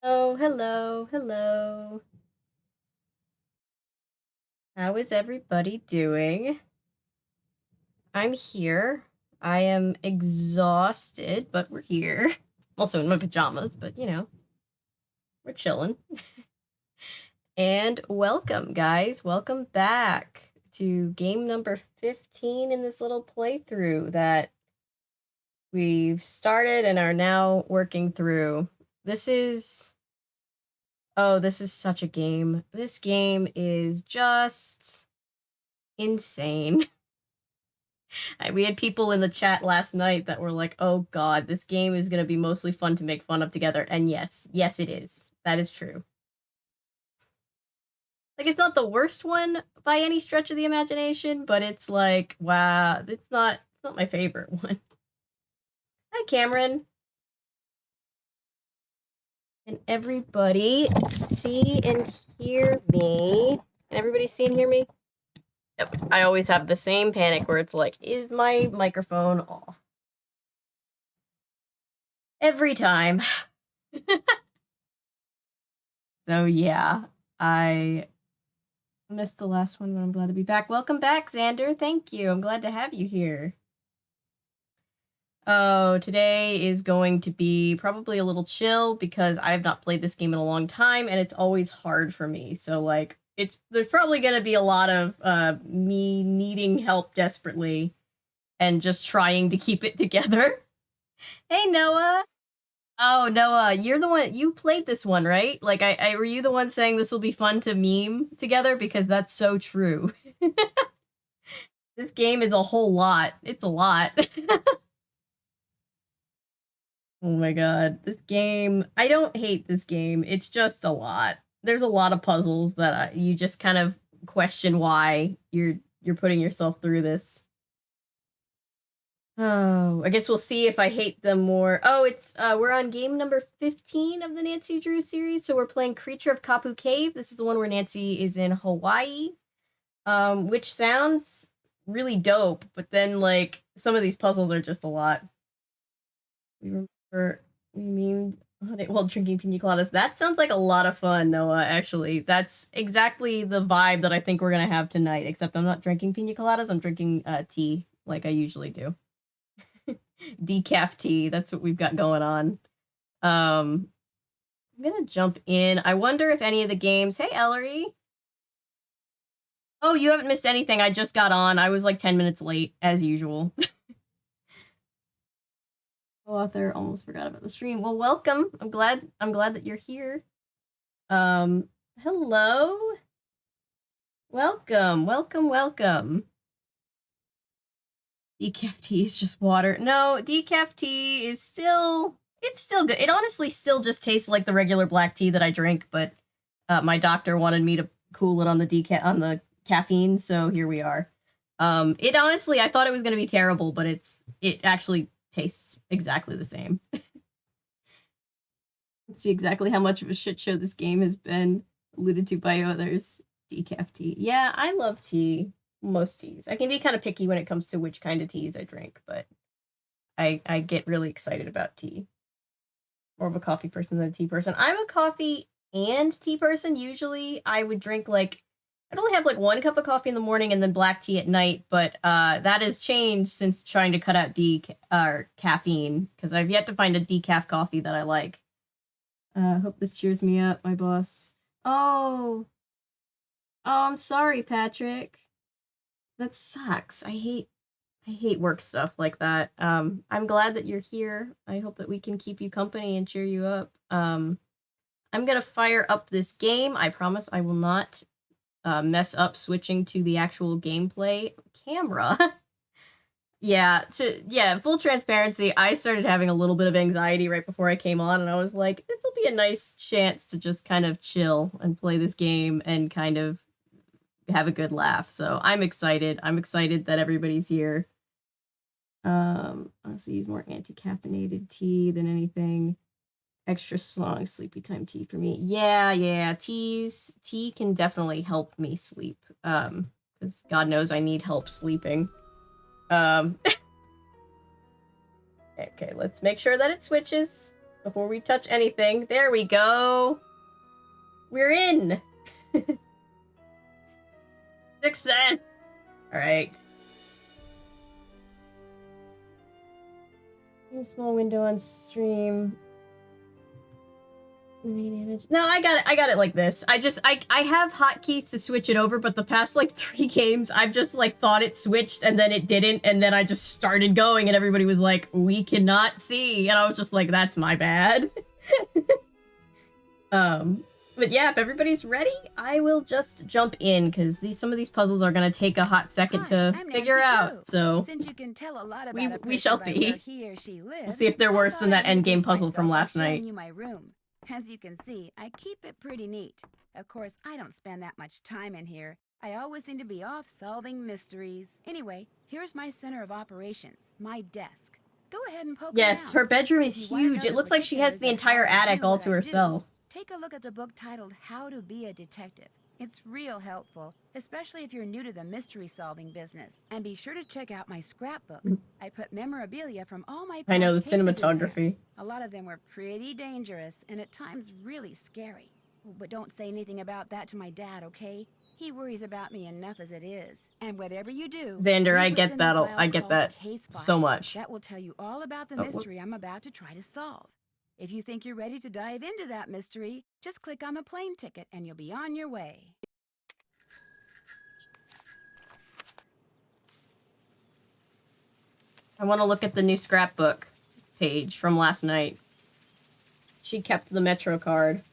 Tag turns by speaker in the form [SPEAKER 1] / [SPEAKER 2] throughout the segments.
[SPEAKER 1] Oh, hello, hello. How is everybody doing? I'm here. I am exhausted, but we're here. Also in my pajamas, but we're chilling. And welcome, guys. Welcome back to game number 15 in this little playthrough that we've started and are now working through. This is such a game. This game is just insane. We had people in the chat last night that were like, oh god, this game is going to be mostly fun to make fun of together. And yes, it is. That is true. Like, it's not the worst one by any stretch of the imagination, but it's like, wow, it's not my favorite one. Hi, Cameron. Can everybody see and hear me? Can everybody see and hear me? Yep. I always have the same panic where it's like, is my microphone off? Every time. So yeah, I missed the last one, but I'm glad to be back. Welcome back, Xander. Thank you. I'm glad to have you here. Oh, today is going to be probably a little chill because I have not played this game in a long time, and it's always hard for me. So like, there's probably going to be a lot of me needing help desperately and just trying to keep it together. Hey, Noah. Oh, Noah, you're the one, you played this one, right? Like, were you the one saying this will be fun to meme together? Because that's so true. This game is a whole lot. It's a lot. Oh my god. This game, I don't hate this game. It's just a lot. There's a lot of puzzles that you just kind of question why you're putting yourself through this. Oh, I guess we'll see if I hate them more. Oh, it's we're on game number 15 of the Nancy Drew series, so we're playing Creature of Kapu Cave. This is the one where Nancy is in Hawaii, which sounds really dope, but then like some of these puzzles are just a lot. We mean while drinking pina coladas. That sounds like a lot of fun, Noah, actually. That's exactly the vibe that I think we're gonna have tonight, except I'm not drinking pina coladas, I'm drinking tea like I usually do. Decaf tea. That's what we've got going on. I'm gonna jump in. I wonder if any of the games. Hey, Ellery. Oh, you haven't missed anything. I just got on. I was like 10 minutes late, as usual. Author almost forgot about the stream. Well, welcome. I'm glad that you're here. Hello. Welcome. Decaf tea is just water. No, decaf tea is still good. It honestly still just tastes like the regular black tea that I drink, but my doctor wanted me to cool it on the caffeine, so here we are. It honestly, I thought it was going to be terrible, but it actually tastes exactly the same. Let's see exactly how much of a shit show this game has been alluded to by others. Decaf tea. Yeah, I love tea. Most teas. I can be kind of picky when it comes to which kind of teas I drink, but I get really excited about tea. More of a coffee person than a tea person. I'm a coffee and tea person. Usually I would drink like, I'd only have like 1 cup of coffee in the morning and then black tea at night, but that has changed since trying to cut out caffeine, because I've yet to find a decaf coffee that I like. Hope this cheers me up, my boss. Oh, I'm sorry, Patrick. That sucks. I hate work stuff like that. I'm glad that you're here. I hope that we can keep you company and cheer you up. I'm gonna fire up this game. I promise I will not mess up switching to the actual gameplay camera. Yeah, full transparency, I started having a little bit of anxiety right before I came on, and I was like, this will be a nice chance to just kind of chill and play this game and kind of have a good laugh. So I'm excited. I'm excited that everybody's here. Honestly, use more anti-caffeinated tea than anything. Extra strong sleepy time tea for me. Yeah, tea can definitely help me sleep. Because God knows I need help sleeping. Okay, let's make sure that it switches. before we touch anything. There we go. We're in. Success. All right. A small window on stream. No, I got it like this. I have hotkeys to switch it over, but the past like 3 games, I've just like thought it switched and then it didn't, and then I just started going and everybody was like, we cannot see, and I was just like, that's my bad. But yeah, if everybody's ready, I will just jump in because some of these puzzles are gonna take a hot second to figure out. So
[SPEAKER 2] since you can tell a lot about
[SPEAKER 1] we shall see.
[SPEAKER 2] He or she lives,
[SPEAKER 1] we'll see if they're worse than that endgame puzzle from last night.
[SPEAKER 2] You my room. As you can see, I keep it pretty neat. Of course, I don't spend that much time in here. I always seem to be off solving mysteries. Anyway, here's my center of operations, my desk. Go ahead and poke
[SPEAKER 1] Yes,
[SPEAKER 2] around.
[SPEAKER 1] her bedroom is huge. It looks like she has the entire attic all to herself.
[SPEAKER 2] Take a look at the book titled How to Be a Detective. It's real helpful, especially if you're new to the mystery-solving business. And be sure to check out my scrapbook. I put memorabilia from all my past
[SPEAKER 1] I know, the
[SPEAKER 2] cases in there.
[SPEAKER 1] cinematography.
[SPEAKER 2] A lot of them were pretty dangerous and at times really scary. But don't say anything about that to my dad, okay? He worries about me enough as it is. And whatever you do,
[SPEAKER 1] Xander, I get that. I get that so much.
[SPEAKER 2] That will tell you all about the mystery I'm about to try to solve. If you think you're ready to dive into that mystery, just click on the plane ticket and you'll be on your way.
[SPEAKER 1] I want to look at the new scrapbook page from last night. She kept the Metro card.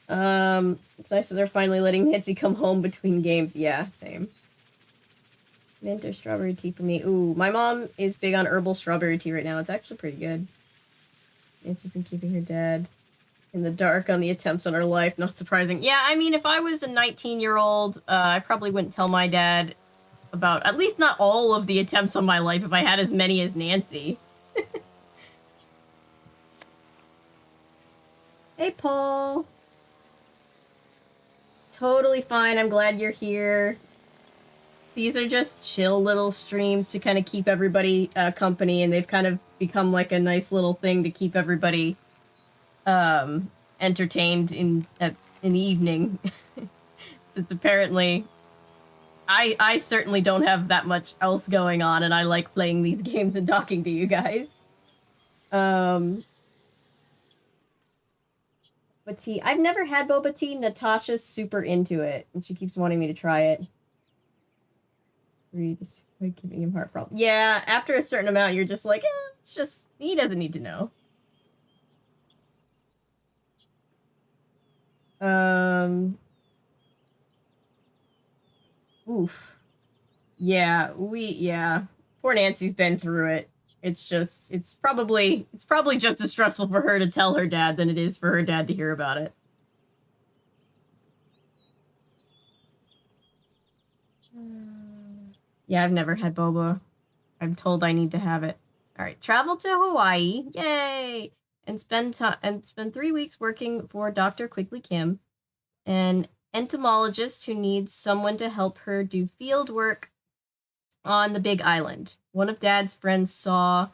[SPEAKER 1] It's nice that they're finally letting Nancy come home between games. Yeah, same. Mint or strawberry tea for me. Ooh, my mom is big on herbal strawberry tea right now. It's actually pretty good. Nancy's been keeping her dad in the dark on the attempts on her life. Not surprising. Yeah, I mean, if I was a 19-year-old, I probably wouldn't tell my dad about, at least not all of the attempts on my life if I had as many as Nancy. Hey, Paul. Totally fine. I'm glad you're here. These are just chill little streams to kind of keep everybody company, and they've kind of become like a nice little thing to keep everybody entertained in the evening. Since apparently I certainly don't have that much else going on, and I like playing these games and talking to you guys. But tea. I've never had boba tea. Natasha's super into it, and she keeps wanting me to try it. Just giving him heart problem. Yeah, after a certain amount, you're just like, it's just, he doesn't need to know. Oof. Yeah, poor Nancy's been through it. It's just, it's probably just as stressful for her to tell her dad than it is for her dad to hear about it. Yeah, I've never had boba. I'm told I need to have it. All right, travel to Hawaii, yay! And spend 3 weeks working for Dr. Quigley Kim, an entomologist who needs someone to help her do field work on the Big Island. One of Dad's friends saw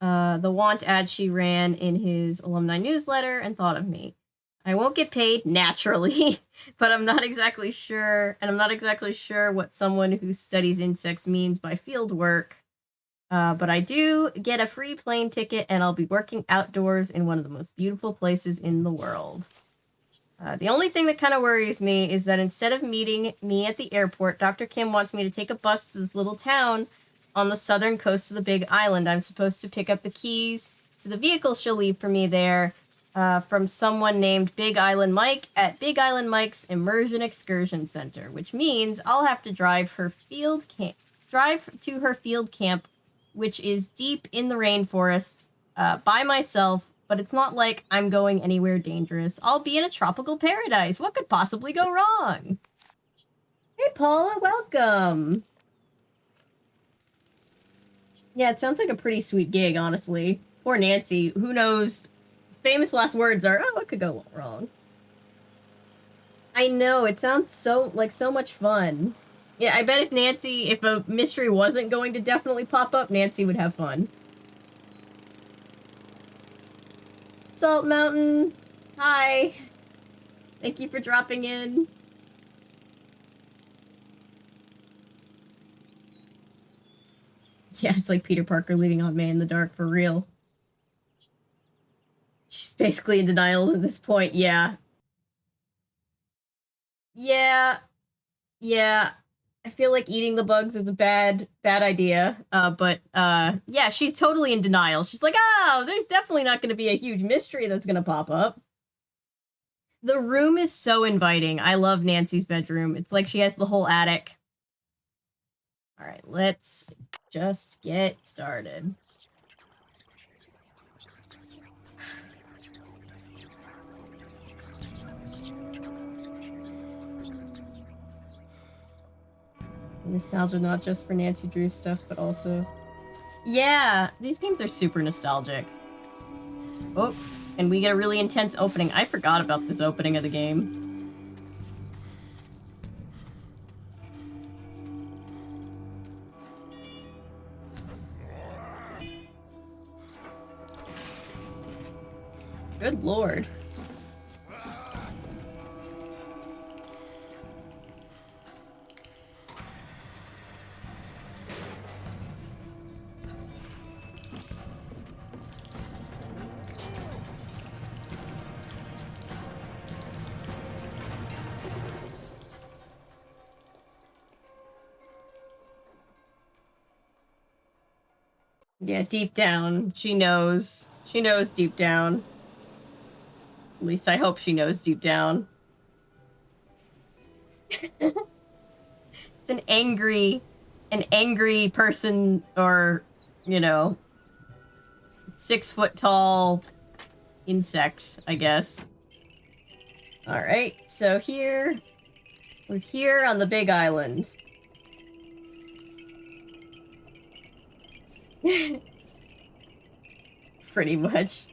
[SPEAKER 1] the want ad she ran in his alumni newsletter and thought of me. I won't get paid, naturally, but I'm not exactly sure, and I'm not exactly sure what someone who studies insects means by field work. But I do get a free plane ticket, and I'll be working outdoors in one of the most beautiful places in the world. The only thing that kind of worries me is that instead of meeting me at the airport, Dr. Kim wants me to take a bus to this little town on the southern coast of the Big Island. I'm supposed to pick up the keys to the vehicle she'll leave for me there from someone named Big Island Mike at Big Island Mike's Immersion Excursion Center, which means I'll have to drive to her field camp, which is deep in the rainforest by myself. But it's not like I'm going anywhere dangerous. I'll be in a tropical paradise. What could possibly go wrong? Hey, Paula, welcome. Yeah, it sounds like a pretty sweet gig, honestly. Poor Nancy. Who knows? Famous last words are, oh, what could go wrong? I know, it sounds so much fun. Yeah, I bet if a mystery wasn't going to definitely pop up, Nancy would have fun. Salt Mountain. Hi. Thank you for dropping in. Yeah, it's like Peter Parker leaving Aunt May in the dark, for real. She's basically in denial at this point, yeah. Yeah. Yeah. I feel like eating the bugs is a bad idea. But yeah, she's totally in denial. She's like, oh, there's definitely not going to be a huge mystery that's going to pop up. The room is so inviting. I love Nancy's bedroom. It's like she has the whole attic. All right, let's just get started. Nostalgia not just for Nancy Drew's stuff, but also... Yeah, these games are super nostalgic. Oh, and we get a really intense opening. I forgot about this opening of the game. Good lord. Yeah, deep down, she knows. She knows deep down. At least I hope she knows deep down. It's an angry person, or, you know, 6 foot tall insect, I guess. Alright, so we're here on the big island. Pretty much.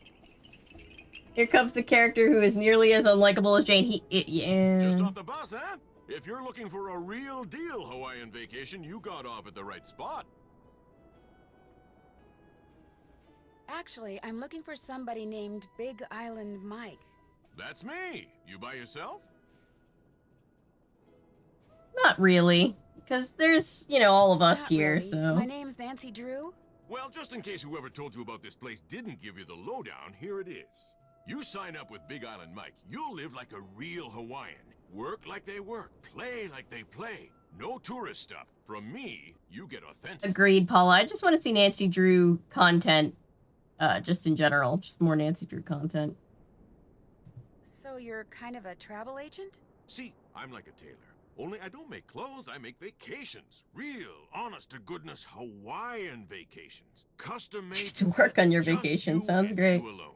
[SPEAKER 1] Here comes the character who is nearly as unlikable as Jane. Yeah.
[SPEAKER 3] Just off the bus, huh? If you're looking for a real deal Hawaiian vacation, you got off at the right spot.
[SPEAKER 2] Actually, I'm looking for somebody named Big Island Mike.
[SPEAKER 3] That's me. You by yourself?
[SPEAKER 1] Not really. Because there's, you know, all of us
[SPEAKER 2] Not
[SPEAKER 1] here,
[SPEAKER 2] really.
[SPEAKER 1] so...
[SPEAKER 2] My name's Nancy Drew.
[SPEAKER 3] Well, just in case whoever told you about this place didn't give you the lowdown, here it is. You sign up with Big Island Mike, you'll live like a real Hawaiian. Work like they work, play like they play. No tourist stuff. From me, you get authentic.
[SPEAKER 1] Agreed, Paula. I just want to see Nancy Drew content, just in general. Just more Nancy Drew content.
[SPEAKER 2] So you're kind of a travel agent?
[SPEAKER 3] See, I'm like a tailor. Only I don't make clothes, I make vacations. Real, honest-to-goodness Hawaiian vacations. Custom-made
[SPEAKER 1] To work on your
[SPEAKER 3] just
[SPEAKER 1] vacation
[SPEAKER 3] you
[SPEAKER 1] sounds
[SPEAKER 3] and
[SPEAKER 1] great.
[SPEAKER 3] You alone.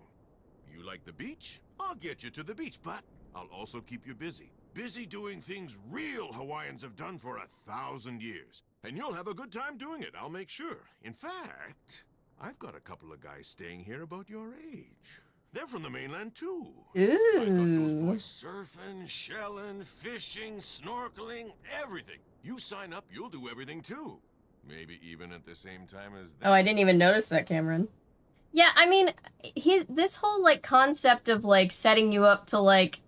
[SPEAKER 3] You like the beach? I'll get you to the beach, but I'll also keep you busy. Busy doing things real Hawaiians have done for 1,000 years. And you'll have a good time doing it, I'll make sure. In fact, I've got a couple of guys staying here about your age. They're from the mainland, too. I got those
[SPEAKER 1] Ooh.
[SPEAKER 3] boys surfing, shelling, fishing, snorkeling, everything. You sign up, you'll do everything, too. Maybe even at the same time as them.
[SPEAKER 1] Oh, I didn't even notice that, Cameron. Yeah, I mean, this whole, like, concept of, like, setting you up to, like,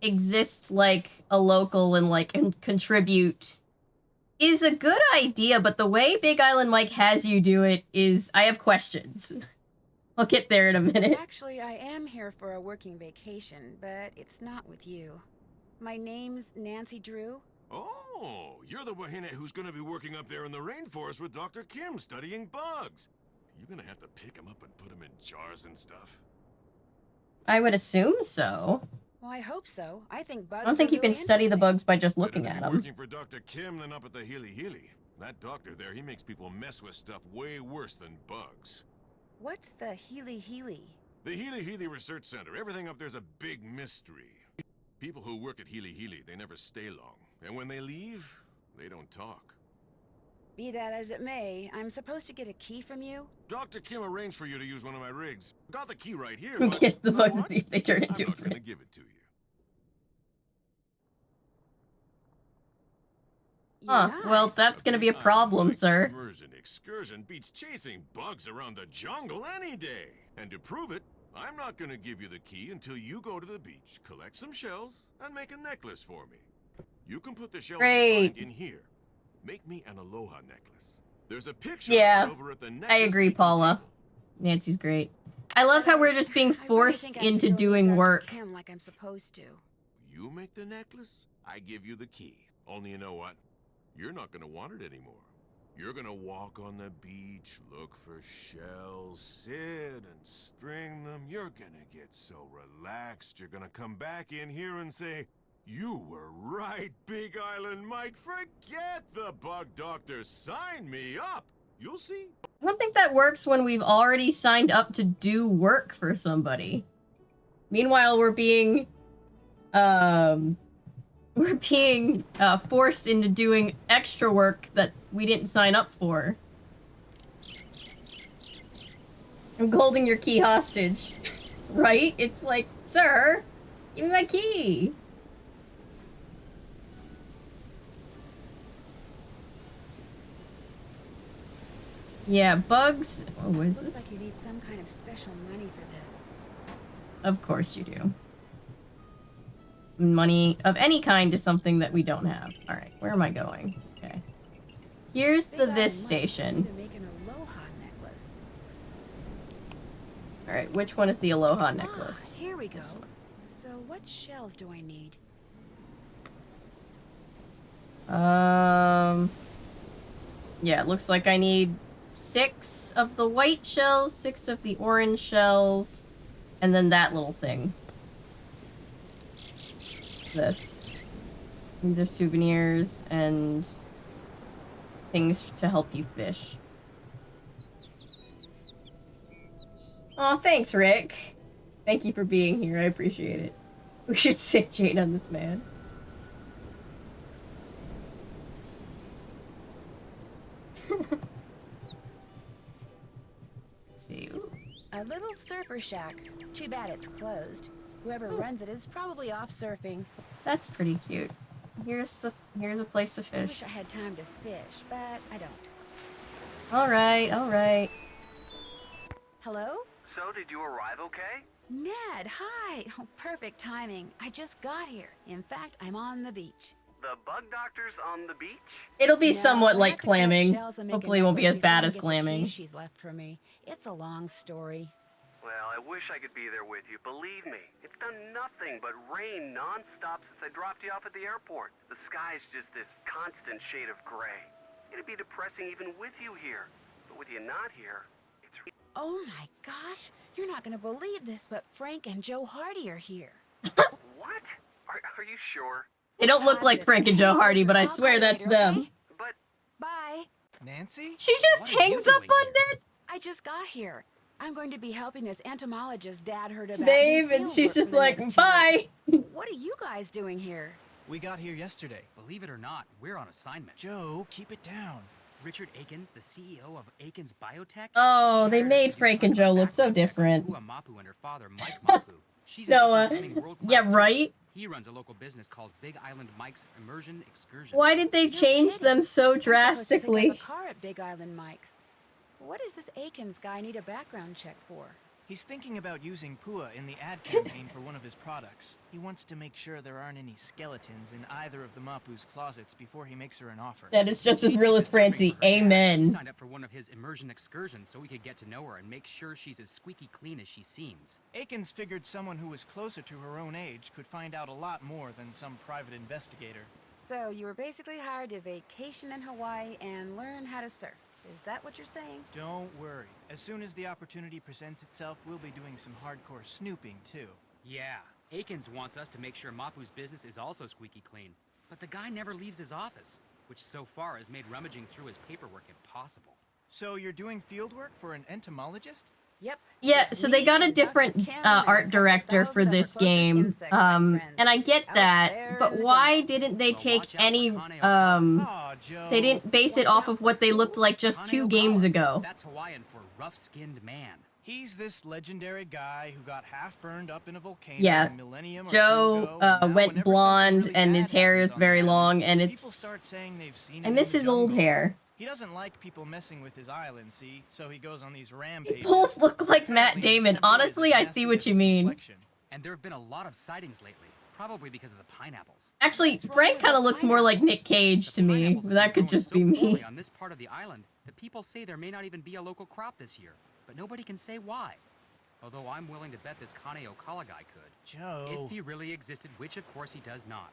[SPEAKER 1] exist like a local and, like, and contribute is a good idea, but the way Big Island Mike has you do it is... I have questions. I'll get there in a minute.
[SPEAKER 2] Actually, I am here for a working vacation, but it's not with you. My name's Nancy Drew.
[SPEAKER 3] Oh, you're the wahine who's gonna be working up there in the rainforest with Dr. Kim studying bugs. You're gonna have to pick them up and put them in jars and stuff.
[SPEAKER 1] I would assume so.
[SPEAKER 2] Well, I hope so. I think bugs
[SPEAKER 1] I don't think you can study the bugs by just looking
[SPEAKER 3] Better
[SPEAKER 1] at
[SPEAKER 3] to be
[SPEAKER 1] them.
[SPEAKER 3] working for Dr. Kim than up at the Hili Hili. That doctor there, he makes people mess with stuff way worse than bugs.
[SPEAKER 2] What's the Hili Hili?
[SPEAKER 3] The Hili Hili Research Center, everything up there's a big mystery. People who work at Hili Hili, they never stay long. And when they leave, they don't talk.
[SPEAKER 2] Be that as it may, I'm supposed to get a key from you?
[SPEAKER 3] Dr. Kim arranged for you to use one of my rigs. Got the key right here.
[SPEAKER 1] Who
[SPEAKER 3] but
[SPEAKER 1] gets the
[SPEAKER 3] you know
[SPEAKER 1] bugs
[SPEAKER 3] what?
[SPEAKER 1] if they turn
[SPEAKER 3] I'm
[SPEAKER 1] into
[SPEAKER 3] not gonna
[SPEAKER 1] a
[SPEAKER 3] give it to you.
[SPEAKER 2] You're
[SPEAKER 1] well, that's gonna be a problem, sir.
[SPEAKER 3] Immersion excursion beats chasing bugs around the jungle any day. And to prove it, I'm not gonna give you the key until you go to the beach, collect some shells, and make a necklace for me. You can put the shells you
[SPEAKER 1] Great.
[SPEAKER 3] find in here. Make me an aloha necklace. There's a picture
[SPEAKER 1] Yeah,
[SPEAKER 3] of it over at the necklace
[SPEAKER 1] I agree,
[SPEAKER 3] making
[SPEAKER 1] Paula.
[SPEAKER 3] table.
[SPEAKER 1] Nancy's great. I love how we're just being
[SPEAKER 2] I really
[SPEAKER 1] forced
[SPEAKER 2] think I should
[SPEAKER 1] into
[SPEAKER 2] go meet
[SPEAKER 1] doing
[SPEAKER 2] Dr.
[SPEAKER 1] work.
[SPEAKER 2] Kim like I'm supposed to.
[SPEAKER 3] You make the necklace, I give you the key. Only you know what? You're not gonna want it anymore. You're gonna walk on the beach, look for shells, sit and string them. You're gonna get so relaxed, you're gonna come back in here and say, "You were right, Big Island Mike. Forget the bug doctor. Sign me up." You'll see.
[SPEAKER 1] I don't think that works when we've already signed up to do work for somebody. Meanwhile, we're being forced into doing extra work that we didn't sign up for. I'm holding your key hostage. Right? It's like, sir, give me my key. Yeah, bugs. Oh, what is
[SPEAKER 2] Looks
[SPEAKER 1] this?
[SPEAKER 2] like you need some kind of special money for this.
[SPEAKER 1] Of course you do. Money of any kind is something that we don't have. Alright, where am I going? Okay. Here's the
[SPEAKER 2] Big
[SPEAKER 1] this
[SPEAKER 2] Island Mike
[SPEAKER 1] station.
[SPEAKER 2] wanted to make an aloha necklace.
[SPEAKER 1] Alright, which one is the aloha necklace?
[SPEAKER 2] Ah, here we go.
[SPEAKER 1] This one.
[SPEAKER 2] So what shells do I need?
[SPEAKER 1] Yeah, it looks like I need 6 of the white shells, 6 of the orange shells, and then that little thing. This. These are souvenirs and things to help you fish. Aw, thanks, Rick. Thank you for being here. I appreciate it. We should sick Jane on this man. Let's see. Ooh.
[SPEAKER 2] A little surfer shack. Too bad it's closed. Whoever runs it is probably off surfing.
[SPEAKER 1] That's pretty cute. Here's a place to
[SPEAKER 2] I wish
[SPEAKER 1] fish.
[SPEAKER 2] I had time to fish, but I don't.
[SPEAKER 1] Alright, alright.
[SPEAKER 2] Hello?
[SPEAKER 4] So, did you arrive okay?
[SPEAKER 2] Ned, hi! Oh, perfect timing. I just got here. In fact, I'm on the beach.
[SPEAKER 4] The bug doctor's on the beach?
[SPEAKER 1] It'll be
[SPEAKER 2] No,
[SPEAKER 1] somewhat
[SPEAKER 2] I
[SPEAKER 1] like
[SPEAKER 2] have to collect
[SPEAKER 1] clamming.
[SPEAKER 2] shells and make a
[SPEAKER 1] Hopefully it won't be as
[SPEAKER 2] necklace
[SPEAKER 1] bad
[SPEAKER 2] before I
[SPEAKER 1] as
[SPEAKER 2] get the
[SPEAKER 1] clamming.
[SPEAKER 2] keys she's left for me. It's a long story.
[SPEAKER 4] Well, I wish I could be there with you. Believe me, it's done nothing but rain non-stop since I dropped you off at the airport. The sky's just this constant shade of gray. It'd be depressing even with you here. But with you not here, it's...
[SPEAKER 2] Oh my gosh! You're not gonna believe this, but Frank and Joe Hardy are here.
[SPEAKER 4] What? Are you sure?
[SPEAKER 1] They don't look like
[SPEAKER 2] Positive.
[SPEAKER 1] Frank and Joe Hardy, but I
[SPEAKER 2] I'll
[SPEAKER 1] swear
[SPEAKER 2] call you
[SPEAKER 1] that's
[SPEAKER 2] later,
[SPEAKER 1] them.
[SPEAKER 2] okay?
[SPEAKER 4] But...
[SPEAKER 2] Bye.
[SPEAKER 5] Nancy?
[SPEAKER 1] She just
[SPEAKER 5] What are you
[SPEAKER 1] hangs up
[SPEAKER 5] doing
[SPEAKER 1] on
[SPEAKER 5] here?
[SPEAKER 1] Ned,
[SPEAKER 2] I just got here. I'm going to be helping this entomologist Dad heard about.
[SPEAKER 1] babe,
[SPEAKER 2] do
[SPEAKER 1] and
[SPEAKER 2] field
[SPEAKER 1] she's
[SPEAKER 2] work for
[SPEAKER 1] just
[SPEAKER 2] the
[SPEAKER 1] like,
[SPEAKER 2] next 2
[SPEAKER 1] bye.
[SPEAKER 2] weeks. What are you guys doing here?
[SPEAKER 5] We got here yesterday.
[SPEAKER 6] Believe it or not, we're on assignment.
[SPEAKER 5] Joe, keep it down.
[SPEAKER 6] Richard Akins, the CEO of Akins Biotech.
[SPEAKER 1] Oh,
[SPEAKER 6] he
[SPEAKER 1] they
[SPEAKER 6] hired us
[SPEAKER 1] made
[SPEAKER 6] to do
[SPEAKER 1] Frank and
[SPEAKER 6] kind of a
[SPEAKER 1] Joe look so
[SPEAKER 6] background check on
[SPEAKER 1] different.
[SPEAKER 6] Pua Mapu and her father, Mike Mapu. She's
[SPEAKER 1] Noah.
[SPEAKER 6] becoming world-class
[SPEAKER 1] Yeah,
[SPEAKER 6] surfer.
[SPEAKER 1] right?
[SPEAKER 6] He runs a local business called Big Island Mike's Immersion Excursions.
[SPEAKER 1] Why did they
[SPEAKER 2] No
[SPEAKER 1] change
[SPEAKER 2] kidding.
[SPEAKER 1] them so
[SPEAKER 2] I'm supposed to pick up
[SPEAKER 1] drastically?
[SPEAKER 2] a car at Big Island Mike's. What does this Akins guy need a background check for?
[SPEAKER 5] He's thinking about using Pua in the ad campaign for one of his products. He wants to make sure there aren't any skeletons in either of the Mapu's closets before he makes her an offer.
[SPEAKER 1] That is just
[SPEAKER 6] She
[SPEAKER 1] as real as
[SPEAKER 6] teaches surfing
[SPEAKER 1] Francie.
[SPEAKER 6] for her dad. He
[SPEAKER 1] Amen.
[SPEAKER 6] signed up for one of his immersion excursions so we could get to know her and make sure she's as squeaky clean as she seems.
[SPEAKER 5] Akins figured someone who was closer to her own age could find out a lot more than some private investigator.
[SPEAKER 2] So you were basically hired to vacation in Hawaii and learn how to surf. Is that what you're saying?
[SPEAKER 5] Don't worry. As soon as the opportunity presents itself, we'll be doing some hardcore snooping, too.
[SPEAKER 6] Yeah, Akins wants us to make sure Mapu's business is also squeaky clean. But the guy never leaves his office, which so far has made rummaging through his paperwork impossible.
[SPEAKER 5] So you're doing field work for an entomologist?
[SPEAKER 2] Yep.
[SPEAKER 1] Yeah,
[SPEAKER 2] Just
[SPEAKER 1] so they
[SPEAKER 2] me
[SPEAKER 1] got a
[SPEAKER 2] and Dr.
[SPEAKER 1] different
[SPEAKER 2] Kim and a
[SPEAKER 1] art
[SPEAKER 2] couple
[SPEAKER 1] director for
[SPEAKER 2] thousand of her
[SPEAKER 1] this
[SPEAKER 2] closest
[SPEAKER 1] game.
[SPEAKER 2] insect type friends.
[SPEAKER 1] And I get
[SPEAKER 2] Out
[SPEAKER 1] that,
[SPEAKER 2] there
[SPEAKER 1] but
[SPEAKER 2] in the
[SPEAKER 1] why
[SPEAKER 2] jungle.
[SPEAKER 1] didn't they
[SPEAKER 6] Well,
[SPEAKER 1] take
[SPEAKER 6] watch out
[SPEAKER 1] any
[SPEAKER 6] for Kane O'Connor.
[SPEAKER 5] Aw, Joe.
[SPEAKER 1] they didn't base it
[SPEAKER 2] Watch
[SPEAKER 1] off
[SPEAKER 2] out
[SPEAKER 1] of what they looked like just
[SPEAKER 6] Kane
[SPEAKER 1] 2 games
[SPEAKER 6] O'Connor.
[SPEAKER 1] ago.
[SPEAKER 6] That's Hawaiian for rough-skinned man.
[SPEAKER 5] He's this legendary guy who got half burned up in a volcano
[SPEAKER 1] Yeah.
[SPEAKER 5] a millennium or
[SPEAKER 1] Joe
[SPEAKER 5] two ago, and now
[SPEAKER 1] went
[SPEAKER 5] whenever
[SPEAKER 1] blonde
[SPEAKER 5] something really
[SPEAKER 1] and
[SPEAKER 5] bad
[SPEAKER 1] his hair
[SPEAKER 5] happens
[SPEAKER 1] is
[SPEAKER 5] on
[SPEAKER 1] very
[SPEAKER 5] the
[SPEAKER 1] long
[SPEAKER 5] island,
[SPEAKER 1] and
[SPEAKER 5] people
[SPEAKER 1] it's
[SPEAKER 5] start saying they've seen
[SPEAKER 1] I
[SPEAKER 5] it
[SPEAKER 1] miss
[SPEAKER 5] in the
[SPEAKER 1] his old
[SPEAKER 5] jungle.
[SPEAKER 1] hair.
[SPEAKER 5] He doesn't like people messing with his island, see? So he goes on these
[SPEAKER 1] They
[SPEAKER 5] rampages.
[SPEAKER 1] both look like Matt
[SPEAKER 5] Apparently, his
[SPEAKER 1] Damon.
[SPEAKER 5] temper is
[SPEAKER 1] Honestly,
[SPEAKER 5] as
[SPEAKER 1] I
[SPEAKER 5] nasty
[SPEAKER 1] see what
[SPEAKER 5] as
[SPEAKER 1] you
[SPEAKER 5] his
[SPEAKER 1] mean.
[SPEAKER 5] complexion.
[SPEAKER 6] And there have been a lot of sightings lately, probably because of the pineapples.
[SPEAKER 1] Actually,
[SPEAKER 2] What's wrong
[SPEAKER 1] Frank
[SPEAKER 2] with
[SPEAKER 1] kind
[SPEAKER 2] the
[SPEAKER 1] of looks more like Nick Cage to
[SPEAKER 6] The
[SPEAKER 1] me.
[SPEAKER 6] pineapples have
[SPEAKER 1] That
[SPEAKER 6] been
[SPEAKER 1] could
[SPEAKER 6] growing
[SPEAKER 1] just
[SPEAKER 6] so
[SPEAKER 1] be
[SPEAKER 6] poorly
[SPEAKER 1] me.
[SPEAKER 6] on this part of the island that people say there may not even be a local crop this year, but nobody can say why. Although I'm willing to bet this Kane Okala guy could.
[SPEAKER 5] Joe.
[SPEAKER 6] If he really existed, which of course he does not.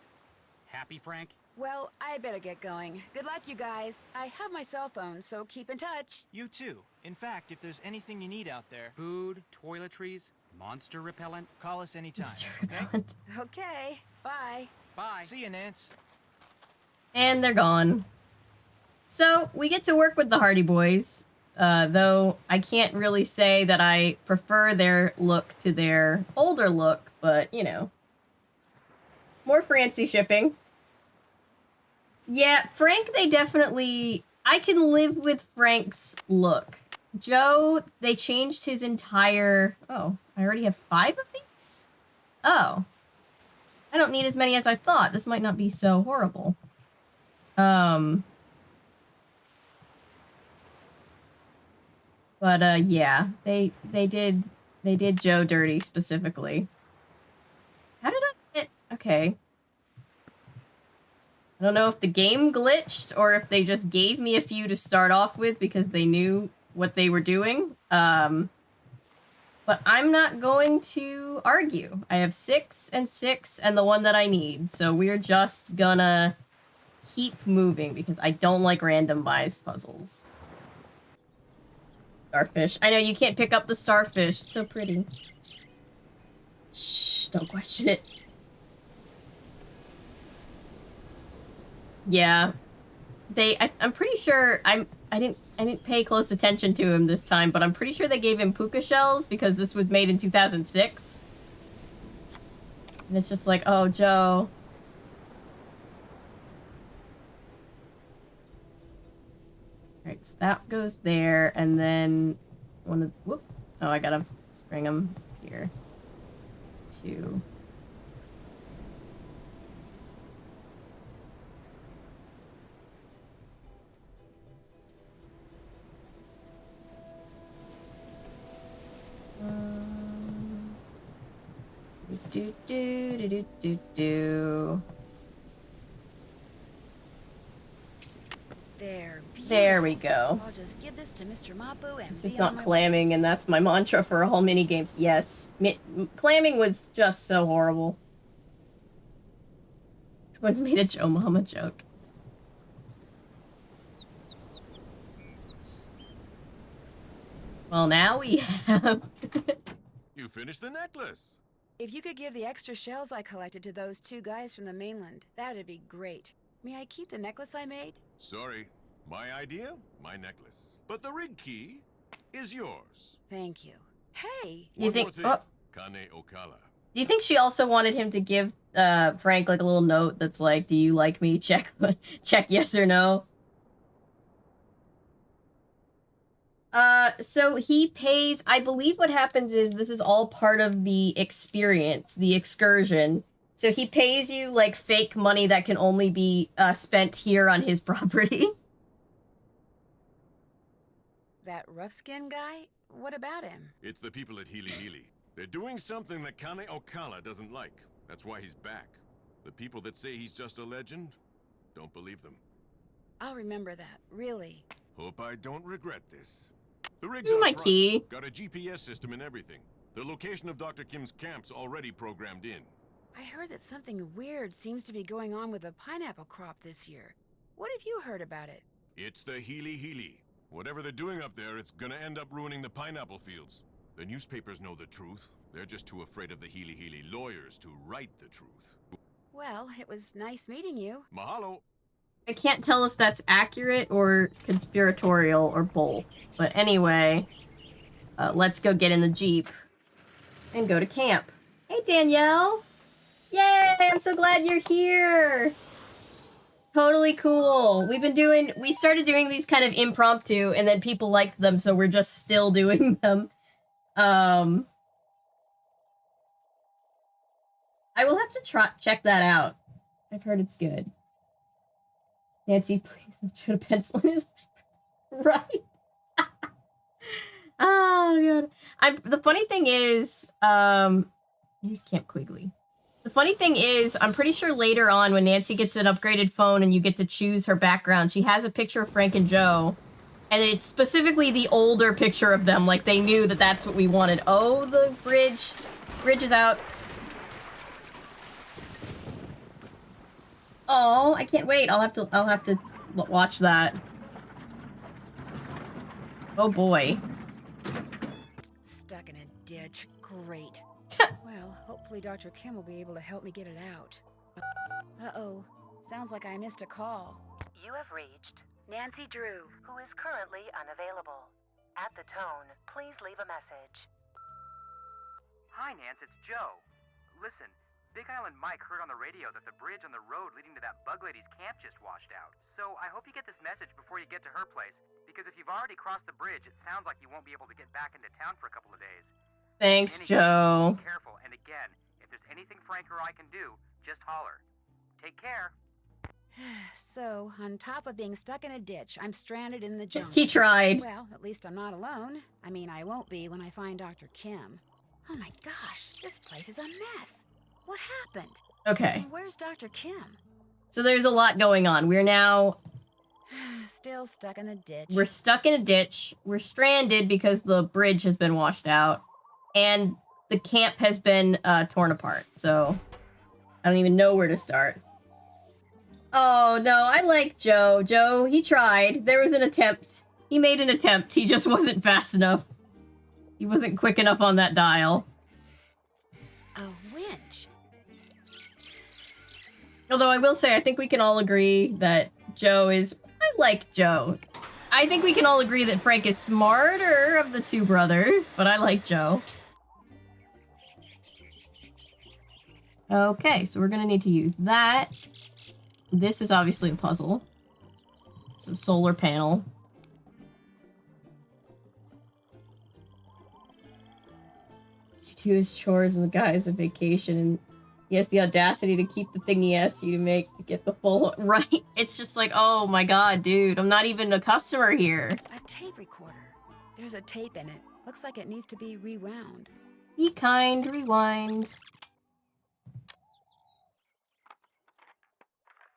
[SPEAKER 6] Happy, Frank?
[SPEAKER 2] Well, I better get going. Good luck, you guys. I have my cell phone, so keep in touch.
[SPEAKER 5] You too. In fact, if there's anything you need out there,
[SPEAKER 6] Food, toiletries, monster repellent.
[SPEAKER 5] call us anytime,
[SPEAKER 1] Mr.
[SPEAKER 5] okay?
[SPEAKER 1] Repellent.
[SPEAKER 2] Okay, bye.
[SPEAKER 6] Bye.
[SPEAKER 5] See you, Nance.
[SPEAKER 1] And they're gone. So, we get to work with the Hardy Boys. Though I can't really say that I prefer their look to their older look, but, you know. More fancy shipping. Yeah, Frank, they definitely... I can live with Frank's look. Joe, they changed his entire... Oh, I already have 5 of these? Oh. I don't need as many as I thought. This might not be so horrible. But, yeah. They did Joe dirty, specifically. How did I get... Okay. I don't know if the game glitched or if they just gave me a few to start off with because they knew what they were doing. But I'm not going to argue. I have 6 and 6 and the one that I need. So we're just gonna keep moving because I don't like randomized puzzles. Starfish. I know you can't pick up the starfish. It's so pretty. Shh, don't question it. Yeah, I'm pretty sure I didn't pay close attention to him this time, but I'm pretty sure they gave him puka shells because this was made in 2006. And it's just like, oh, Joe. Alright, so that goes there, and then one of whoop. Oh, I gotta bring them here. 2. Do.
[SPEAKER 2] There,
[SPEAKER 1] There we
[SPEAKER 2] beautiful.
[SPEAKER 1] go.
[SPEAKER 2] I'll just give this to Mr. Mapu and
[SPEAKER 1] It's
[SPEAKER 2] be on
[SPEAKER 1] not
[SPEAKER 2] my way.
[SPEAKER 1] clamming, and that's my mantra for all mini games. Yes, clamming was just so horrible. Everyone's made a Joe Mama joke. Well, now we have...
[SPEAKER 3] You finished the necklace.
[SPEAKER 2] If you could give the extra shells I collected to those 2 guys from the mainland, that'd be great. May I keep the necklace I made?
[SPEAKER 3] Sorry. My idea, my necklace. But the rig key is yours.
[SPEAKER 2] Thank you. Hey!
[SPEAKER 1] You
[SPEAKER 3] One
[SPEAKER 1] think-
[SPEAKER 3] more thing.
[SPEAKER 1] oh.
[SPEAKER 3] Kane Okala.
[SPEAKER 1] Do you think she also wanted him to give Frank like a little note that's like, "Do you like me? Check yes or no." So he pays, I believe what happens is this is all part of the experience, the excursion. So he pays you like fake money that can only be spent here on his property.
[SPEAKER 2] That rough-skinned guy? What about him?
[SPEAKER 3] It's the people at Healy Healy. They're doing something that Kane Okala doesn't like. That's why he's back. The people that say he's just a legend, don't believe them.
[SPEAKER 2] I'll remember that, really.
[SPEAKER 3] Hope I don't regret this. The rig's
[SPEAKER 1] Ooh,
[SPEAKER 3] out
[SPEAKER 1] my
[SPEAKER 3] front.
[SPEAKER 1] key.
[SPEAKER 3] Got a GPS system and everything. The location of Dr. Kim's camp's already programmed in.
[SPEAKER 2] I heard that something weird seems to be going on with the pineapple crop this year. What have you heard about it?
[SPEAKER 3] It's the Healy Healy. Whatever they're doing up there, it's gonna end up ruining the pineapple fields. The newspapers know the truth. They're just too afraid of the Healy Healy lawyers to write the truth.
[SPEAKER 2] Well, it was nice meeting you.
[SPEAKER 3] Mahalo.
[SPEAKER 1] I can't tell if that's accurate or conspiratorial or both. But anyway, let's go get in the Jeep and go to camp. Hey, Danielle! Yay! I'm so glad you're here! Totally cool. We started doing these kind of impromptu, and then people liked them, so we're just still doing them. I will have to check that out. I've heard it's good. Nancy, please don't put a pencil in his Right. Oh god. The funny thing is, use Camp Quigley. The funny thing is, I'm pretty sure later on when Nancy gets an upgraded phone and you get to choose her background, she has a picture of Frank and Joe, and it's specifically the older picture of them, like they knew that that's what we wanted. Oh, the bridge is out. Oh, I can't wait. I'll have to watch that. Oh boy.
[SPEAKER 2] Stuck in a ditch. Great. Well, hopefully Dr. Kim will be able to help me get it out. Uh-oh. Sounds like I missed a call.
[SPEAKER 7] You have reached Nancy Drew, who is currently unavailable. At the tone, please leave a message.
[SPEAKER 4] Hi, Nance, it's Joe. Listen, Big Island Mike heard on the radio that the bridge on the road leading to that bug lady's camp just washed out. So I hope you get this message before you get to her place, because if you've already crossed the bridge, it sounds like you won't be able to get back into town for a couple of days.
[SPEAKER 1] Thanks,
[SPEAKER 4] Anyway,
[SPEAKER 1] Joe.
[SPEAKER 4] be careful, and again, if there's anything Frank or I can do, just holler. Take care.
[SPEAKER 2] So, on top of being stuck in a ditch, I'm stranded in the jungle.
[SPEAKER 1] He tried.
[SPEAKER 2] Well, at least I'm not alone. I mean, I won't be when I find Dr. Kim. Oh my gosh, this place is a mess. What happened?
[SPEAKER 1] Okay.
[SPEAKER 2] And where's Dr. Kim?
[SPEAKER 1] So there's a lot going on. We're now...
[SPEAKER 2] Still stuck in the ditch.
[SPEAKER 1] We're stuck in a ditch. We're stranded because the bridge has been washed out. And the camp has been torn apart. So I don't even know where to start. Oh, no. I like Joe. Joe, he tried. There was an attempt. He made an attempt. He just wasn't fast enough. He wasn't quick enough on that dial.
[SPEAKER 2] A winch.
[SPEAKER 1] Although I will say, I think we can all agree that Joe is... I like Joe. I think we can all agree that Frank is smarter of the two brothers, but I like Joe. Okay, so we're gonna need to use that. This is obviously a puzzle. It's a solar panel. To do his chores in the guise of vacation, and he has the audacity to keep the thing he asked you to make to get the full... Right? It's just like, oh my god, dude, I'm not even a customer here.
[SPEAKER 2] A tape recorder. There's a tape in it. Looks like it needs to be rewound.
[SPEAKER 1] Be kind, rewind.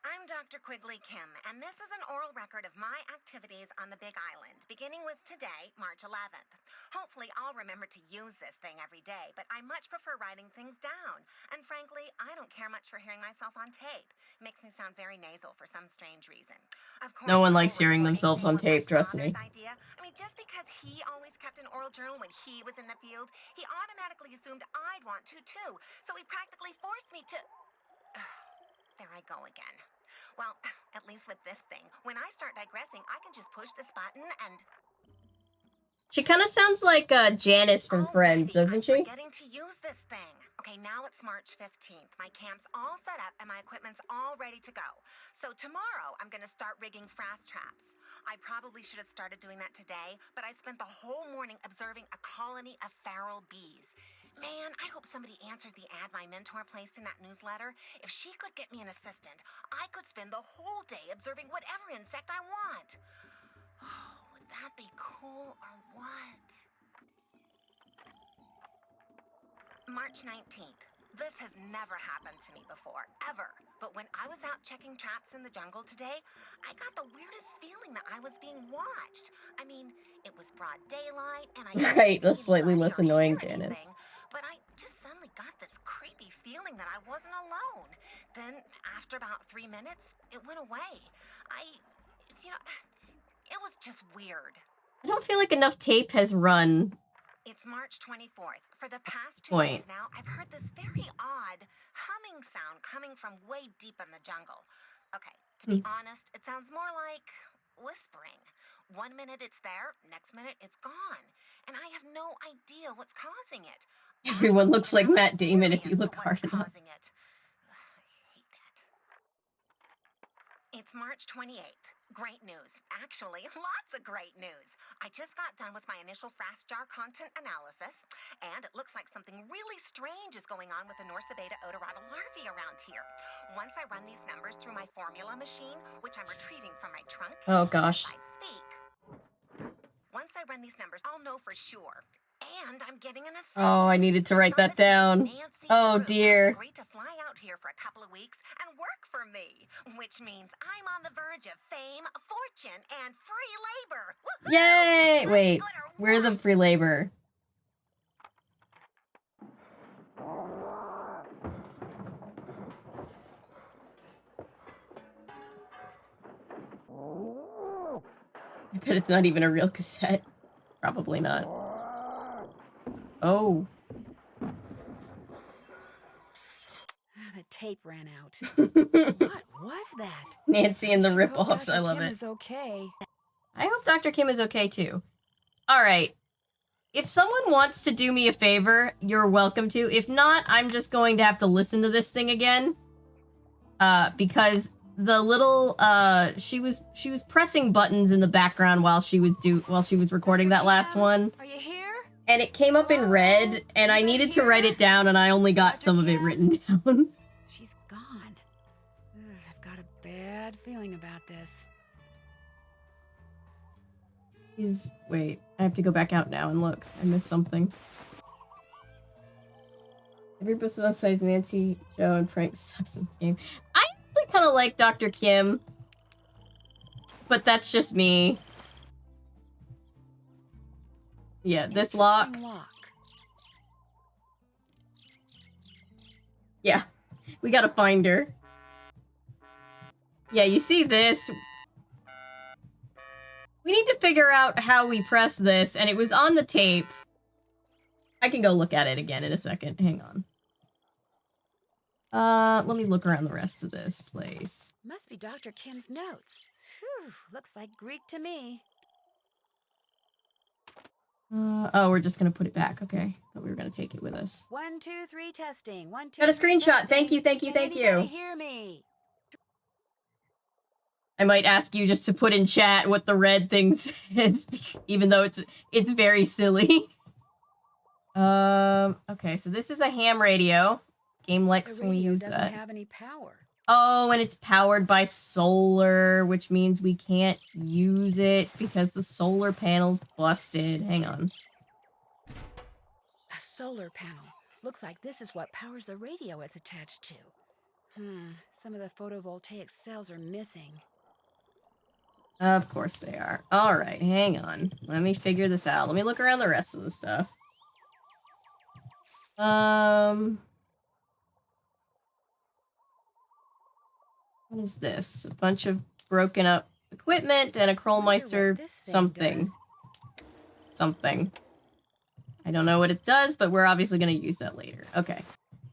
[SPEAKER 8] I'm Dr. Quigley Kim, and this is an oral record of my activities on the Big Island, beginning with today, March 11th. Hopefully, I'll remember to use this thing every day, but I much prefer writing things down. And frankly, I don't care much for hearing myself on tape. It makes me sound very nasal for some strange reason. Of course,
[SPEAKER 1] No one
[SPEAKER 8] I
[SPEAKER 1] likes
[SPEAKER 8] won't
[SPEAKER 1] hearing
[SPEAKER 8] report
[SPEAKER 1] themselves on
[SPEAKER 8] anything was
[SPEAKER 1] tape,
[SPEAKER 8] my
[SPEAKER 1] trust me.
[SPEAKER 8] father's idea. I mean, just because he always kept an oral journal when he was in the field, he automatically assumed I'd want to too. So he practically forced me to... There I go again. Well, at least with this thing, when I start digressing, I can just push this button and...
[SPEAKER 1] She kind of sounds like Janice from Friends, doesn't she?
[SPEAKER 8] I'm forgetting to use this thing. Okay, now it's March 15th. My camp's all set up and my equipment's all ready to go. So tomorrow, I'm gonna start rigging fast traps. I probably should have started doing that today, but I spent the whole morning observing a colony of feral bees. Man, I hope somebody answers the ad my mentor placed in that newsletter. If she could get me an assistant, I could spend the whole day observing whatever insect I want. Would that be cool or what? March 19th. This has never happened to me before, ever. But when I was out checking traps in the jungle today, I got the weirdest feeling that I was being watched. I mean, it was broad daylight, and I couldn't
[SPEAKER 1] Right,
[SPEAKER 8] see
[SPEAKER 1] the slightly
[SPEAKER 8] anybody
[SPEAKER 1] less
[SPEAKER 8] or
[SPEAKER 1] annoying
[SPEAKER 8] hear
[SPEAKER 1] Janice.
[SPEAKER 8] anything, but I just suddenly got this creepy feeling that I wasn't alone. Then, after about 3 minutes, it went away. It was just weird.
[SPEAKER 1] I don't feel like enough tape has run.
[SPEAKER 8] It's March 24th. For the past 2
[SPEAKER 1] Point.
[SPEAKER 8] days now, I've heard this very odd humming sound coming from way deep in the jungle. Okay, to be honest, it sounds more like whispering. 1 minute it's there, next minute it's gone. And I have no idea what's causing it.
[SPEAKER 1] Everyone looks like Matt Damon if you
[SPEAKER 8] Curious
[SPEAKER 1] look
[SPEAKER 8] to
[SPEAKER 1] hard
[SPEAKER 8] what's
[SPEAKER 1] enough.
[SPEAKER 8] causing it. I hate that. It's March 28th. Great news. Actually, lots of great news. I just got done with my initial fast jar content analysis, and it looks like something really strange is going on with the Norsa beta odorata larvae around here. Once I run these numbers through my formula machine, which I'm retrieving from my trunk,
[SPEAKER 1] Oh gosh.
[SPEAKER 8] as I speak, run these numbers, I'll know for sure. And I'm getting an assistant.
[SPEAKER 1] Oh, I needed to write that
[SPEAKER 8] Somebody
[SPEAKER 1] down.
[SPEAKER 8] named Nancy
[SPEAKER 1] Oh,
[SPEAKER 8] Drew has
[SPEAKER 1] dear.
[SPEAKER 8] agreed to fly out here for a couple of weeks and work for me, which means I'm on the verge of fame, fortune, and free labor. Woohoo!
[SPEAKER 1] Yay!
[SPEAKER 8] I'm
[SPEAKER 1] Wait,
[SPEAKER 8] gonna
[SPEAKER 1] we're the
[SPEAKER 8] rock.
[SPEAKER 1] free labor. I bet it's not even a real cassette. Probably not. Oh.
[SPEAKER 2] The tape ran out.
[SPEAKER 1] Nancy
[SPEAKER 2] What was that?
[SPEAKER 1] and the
[SPEAKER 2] Sure hope
[SPEAKER 1] ripoffs. I
[SPEAKER 2] Dr.
[SPEAKER 1] love
[SPEAKER 2] Kim
[SPEAKER 1] it.
[SPEAKER 2] is okay.
[SPEAKER 1] I hope Dr. Kim is okay too. All right. If someone wants to do me a favor, you're welcome to. If not, I'm just going to have to listen to this thing again. Because the little she was pressing buttons in the background while she was recording that last one.
[SPEAKER 2] Are you here?
[SPEAKER 1] And it came up in red, and I needed to write it down, and I only got some of it written down.
[SPEAKER 2] She's gone. Ugh, I've got a bad feeling about this.
[SPEAKER 1] Wait, I have to go back out now and look. I missed something. Every person besides Nancy, Joe, and Frank's substance game. I actually kind of like Dr. Kim, but that's just me. Yeah, this lock. Yeah, we gotta find her. Yeah, you see this. We need to figure out how we press this, and it was on the tape. I can go look at it again in a second. Hang on. Let me look around the rest of this place.
[SPEAKER 2] Must be Dr. Kim's notes. Phew, looks like Greek to me.
[SPEAKER 1] Oh, we're just gonna put it back. Okay, thought we were gonna take it with us.
[SPEAKER 2] 1, 2, 3 testing. 1, 2,
[SPEAKER 1] Got a
[SPEAKER 2] 3
[SPEAKER 1] screenshot.
[SPEAKER 2] testing.
[SPEAKER 1] Thank you, thank you,
[SPEAKER 2] Can
[SPEAKER 1] thank
[SPEAKER 2] anybody
[SPEAKER 1] you.
[SPEAKER 2] hear me?
[SPEAKER 1] I might ask you just to put in chat what the red thing says, even though it's very silly. Okay, so this is a ham radio. Game likes when we use
[SPEAKER 2] doesn't
[SPEAKER 1] that.
[SPEAKER 2] have any power.
[SPEAKER 1] Oh, and it's powered by solar, which means we can't use it because the solar panel's busted. Hang on.
[SPEAKER 2] A solar panel. Looks like this is what powers the radio it's attached to. Some of the photovoltaic cells are missing.
[SPEAKER 1] Of course they are. All right, hang on. Let me figure this out. Let me look around the rest of the stuff. What is this? A bunch of broken up equipment and a Krollmeister something. Something. I don't know what it does, but we're obviously going to use that later. Okay.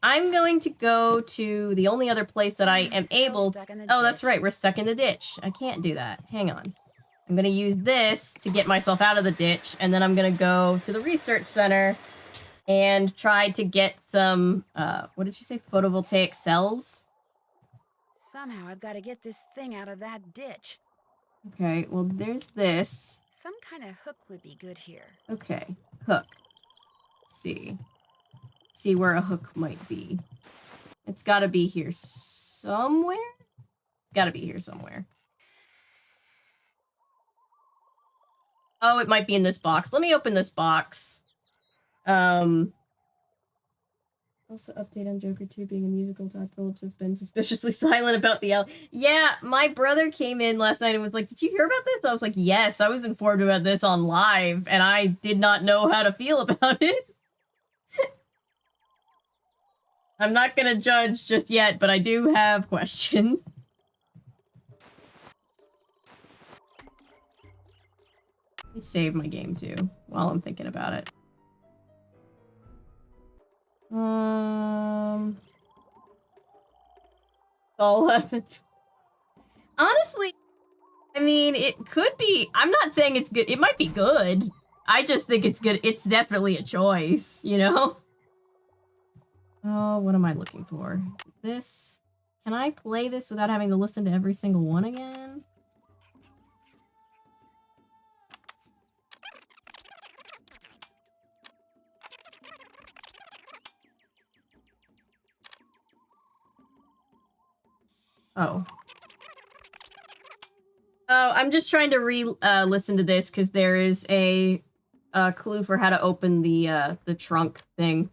[SPEAKER 1] I'm going to go to the only other place that I am able... Oh, that's right. We're stuck in the ditch. I can't do that. Hang on. I'm going to use this to get myself out of the ditch, and then I'm going to go to the research center and try to get some, what did you say? Photovoltaic cells?
[SPEAKER 2] Somehow I've got to get this thing out of that ditch.
[SPEAKER 1] Okay, well, there's this.
[SPEAKER 2] Some kind of hook would be good here.
[SPEAKER 1] Okay, hook. Let's see. See where a hook might be. It's got to be here somewhere? It's got to be here somewhere. Oh, it might be in this box. Let me open this box. Also, update on Joker 2 being a musical. Todd Phillips has been suspiciously silent about the L. Yeah, my brother came in last night and was like, "Did you hear about this?" I was like, "Yes, I was informed about this on live, and I did not know how to feel about it." I'm not gonna judge just yet, but I do have questions. Let me save my game too while I'm thinking about it. All happens. Honestly, I mean, it could be. I'm not saying it's good. It might be good. I just think it's good. It's definitely a choice, you know? Oh, what am I looking for? This. Can I play this without having to listen to every single one again? Oh. Oh, I'm just trying to listen to this because there is a clue for how to open the trunk thing.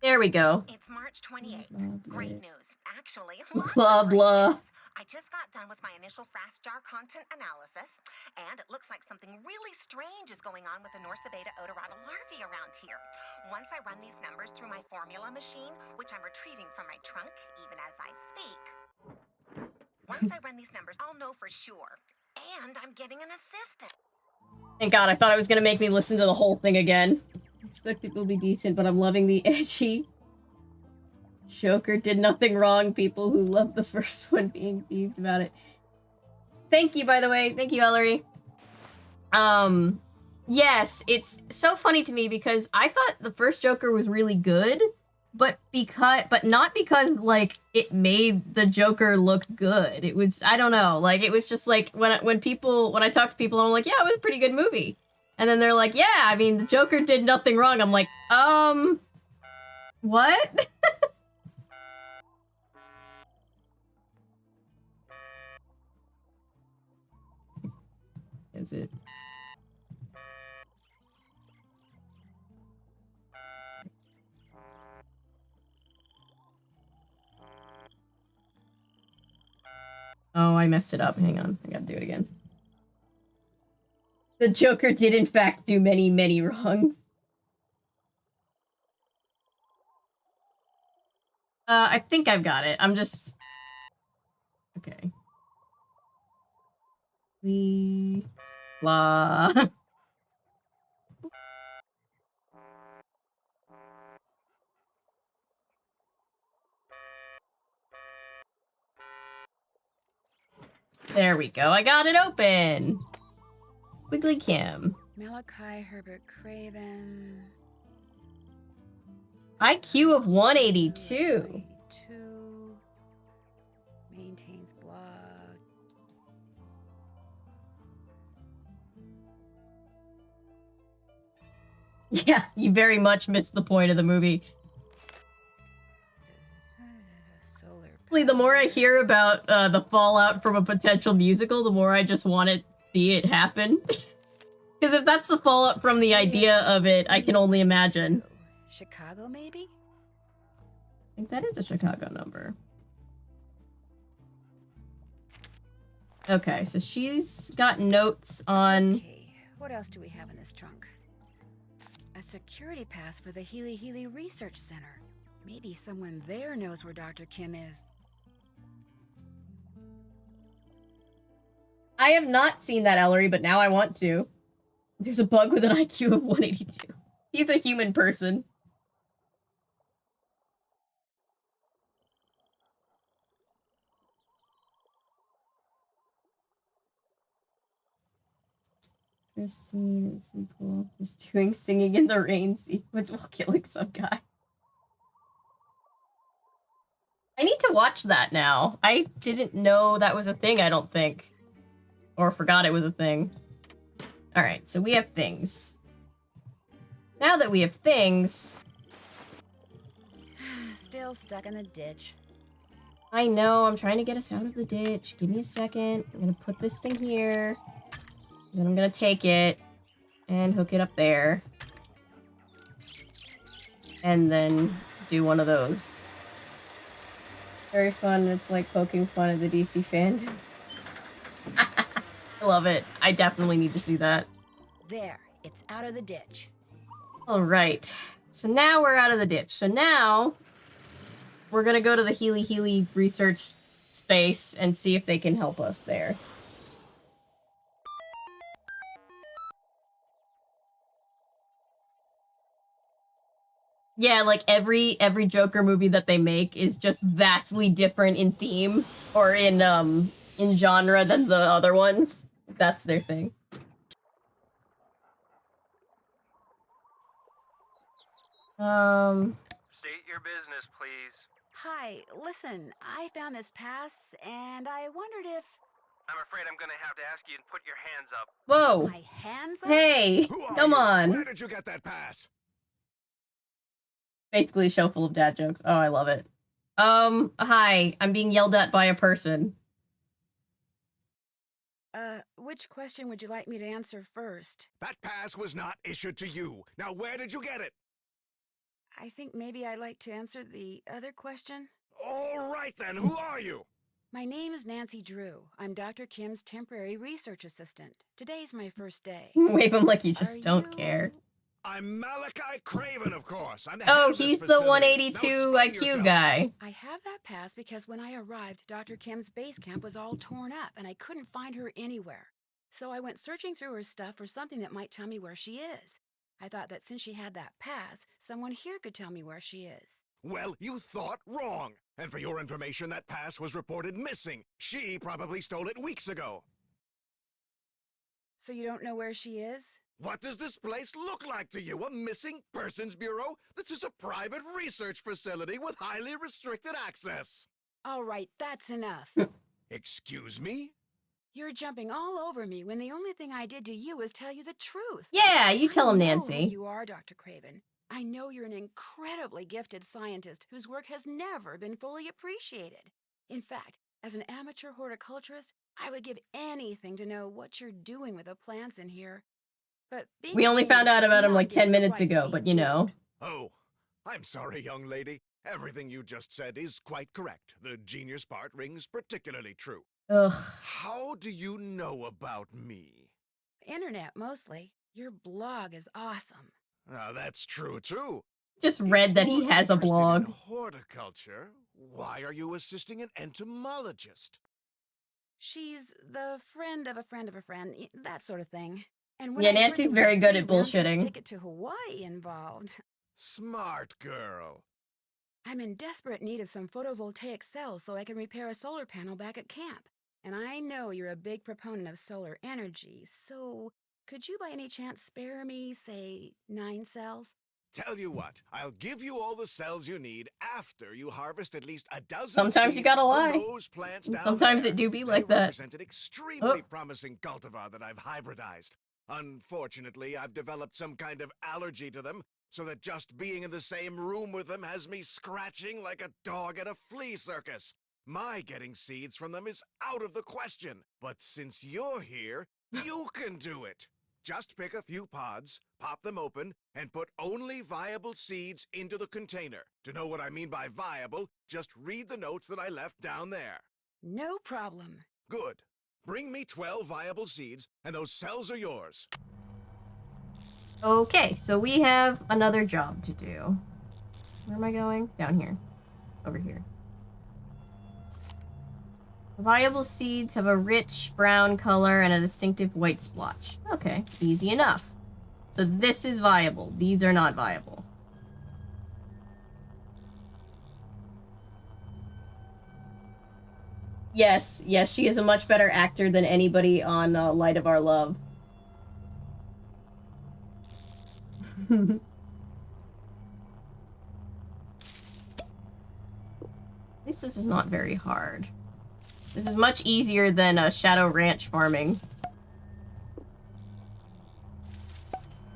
[SPEAKER 1] There we go.
[SPEAKER 8] It's March 28th. Great news. Actually,
[SPEAKER 1] Blah, blah.
[SPEAKER 8] I just got done with my initial fast jar content analysis, and it looks like something really strange is going on with the Norsa beta odorata larvae around here. Once I run these numbers through my formula machine, which I'm retrieving from my trunk even as I speak, once I run these numbers, I'll know for sure. And I'm getting an assistant.
[SPEAKER 1] Thank God, I thought it was gonna make me listen to the whole thing again. I expect it will be decent, but I'm loving the edgy. Joker did nothing wrong, people who love the first one being peeved about it. Thank you, by the way. Thank you, Ellery. Yes, it's so funny to me because I thought the first Joker was really good, but not because, like, it made the Joker look good. It was, I don't know, like, it was just like, when I talk to people, I'm like, yeah, it was a pretty good movie. And then they're like, yeah, I mean, the Joker did nothing wrong. I'm like, what? Is it? Oh, I messed it up. Hang on. I gotta do it again. The Joker did, in fact, do many, many wrongs. I think I've got it. I'm just... Okay. Blah. There we go. I got it open. Wiggly Kim.
[SPEAKER 2] Malachi Herbert Craven.
[SPEAKER 1] IQ of 182.
[SPEAKER 2] Maintains blood.
[SPEAKER 1] Yeah, you very much missed the point of the movie. The more I hear about the fallout from a potential musical, the more I just want to see it happen. Because if that's the fallout from the idea of it, I can only imagine.
[SPEAKER 2] Chicago, maybe?
[SPEAKER 1] I think that is a Chicago number. Okay, so she's got notes on...
[SPEAKER 2] Okay, what else do we have in this trunk? A security pass for the Healy Research Center. Maybe someone there knows where Dr. Kim is.
[SPEAKER 1] I have not seen that, Ellery, but now I want to. There's a bug with an IQ of 182. He's a human person. First scene is sequel. Just doing singing in the rain sequence while killing some guy. I need to watch that now. I didn't know that was a thing, I don't think. Or forgot it was a thing. Alright, so we have things. Now that we have things...
[SPEAKER 2] Still stuck in the ditch.
[SPEAKER 1] I know, I'm trying to get us out of the ditch. Give me a second. I'm gonna put this thing here. Then I'm gonna take it and hook it up there. And then do one of those. Very fun. It's like poking fun at the DC fandom. I love it. I definitely need to see that.
[SPEAKER 2] There, it's out of the ditch.
[SPEAKER 1] All right. So now we're out of the ditch. So now we're going to go to the Healy research space and see if they can help us there. Yeah, like every Joker movie that they make is just vastly different in theme or in genre than the other ones. That's their thing.
[SPEAKER 4] State your business, please.
[SPEAKER 2] Hi, listen, I found this pass, and I wondered if...
[SPEAKER 4] I'm afraid I'm gonna have to ask you to put your hands up.
[SPEAKER 1] Whoa.
[SPEAKER 2] My hands up?
[SPEAKER 1] Hey,
[SPEAKER 3] Who are
[SPEAKER 1] come
[SPEAKER 3] you?
[SPEAKER 1] on.
[SPEAKER 3] Where did you get that pass?
[SPEAKER 1] Basically a show full of dad jokes. Oh, I love it. Hi, I'm being yelled at by a person.
[SPEAKER 2] Which question would you like me to answer first?
[SPEAKER 9] That pass was not issued to you. Now where did you get it?
[SPEAKER 2] I think maybe I'd like to answer the other question.
[SPEAKER 9] All right then, who are you?
[SPEAKER 2] My name is Nancy Drew. I'm Dr. Kim's temporary research assistant. Today's my first day.
[SPEAKER 1] Wave him like you just
[SPEAKER 2] Are
[SPEAKER 1] don't
[SPEAKER 2] you-
[SPEAKER 1] care.
[SPEAKER 9] I'm Malachi Craven, of course. I'm the
[SPEAKER 1] Oh,
[SPEAKER 9] head of this
[SPEAKER 1] he's the
[SPEAKER 9] facility.
[SPEAKER 1] 182
[SPEAKER 9] Now explain
[SPEAKER 1] IQ
[SPEAKER 9] yourself.
[SPEAKER 1] guy.
[SPEAKER 2] I have that pass because when I arrived, Dr. Kim's base camp was all torn up and I couldn't find her anywhere. So I went searching through her stuff for something that might tell me where she is. I thought that since she had that pass, someone here could tell me where she is.
[SPEAKER 9] Well, you thought wrong. And for your information, that pass was reported missing. She probably stole it weeks ago.
[SPEAKER 2] So you don't know where she is?
[SPEAKER 9] What does this place look like to you? A missing persons bureau? This is a private research facility with highly restricted access.
[SPEAKER 2] All right, that's enough.
[SPEAKER 9] Excuse me?
[SPEAKER 2] You're jumping all over me when the only thing I did to you is tell you the truth.
[SPEAKER 1] Yeah, you tell him,
[SPEAKER 2] I know
[SPEAKER 1] Nancy.
[SPEAKER 2] who you are, Dr. Craven. I know you're an incredibly gifted scientist whose work has never been fully appreciated. In fact, as an amateur horticulturist, I would give anything to know what you're doing with the plants in here. But being
[SPEAKER 1] We
[SPEAKER 2] a
[SPEAKER 1] only
[SPEAKER 2] genius
[SPEAKER 1] found out
[SPEAKER 2] does
[SPEAKER 1] about him
[SPEAKER 2] not
[SPEAKER 1] like
[SPEAKER 2] give you
[SPEAKER 1] 10
[SPEAKER 2] the
[SPEAKER 1] minutes
[SPEAKER 2] right to
[SPEAKER 1] ago,
[SPEAKER 2] be
[SPEAKER 1] but you know.
[SPEAKER 9] Oh, I'm sorry, young lady. Everything you just said is quite correct. The genius part rings particularly true.
[SPEAKER 1] Ugh.
[SPEAKER 9] How do you know about me?
[SPEAKER 2] Internet, mostly. Your blog is awesome.
[SPEAKER 9] That's true, too.
[SPEAKER 1] Just read that he
[SPEAKER 9] If you're
[SPEAKER 1] has a
[SPEAKER 9] interested
[SPEAKER 1] blog.
[SPEAKER 9] in horticulture, why are you assisting an entomologist?
[SPEAKER 2] She's the friend of a friend of a friend, that sort of thing. And when
[SPEAKER 1] Yeah,
[SPEAKER 2] I heard
[SPEAKER 1] Nancy's
[SPEAKER 2] there was
[SPEAKER 1] very
[SPEAKER 2] a
[SPEAKER 1] good
[SPEAKER 2] free
[SPEAKER 1] at
[SPEAKER 2] round-trip
[SPEAKER 1] bullshitting.
[SPEAKER 2] ticket to Hawaii involved.
[SPEAKER 9] Smart girl.
[SPEAKER 2] I'm in desperate need of some photovoltaic cells so I can repair a solar panel back at camp. And I know you're a big proponent of solar energy, so could you by any chance spare me, say, 9 cells?
[SPEAKER 9] Tell you what, I'll give you all the cells you need after you harvest at least a dozen
[SPEAKER 1] Sometimes you
[SPEAKER 9] seeds
[SPEAKER 1] gotta
[SPEAKER 9] from
[SPEAKER 1] lie.
[SPEAKER 9] those plants down
[SPEAKER 1] Sometimes
[SPEAKER 9] there.
[SPEAKER 1] it do be
[SPEAKER 9] They
[SPEAKER 1] like that.
[SPEAKER 9] represent an extremely
[SPEAKER 1] Oh.
[SPEAKER 9] promising cultivar that I've hybridized. Unfortunately, I've developed some kind of allergy to them, so that just being in the same room with them has me scratching like a dog at a flea circus. My getting seeds from them is out of the question. But since you're here, you can do it. Just pick a few pods, pop them open, and put only viable seeds into the container. To know what I mean by viable, just read the notes that I left down there.
[SPEAKER 2] No problem.
[SPEAKER 9] Good. Bring me 12 viable seeds, and those cells are yours.
[SPEAKER 1] Okay, so we have another job to do. Where am I going? Down here. Over here. Viable seeds have a rich brown color and a distinctive white splotch. Okay, easy enough. So this is viable. These are not viable. Yes, yes, she is a much better actor than anybody on Light of Our Love. At least this is not very hard. This is much easier than Shadow Ranch farming.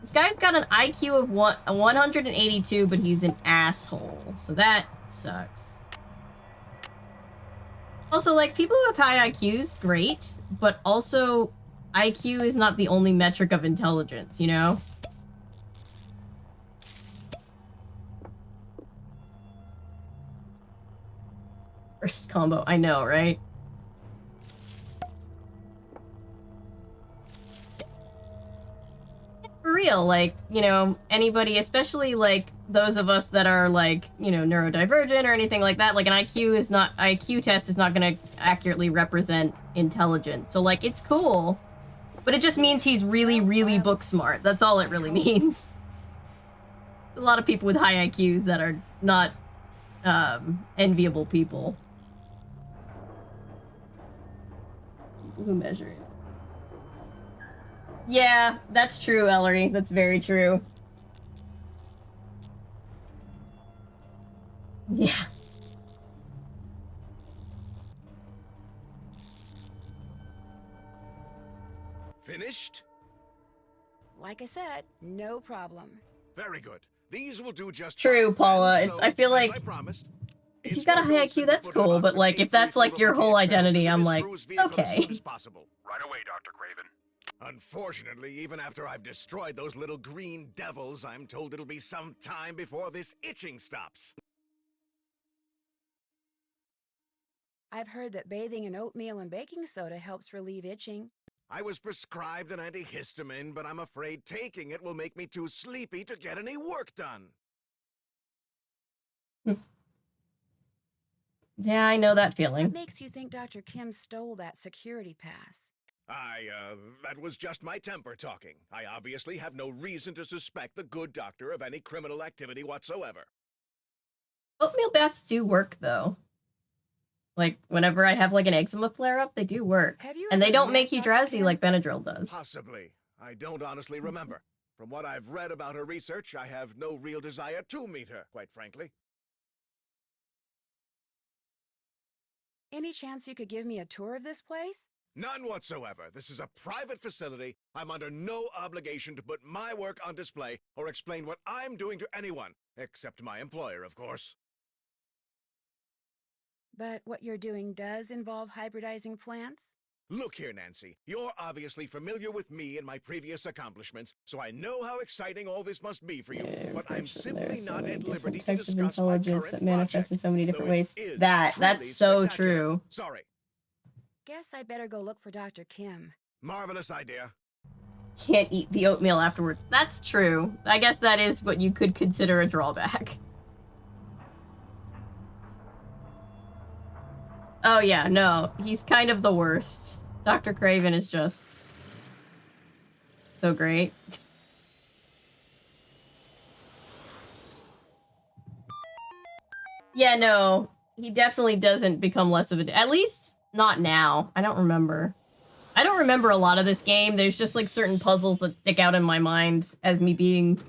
[SPEAKER 1] This guy's got an IQ of 182, but he's an asshole. So that sucks. Also, like, people who have high IQs, great. But also, IQ is not the only metric of intelligence, you know? First combo, I know, right? For real, like, you know, anybody, especially, like, those of us that are, like, you know, neurodivergent or anything like that, like, an IQ test is not gonna accurately represent intelligence. So, like, it's cool, but it just means he's really, really book smart. That's all it really means. A lot of people with high IQs that are not, enviable people. People who measure it. Yeah, that's true, Ellery. That's very true. Yeah.
[SPEAKER 9] Finished?
[SPEAKER 2] Like I said, no problem.
[SPEAKER 9] Very good. These will do just
[SPEAKER 1] True,
[SPEAKER 9] fine.
[SPEAKER 1] Paula.
[SPEAKER 9] And
[SPEAKER 1] It's
[SPEAKER 9] so,
[SPEAKER 1] I feel
[SPEAKER 9] as
[SPEAKER 1] like
[SPEAKER 9] I promised,
[SPEAKER 1] if you've got a high IQ, that's cool, but like if that's like your whole identity, I'm like, okay.
[SPEAKER 4] Right away, Dr. Craven.
[SPEAKER 9] Unfortunately, even after I've destroyed those little green devils, I'm told it'll be some time before this itching stops.
[SPEAKER 2] I've heard that bathing in oatmeal and baking soda helps relieve itching.
[SPEAKER 9] I was prescribed an antihistamine, but I'm afraid taking it will make me too sleepy to get any work done.
[SPEAKER 1] Yeah, I know that
[SPEAKER 2] What
[SPEAKER 1] feeling.
[SPEAKER 2] makes you think Dr. Kim stole that security pass?
[SPEAKER 9] That was just my temper talking. I obviously have no reason to suspect the good doctor of any criminal activity whatsoever.
[SPEAKER 1] Oatmeal baths do work, though. Like, whenever I have, like, an eczema flare-up, they do work. And they don't make you drowsy like Benadryl does.
[SPEAKER 9] Possibly. I don't honestly remember. From what I've read about her research, I have no real desire to meet her, quite frankly.
[SPEAKER 2] Any chance you could give me a tour of this place?
[SPEAKER 9] None whatsoever. This is a private facility. I'm under no obligation to put my work on display or explain what I'm doing to anyone, except my employer, of course.
[SPEAKER 2] But what you're doing does involve hybridizing plants?
[SPEAKER 9] Look here, Nancy. You're obviously familiar with me and my previous accomplishments, so I know how exciting all this must be for you.
[SPEAKER 1] Yeah,
[SPEAKER 9] but I'm simply not at liberty to
[SPEAKER 1] types of
[SPEAKER 9] discuss my
[SPEAKER 1] intelligence
[SPEAKER 9] current
[SPEAKER 1] that manifest
[SPEAKER 9] project,
[SPEAKER 1] in so many different
[SPEAKER 9] though it
[SPEAKER 1] ways.
[SPEAKER 9] is
[SPEAKER 1] That's
[SPEAKER 9] truly
[SPEAKER 1] so
[SPEAKER 9] spectacular.
[SPEAKER 1] true.
[SPEAKER 9] Sorry.
[SPEAKER 2] Guess I better go look for Dr. Kim.
[SPEAKER 9] Marvelous idea.
[SPEAKER 1] Can't eat the oatmeal afterwards. That's true. I guess that is what you could consider a drawback. Oh yeah, no. He's kind of the worst. Dr. Craven is just so great. Yeah, no. He definitely doesn't become less of a... At least, not now. I don't remember. I don't remember a lot of this game. There's just, like, certain puzzles that stick out in my mind as me being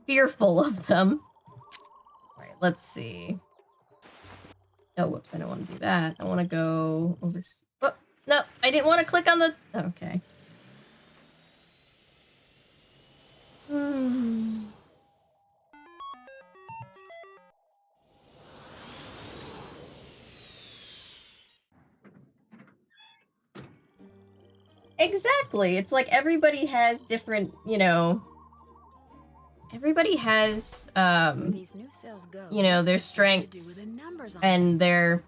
[SPEAKER 1] fearful of them. Alright, let's see. Oh, whoops, I don't want to do that. I want to go over... Oh, no, I didn't want to click on the... Okay. Exactly. It's like everybody has different, you know... Everybody has,
[SPEAKER 2] These new cells go,
[SPEAKER 1] you know, their
[SPEAKER 2] it's got something to do
[SPEAKER 1] strengths
[SPEAKER 2] with the numbers on
[SPEAKER 1] and their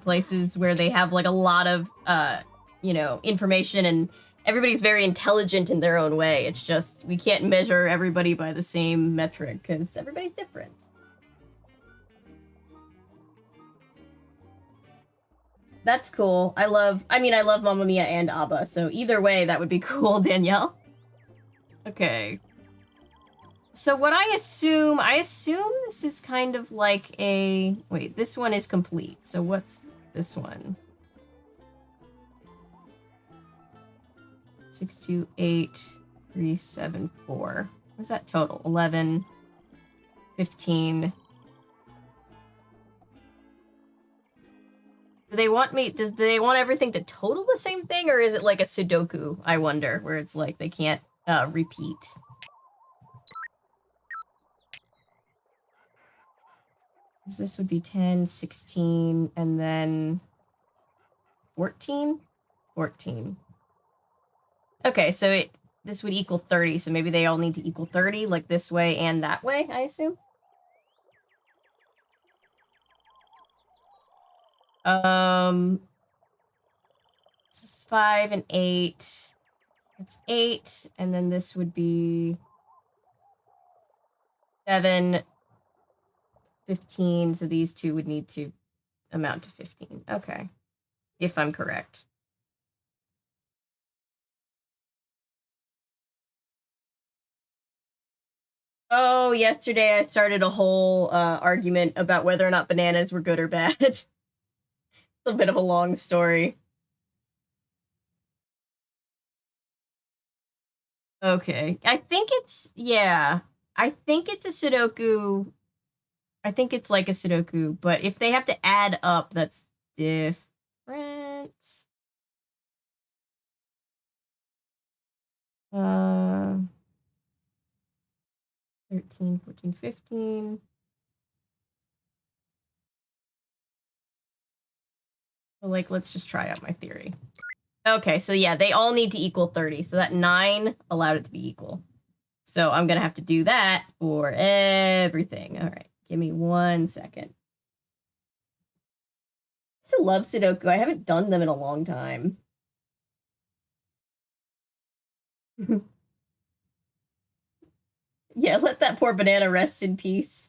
[SPEAKER 1] places where they have, like, a lot of, you know, information, and everybody's very intelligent in their own way. It's just, we can't measure everybody by the same metric, because everybody's different. That's cool. I love Mamma Mia and ABBA, so either way, that would be cool, Danielle. Okay. So what I assume this is kind of like a... Wait, this one is complete. So what's this one? 628374. What's that total? 11, 15. Do they want everything to total the same thing, or is it like a Sudoku, I wonder, where it's like they can't repeat? This would be 10, 16, and then 14? 14. Okay, so this would equal 30, so maybe they all need to equal 30, like this way and that way, I assume? This is 5 and 8. That's 8, and then this would be 7, 15, so these two would need to amount to 15. Okay. If I'm correct. Oh, yesterday I started a whole argument about whether or not bananas were good or bad. It's a bit of a long story. Okay. I think it's... Yeah. I think it's a Sudoku... I think it's like a Sudoku, but if they have to add up, that's different. 13, 14, 15. So, like, let's just try out my theory. Okay, so yeah, they all need to equal 30. So that 9 allowed it to be equal. So I'm going to have to do that for everything. All right, give me 1 second. I still love Sudoku. I haven't done them in a long time. Yeah, let that poor banana rest in peace.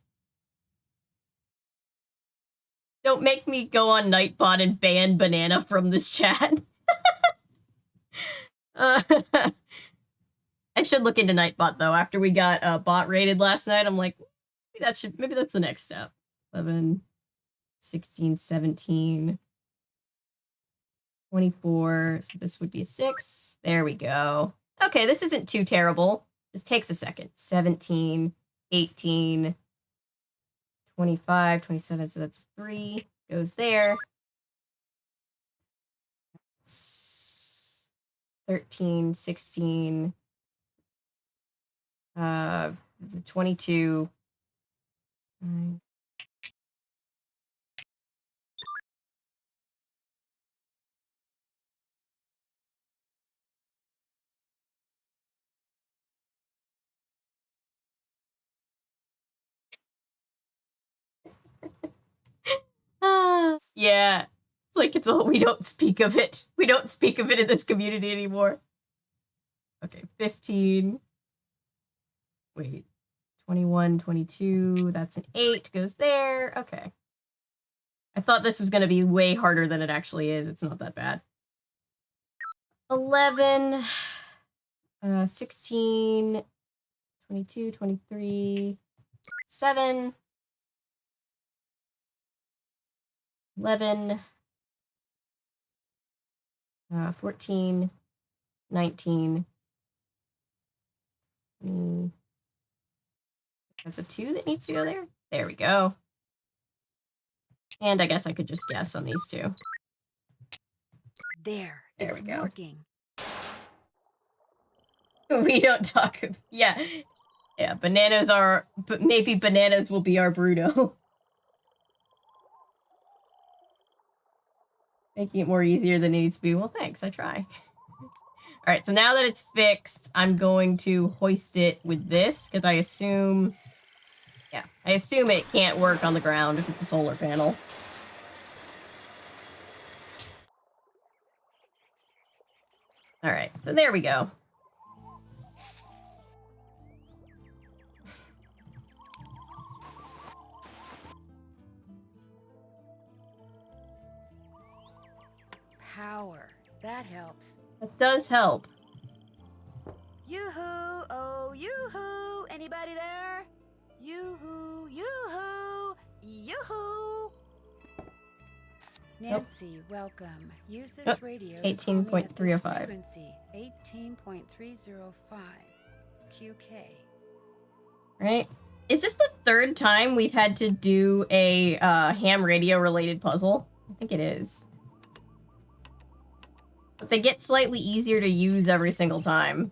[SPEAKER 1] Don't make me go on Nightbot and ban Banana from this chat. I should look into Nightbot, though. After we got bot rated last night, I'm like, maybe that's the next step. 11, 16, 17, 24. So this would be a 6. There we go. Okay, this isn't too terrible. Just takes a second. 17, 18, 25, 27, so that's 3. Goes there. 13, 16, 22. Yeah. It's like it's all we don't speak of it. We don't speak of it in this community anymore. Okay, 15. Wait. 21, 22. That's an 8. Goes there. Okay. I thought this was going to be way harder than it actually is. It's not that bad. 11. 16. 22, 23. 7. 11. 14. 19. 20. That's a 2 that needs to go there. There we go. And I guess I could just guess on these two.
[SPEAKER 2] There,
[SPEAKER 1] There
[SPEAKER 2] it's
[SPEAKER 1] we go.
[SPEAKER 2] working.
[SPEAKER 1] We don't talk. Yeah. Yeah, bananas are... But maybe bananas will be our Bruno. Making it more easier than it needs to be. Well, thanks. I try. All right, so now that it's fixed, I'm going to hoist it with this, because I assume... Yeah, I assume it can't work on the ground if it's a solar panel. All right, so there we go.
[SPEAKER 2] Power. That helps.
[SPEAKER 1] That does help.
[SPEAKER 2] Yoo-hoo! Oh, yoo-hoo! Anybody there? Yoo-hoo! Yoo-hoo! Yoo-hoo! Nancy, welcome. Use this radio.
[SPEAKER 1] 18.305.
[SPEAKER 2] Frequency 18.305. QK.
[SPEAKER 1] Right? Is this the 3rd time we've had to do a ham radio related puzzle? I think it is. But they get slightly easier to use every single time.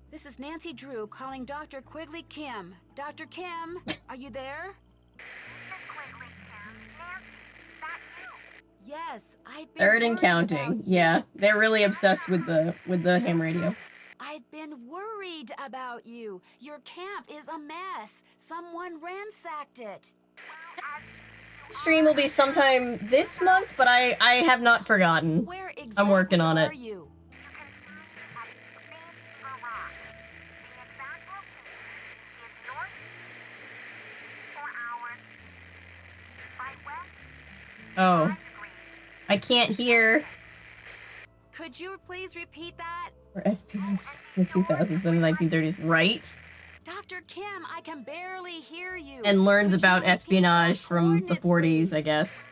[SPEAKER 2] This is Nancy Drew calling Dr. Quigley Kim. Dr. Kim, are you there?
[SPEAKER 8] Quigley, Kim. Nancy, is that you?
[SPEAKER 2] Yes, I've been
[SPEAKER 1] 3rd and
[SPEAKER 2] worried
[SPEAKER 1] counting.
[SPEAKER 2] about you.
[SPEAKER 1] Yeah, they're really obsessed with the ham radio.
[SPEAKER 2] I've been worried about you. Your camp is a mess. Someone ransacked it.
[SPEAKER 1] Stream will be sometime this month, but I have not forgotten.
[SPEAKER 2] Where exactly
[SPEAKER 1] I'm working on it.
[SPEAKER 2] are you?
[SPEAKER 1] Oh. I can't hear.
[SPEAKER 2] Could you please repeat that?
[SPEAKER 1] For espionage in the 2000s and 1930s, right?
[SPEAKER 2] Dr. Kim, I can barely hear you.
[SPEAKER 1] And learns
[SPEAKER 2] Could
[SPEAKER 1] about
[SPEAKER 2] you repeat
[SPEAKER 1] espionage
[SPEAKER 2] those
[SPEAKER 1] from the
[SPEAKER 2] coordinates,
[SPEAKER 1] 40s, I
[SPEAKER 2] please?
[SPEAKER 1] guess.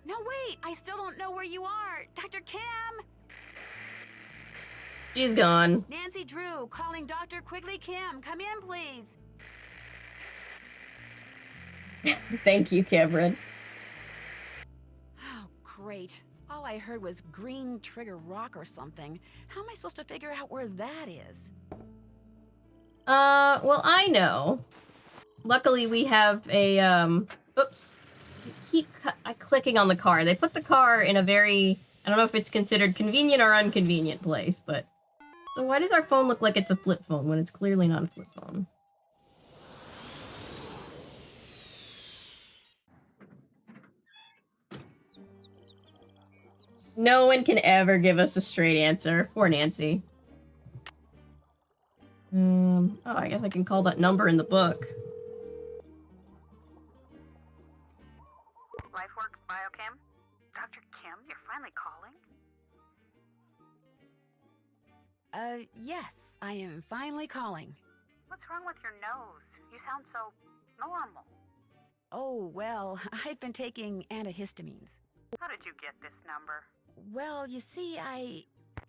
[SPEAKER 2] No, wait, I still don't know where you are. Dr. Kim!
[SPEAKER 1] She's gone.
[SPEAKER 2] Nancy Drew calling Dr. Quigley Kim. Come in, please.
[SPEAKER 1] Thank you, Cameron.
[SPEAKER 2] Oh, great. All I heard was Green Trigger Rock or something. How am I supposed to figure out where that is?
[SPEAKER 1] Well, I know. Luckily, we have a, oops. I keep clicking on the car. They put the car in a very, I don't know if it's considered convenient or inconvenient place, but... So why does our phone look like it's a flip phone when it's clearly not a flip phone? No one can ever give us a straight answer. Poor Nancy. Oh, I guess I can call that number in the book.
[SPEAKER 7] LifeWorks Biochem? Dr. Kim, you're finally calling?
[SPEAKER 2] Yes, I am finally calling.
[SPEAKER 7] What's wrong with your nose? You sound so normal.
[SPEAKER 2] Oh, well, I've been taking antihistamines.
[SPEAKER 7] How did you get this number?
[SPEAKER 2] Well, you see,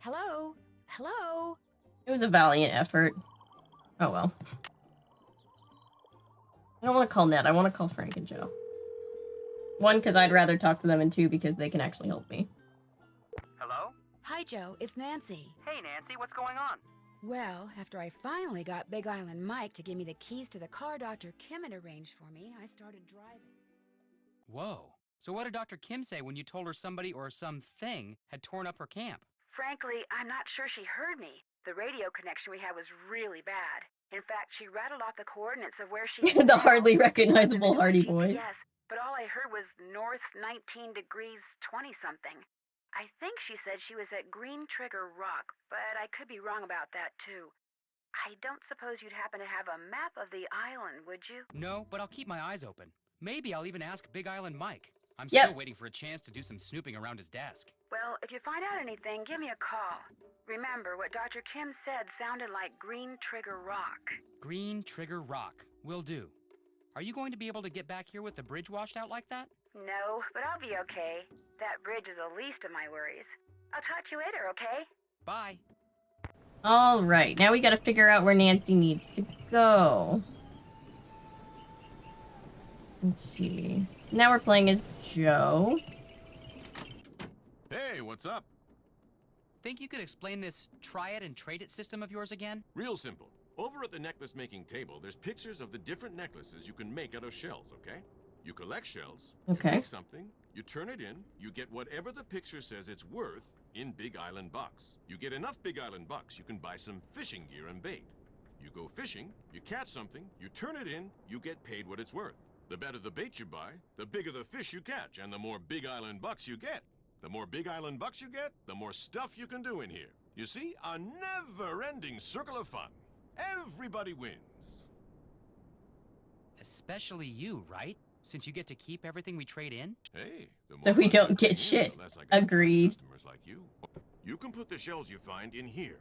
[SPEAKER 2] Hello? Hello?
[SPEAKER 1] It was a valiant effort. Oh well. I don't want to call Ned. I want to call Frank and Joe. One, because I'd rather talk to them, and two, because they can actually help me.
[SPEAKER 4] Hello?
[SPEAKER 2] Hi, Joe. It's Nancy.
[SPEAKER 4] Hey, Nancy, what's going on?
[SPEAKER 2] Well, after I finally got Big Island Mike to give me the keys to the car Dr. Kim had arranged for me, I started driving.
[SPEAKER 6] Whoa. So what did Dr. Kim say when you told her somebody or something had torn up her camp?
[SPEAKER 7] Frankly, I'm not sure she heard me. The radio connection we had was really bad. In fact, she rattled off the coordinates of where she
[SPEAKER 1] The hardly recognizable Hardy Boy.
[SPEAKER 7] Yes, but all I heard was north 19 degrees 20-something. I think she said she was at Green Trigger Rock, but I could be wrong about that, too. I don't suppose you'd happen to have a map of the island, would you?
[SPEAKER 6] No, but I'll keep my eyes open. Maybe I'll even ask Big Island Mike. I'm
[SPEAKER 1] Yep.
[SPEAKER 6] still waiting for a chance to do some snooping around his desk.
[SPEAKER 7] Well, if you find out anything, give me a call. Remember, what Dr. Kim said sounded like Green Trigger Rock.
[SPEAKER 6] Green Trigger Rock. Will do. Are you going to be able to get back here with the bridge washed out like that?
[SPEAKER 7] No, but I'll be okay. That bridge is the least of my worries. I'll talk to you later, okay?
[SPEAKER 6] Bye.
[SPEAKER 1] Alright, now we gotta figure out where Nancy needs to go. Let's see. Now we're playing as Joe.
[SPEAKER 3] Hey, what's up?
[SPEAKER 6] Think you could explain this try it and trade it system of yours again?
[SPEAKER 3] Real simple. Over at the necklace making table, there's pictures of the different necklaces you can make out of shells, okay? You collect shells,
[SPEAKER 1] Okay.
[SPEAKER 3] you make something, you turn it in, you get whatever the picture says it's worth in Big Island bucks. You get enough Big Island bucks, you can buy some fishing gear and bait. You go fishing, you catch something, you turn it in, you get paid what it's worth. The better the bait you buy, the bigger the fish you catch, and the more Big Island bucks you get. The more Big Island bucks you get, the more stuff you can do in here. You see, a never-ending circle of fun. Everybody wins.
[SPEAKER 6] Especially you, right? Since you get to keep everything we trade in?
[SPEAKER 3] Hey, the
[SPEAKER 1] So
[SPEAKER 3] more
[SPEAKER 1] we
[SPEAKER 3] money
[SPEAKER 1] don't
[SPEAKER 3] I
[SPEAKER 1] get
[SPEAKER 3] bring in,
[SPEAKER 1] shit.
[SPEAKER 3] the less I gotta charge
[SPEAKER 1] Agreed.
[SPEAKER 3] Customers like you. You can put the shells you find in here.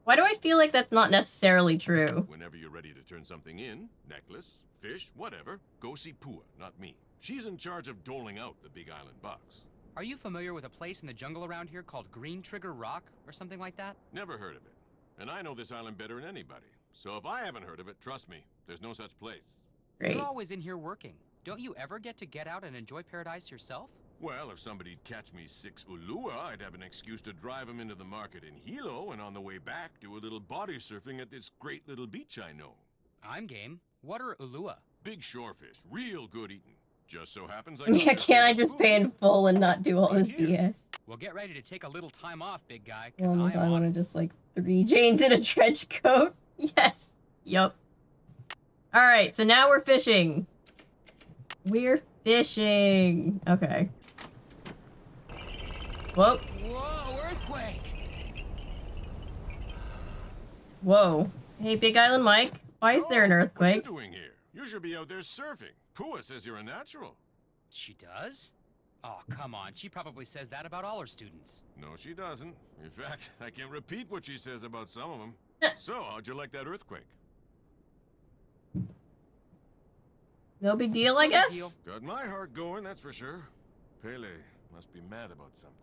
[SPEAKER 1] Why do I feel like that's not necessarily true?
[SPEAKER 3] Whenever you're ready to turn something in, necklace, fish, whatever, go see Pua, not me. She's in charge of doling out the Big Island bucks.
[SPEAKER 6] Are you familiar with a place in the jungle around here called Green Trigger Rock or something like that?
[SPEAKER 3] Never heard of it. And I know this island better than anybody. So if I haven't heard of it, trust me, there's no such place.
[SPEAKER 1] Great.
[SPEAKER 6] You're always in here working. Don't you ever get out and enjoy paradise yourself?
[SPEAKER 3] Well, if somebody'd catch me 6 Ulua, I'd have an excuse to drive them into the market in Hilo, and on the way back, do a little body surfing at this great little beach I know.
[SPEAKER 6] I'm game. What are ulua?
[SPEAKER 3] Big shorefish, real good eating. Just so happens I
[SPEAKER 1] Yeah, can't I just pay in full and not do all this BS?
[SPEAKER 6] Well, get ready to take a little time off, big guy, because
[SPEAKER 1] Almost, I
[SPEAKER 6] I'm
[SPEAKER 1] want
[SPEAKER 6] on.
[SPEAKER 1] to just like 3 Janes in a trench coat. Yes. Yup. Alright, so now we're fishing. We're fishing. Okay. Whoa.
[SPEAKER 6] Whoa, earthquake!
[SPEAKER 1] Whoa. Hey, Big Island Mike. Why is there an
[SPEAKER 3] What are you
[SPEAKER 1] earthquake?
[SPEAKER 3] doing here? You should be out there surfing. Pua says you're a natural.
[SPEAKER 6] She does? Oh, come on. She probably says that about all her students.
[SPEAKER 3] No, she doesn't. In fact, I can repeat what she says about some of them. So, how'd you like that earthquake?
[SPEAKER 1] No big deal, I
[SPEAKER 6] No big
[SPEAKER 1] guess?
[SPEAKER 6] deal.
[SPEAKER 3] Got my heart going, that's for sure. Pele must be mad about something.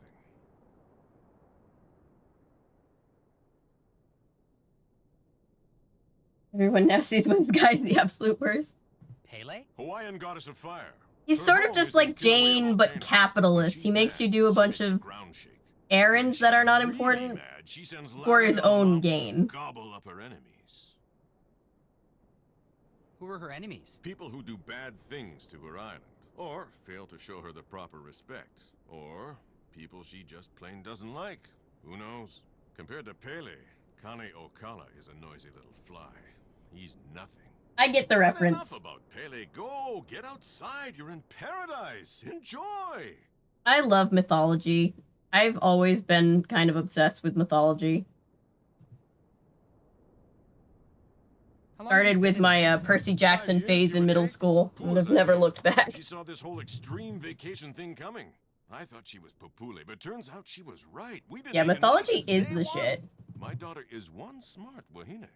[SPEAKER 1] Everyone now sees when this guy's the absolute worst.
[SPEAKER 6] Pele?
[SPEAKER 3] Hawaiian goddess of fire.
[SPEAKER 1] He's
[SPEAKER 3] Her
[SPEAKER 1] sort of
[SPEAKER 3] home
[SPEAKER 1] just
[SPEAKER 3] is in
[SPEAKER 1] like
[SPEAKER 3] Kilauea
[SPEAKER 1] Jane, but
[SPEAKER 3] volcano.
[SPEAKER 1] capitalist.
[SPEAKER 3] She's
[SPEAKER 1] He makes
[SPEAKER 3] mad.
[SPEAKER 1] you do a
[SPEAKER 3] She
[SPEAKER 1] bunch
[SPEAKER 3] makes the
[SPEAKER 1] of
[SPEAKER 3] ground shake.
[SPEAKER 1] errands
[SPEAKER 3] When
[SPEAKER 1] that are
[SPEAKER 3] she's
[SPEAKER 1] not
[SPEAKER 3] really
[SPEAKER 1] important
[SPEAKER 3] mad, she sends
[SPEAKER 1] for his
[SPEAKER 3] Lava
[SPEAKER 1] own
[SPEAKER 3] Mom to
[SPEAKER 1] gain.
[SPEAKER 3] Gobble up her enemies.
[SPEAKER 6] Who are her enemies?
[SPEAKER 3] People who do bad things to her island, or fail to show her the proper respect, or people she just plain doesn't like. Who knows? Compared to Pele, Kane Okala is a noisy little fly. He's nothing.
[SPEAKER 1] I get the
[SPEAKER 3] But
[SPEAKER 1] reference.
[SPEAKER 3] enough about Pele. Go, get outside. You're in paradise. Enjoy.
[SPEAKER 1] I love mythology. I've always been kind of obsessed with mythology.
[SPEAKER 6] How long have you
[SPEAKER 1] Started
[SPEAKER 6] been
[SPEAKER 1] with
[SPEAKER 6] in
[SPEAKER 1] my
[SPEAKER 6] this business?
[SPEAKER 1] Percy Jackson
[SPEAKER 3] 5 years,
[SPEAKER 1] phase
[SPEAKER 3] give
[SPEAKER 1] in
[SPEAKER 3] or
[SPEAKER 1] middle
[SPEAKER 3] take.
[SPEAKER 1] school, and I've never looked back.
[SPEAKER 3] She saw this whole extreme vacation thing coming. I thought she was Popule, but turns out she was right. We've been
[SPEAKER 1] Yeah,
[SPEAKER 3] making money
[SPEAKER 1] mythology
[SPEAKER 3] since
[SPEAKER 1] is
[SPEAKER 3] day
[SPEAKER 1] the
[SPEAKER 3] one.
[SPEAKER 1] shit.
[SPEAKER 3] My daughter is one smart wahine.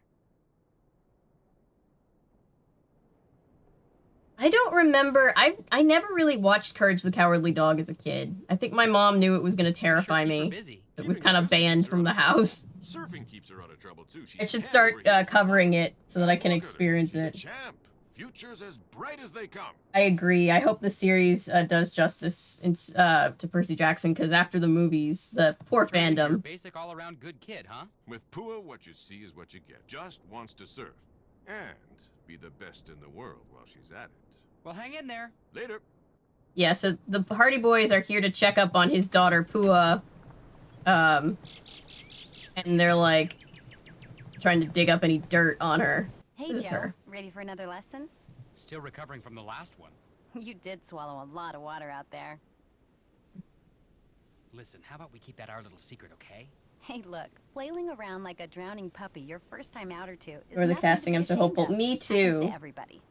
[SPEAKER 1] I don't remember. I never really watched Courage the Cowardly Dog as a kid. I think my mom knew it was going to
[SPEAKER 6] You sure
[SPEAKER 1] terrify
[SPEAKER 6] keep her
[SPEAKER 1] me.
[SPEAKER 6] busy.
[SPEAKER 1] It was
[SPEAKER 3] Keeping
[SPEAKER 1] kind
[SPEAKER 3] her
[SPEAKER 1] of
[SPEAKER 3] busy
[SPEAKER 1] banned
[SPEAKER 3] keeps her
[SPEAKER 1] from the
[SPEAKER 3] out of trouble.
[SPEAKER 1] house.
[SPEAKER 3] Surfing keeps her out of trouble too. She's
[SPEAKER 1] I should
[SPEAKER 3] 10
[SPEAKER 1] start
[SPEAKER 3] over here.
[SPEAKER 1] covering it so that I can
[SPEAKER 3] Look at her.
[SPEAKER 1] experience
[SPEAKER 3] She's a
[SPEAKER 1] it.
[SPEAKER 3] champ. Future's as bright as they come.
[SPEAKER 1] I agree. I hope the series does justice to Percy Jackson, because after the movies, the poor
[SPEAKER 6] Turning into your
[SPEAKER 1] fandom.
[SPEAKER 6] basic all-around good kid, huh?
[SPEAKER 3] With Pua, what you see is what you get. Just wants to surf. And be the best in the world while she's at it.
[SPEAKER 6] Well, hang in there.
[SPEAKER 3] Later.
[SPEAKER 1] Yeah, so the Hardy Boys are here to check up on his daughter, Pua. And they're, like, trying to dig up any dirt on her.
[SPEAKER 10] Hey,
[SPEAKER 1] Who's
[SPEAKER 10] Joe.
[SPEAKER 1] her?
[SPEAKER 10] Ready for another lesson?
[SPEAKER 6] Still recovering from the last one.
[SPEAKER 10] You did swallow a lot of water out there.
[SPEAKER 6] Listen, how about we keep that our little secret, okay?
[SPEAKER 10] Hey, look, flailing around like a drowning puppy your first time out or two is
[SPEAKER 1] Or the
[SPEAKER 10] nothing
[SPEAKER 1] casting,
[SPEAKER 10] to
[SPEAKER 1] I'm
[SPEAKER 10] be
[SPEAKER 1] so
[SPEAKER 10] ashamed
[SPEAKER 1] hopeful.
[SPEAKER 10] of.
[SPEAKER 1] Me
[SPEAKER 10] Happens
[SPEAKER 1] too.
[SPEAKER 10] to everybody.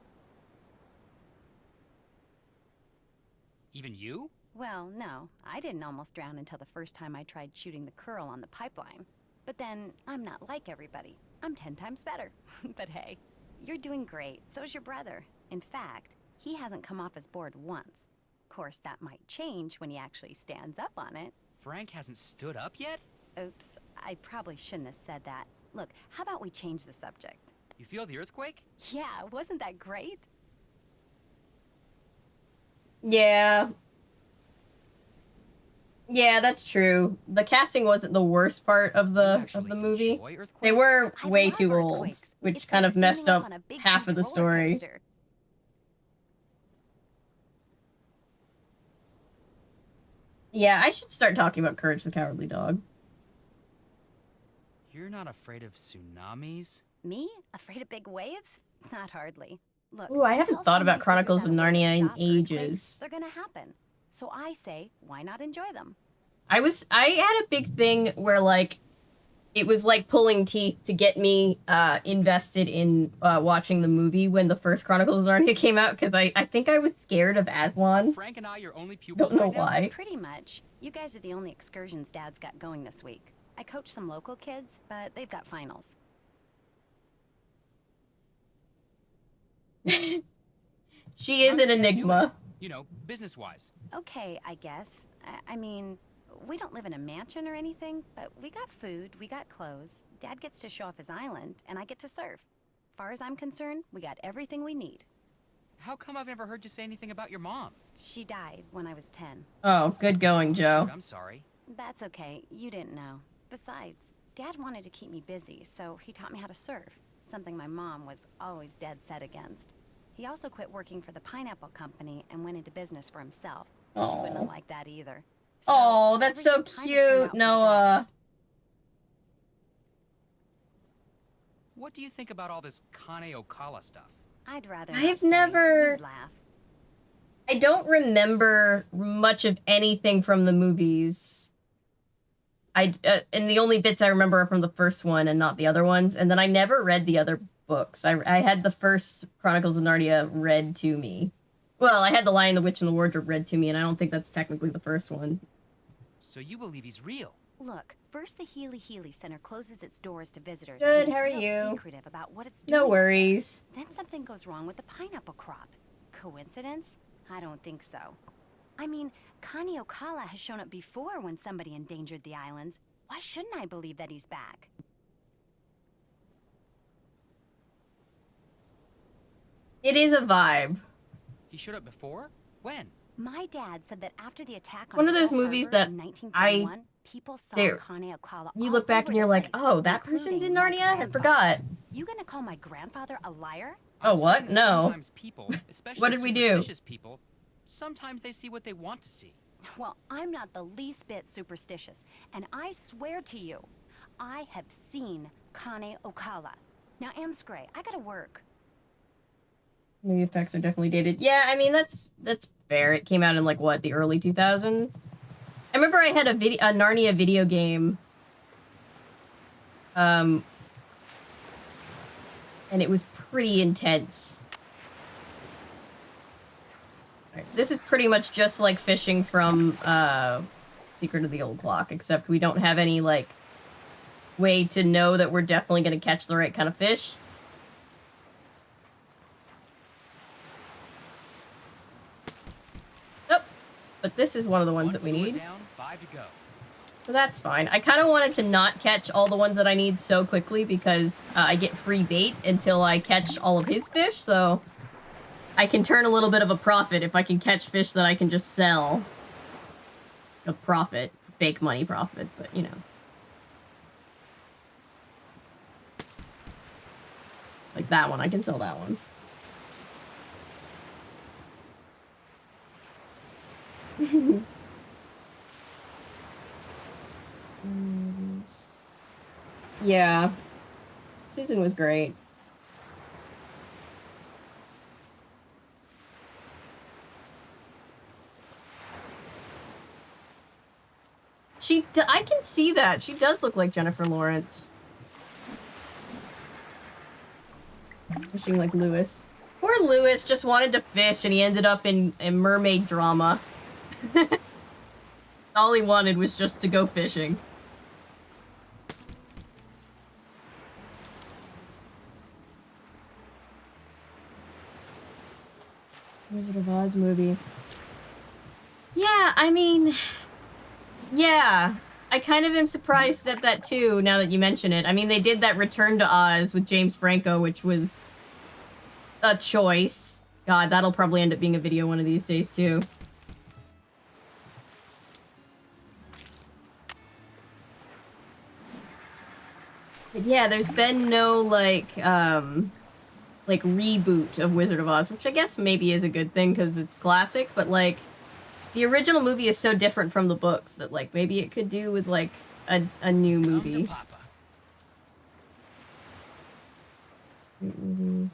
[SPEAKER 6] Even you?
[SPEAKER 10] Well, no, I didn't almost drown until the first time I tried shooting the curl on the pipeline. But then, I'm not like everybody. I'm 10 times better. But hey, you're doing great. So's your brother. In fact, he hasn't come off his board once. Of course, that might change when he actually stands up on it.
[SPEAKER 6] Frank hasn't stood up yet?
[SPEAKER 10] Oops, I probably shouldn't have said that. Look, how about we change the subject?
[SPEAKER 6] You feel the earthquake?
[SPEAKER 10] Yeah, wasn't that great?
[SPEAKER 1] Yeah. Yeah, that's true. The casting wasn't the worst part of
[SPEAKER 6] You
[SPEAKER 1] the
[SPEAKER 6] actually
[SPEAKER 1] movie.
[SPEAKER 6] enjoy earthquakes?
[SPEAKER 1] They were
[SPEAKER 10] I
[SPEAKER 1] way
[SPEAKER 10] love
[SPEAKER 1] too old,
[SPEAKER 10] earthquakes.
[SPEAKER 1] which
[SPEAKER 10] It's
[SPEAKER 1] kind
[SPEAKER 10] like
[SPEAKER 1] of messed
[SPEAKER 10] standing
[SPEAKER 1] up
[SPEAKER 10] on a big,
[SPEAKER 1] half of
[SPEAKER 10] huge
[SPEAKER 1] the
[SPEAKER 10] roller
[SPEAKER 1] story.
[SPEAKER 10] coaster.
[SPEAKER 1] Yeah, I should start talking about Courage the Cowardly Dog.
[SPEAKER 6] You're not afraid of tsunamis?
[SPEAKER 10] Me? Afraid of big waves? Not hardly. Look,
[SPEAKER 1] Ooh, I haven't
[SPEAKER 10] until
[SPEAKER 1] thought about
[SPEAKER 10] somebody
[SPEAKER 1] Chronicles
[SPEAKER 10] figures
[SPEAKER 1] of
[SPEAKER 10] out a way to
[SPEAKER 1] Narnia in
[SPEAKER 10] stop earthquakes,
[SPEAKER 1] ages.
[SPEAKER 10] They're gonna happen. So I say, why not enjoy them?
[SPEAKER 1] I had a big thing where, like, it was like pulling teeth to get me invested in watching the movie when the first Chronicles of Narnia came out, because I think I was scared of Aslan.
[SPEAKER 6] Frank and I your only pupils
[SPEAKER 1] Don't know
[SPEAKER 6] right now?
[SPEAKER 1] why.
[SPEAKER 10] Pretty much. You guys are the only excursions Dad's got going this week. I coach some local kids, but they've got finals.
[SPEAKER 1] She is
[SPEAKER 6] How's
[SPEAKER 1] an
[SPEAKER 6] your dad
[SPEAKER 1] enigma.
[SPEAKER 6] doing? You know, business-wise.
[SPEAKER 10] Okay, I guess. I mean, we don't live in a mansion or anything, but we got food, we got clothes. Dad gets to show off his island, and I get to surf. Far as I'm concerned, we got everything we need.
[SPEAKER 6] How come I've never heard you say anything about your mom?
[SPEAKER 10] She died when I was 10.
[SPEAKER 1] Oh, good going, Joe.
[SPEAKER 6] Shoot, I'm sorry.
[SPEAKER 10] That's okay, you didn't know. Besides, Dad wanted to keep me busy, so he taught me how to surf, something my mom was always dead set against. He also quit working for the pineapple company and went into business for himself. She wouldn't have
[SPEAKER 1] Aw.
[SPEAKER 10] liked that either. So,
[SPEAKER 1] Oh, that's so
[SPEAKER 10] everything kinda turned out
[SPEAKER 1] cute,
[SPEAKER 10] for the
[SPEAKER 1] Noah.
[SPEAKER 10] best.
[SPEAKER 6] What do you think about all this Kane Okala stuff?
[SPEAKER 10] I'd rather
[SPEAKER 1] I've
[SPEAKER 10] not say.
[SPEAKER 1] never-
[SPEAKER 10] You'd laugh.
[SPEAKER 1] I don't remember much of anything from the movies. And the only bits I remember are from the first one and not the other ones. And then I never read the other books. I had the first Chronicles of Narnia read to me. Well, I had The Lion, the Witch, and the Wardrobe read to me, and I don't think that's technically the first one.
[SPEAKER 6] So you believe he's real?
[SPEAKER 10] Look, first the Healy Center closes its doors to visitors.
[SPEAKER 1] Good,
[SPEAKER 10] and it's
[SPEAKER 1] how are
[SPEAKER 10] real
[SPEAKER 1] you?
[SPEAKER 10] secretive about what it's doing.
[SPEAKER 1] No
[SPEAKER 10] up there.
[SPEAKER 1] worries.
[SPEAKER 10] Then something goes wrong with the pineapple crop. Coincidence? I don't think so. I mean, Kane Okala has shown up before when somebody endangered the islands. Why shouldn't I believe that he's back?
[SPEAKER 1] It is a vibe.
[SPEAKER 6] He showed up before? When?
[SPEAKER 10] My dad said that after the attack on
[SPEAKER 1] One of those
[SPEAKER 10] Pearl
[SPEAKER 1] movies
[SPEAKER 10] Harbor
[SPEAKER 1] that
[SPEAKER 10] in 1941, people saw
[SPEAKER 1] there-
[SPEAKER 10] Kane Okala
[SPEAKER 1] You
[SPEAKER 10] all
[SPEAKER 1] look back
[SPEAKER 10] over
[SPEAKER 1] and you're
[SPEAKER 10] the
[SPEAKER 1] like,
[SPEAKER 10] place,
[SPEAKER 1] oh, that person's in
[SPEAKER 10] including my
[SPEAKER 1] Narnia? I
[SPEAKER 10] grandpa.
[SPEAKER 1] forgot.
[SPEAKER 10] You gonna call my grandfather a liar?
[SPEAKER 1] Oh,
[SPEAKER 6] I'm
[SPEAKER 1] what?
[SPEAKER 6] saying that
[SPEAKER 1] No.
[SPEAKER 6] Sometimes people, especially
[SPEAKER 1] What did we do?
[SPEAKER 6] superstitious people, sometimes they see what they want to see.
[SPEAKER 10] Well, I'm not the least bit superstitious, and I swear to you, I have seen Kane Okala. Now, Amscray, I gotta work.
[SPEAKER 1] The effects are definitely dated. Yeah, I mean, that's fair. It came out in, like, what, the early 2000s? I remember I had a Narnia video game. And it was pretty intense. Right, this is pretty much just like fishing from, Secret of the Old Clock, except we don't have any, like, way to know that we're definitely gonna catch the right kind of fish. Oh, but this is one of the ones that we need.
[SPEAKER 6] Down, 5 to go.
[SPEAKER 1] So that's fine. I kind of wanted to not catch all the ones that I need so quickly because I get free bait until I catch all of his fish, so I can turn a little bit of a profit if I can catch fish that I can just sell. A profit. Fake money profit, but you know. Like that one, I can sell that one. Yeah. Susan was great. I can see that. She does look like Jennifer Lawrence. Fishing like Lewis. Poor Lewis just wanted to fish and he ended up in mermaid drama. All he wanted was just to go fishing. Wizard of Oz movie. Yeah, I mean... Yeah. I kind of am surprised at that too, now that you mention it. I mean, they did that Return to Oz with James Franco, which was a choice. God, that'll probably end up being a video one of these days too. But yeah, there's been no, like reboot of Wizard of Oz, which I guess maybe is a good thing because it's classic, but, like, the original movie is so different from the books that, like, maybe it could do with, like, a new movie. Mm-hmm.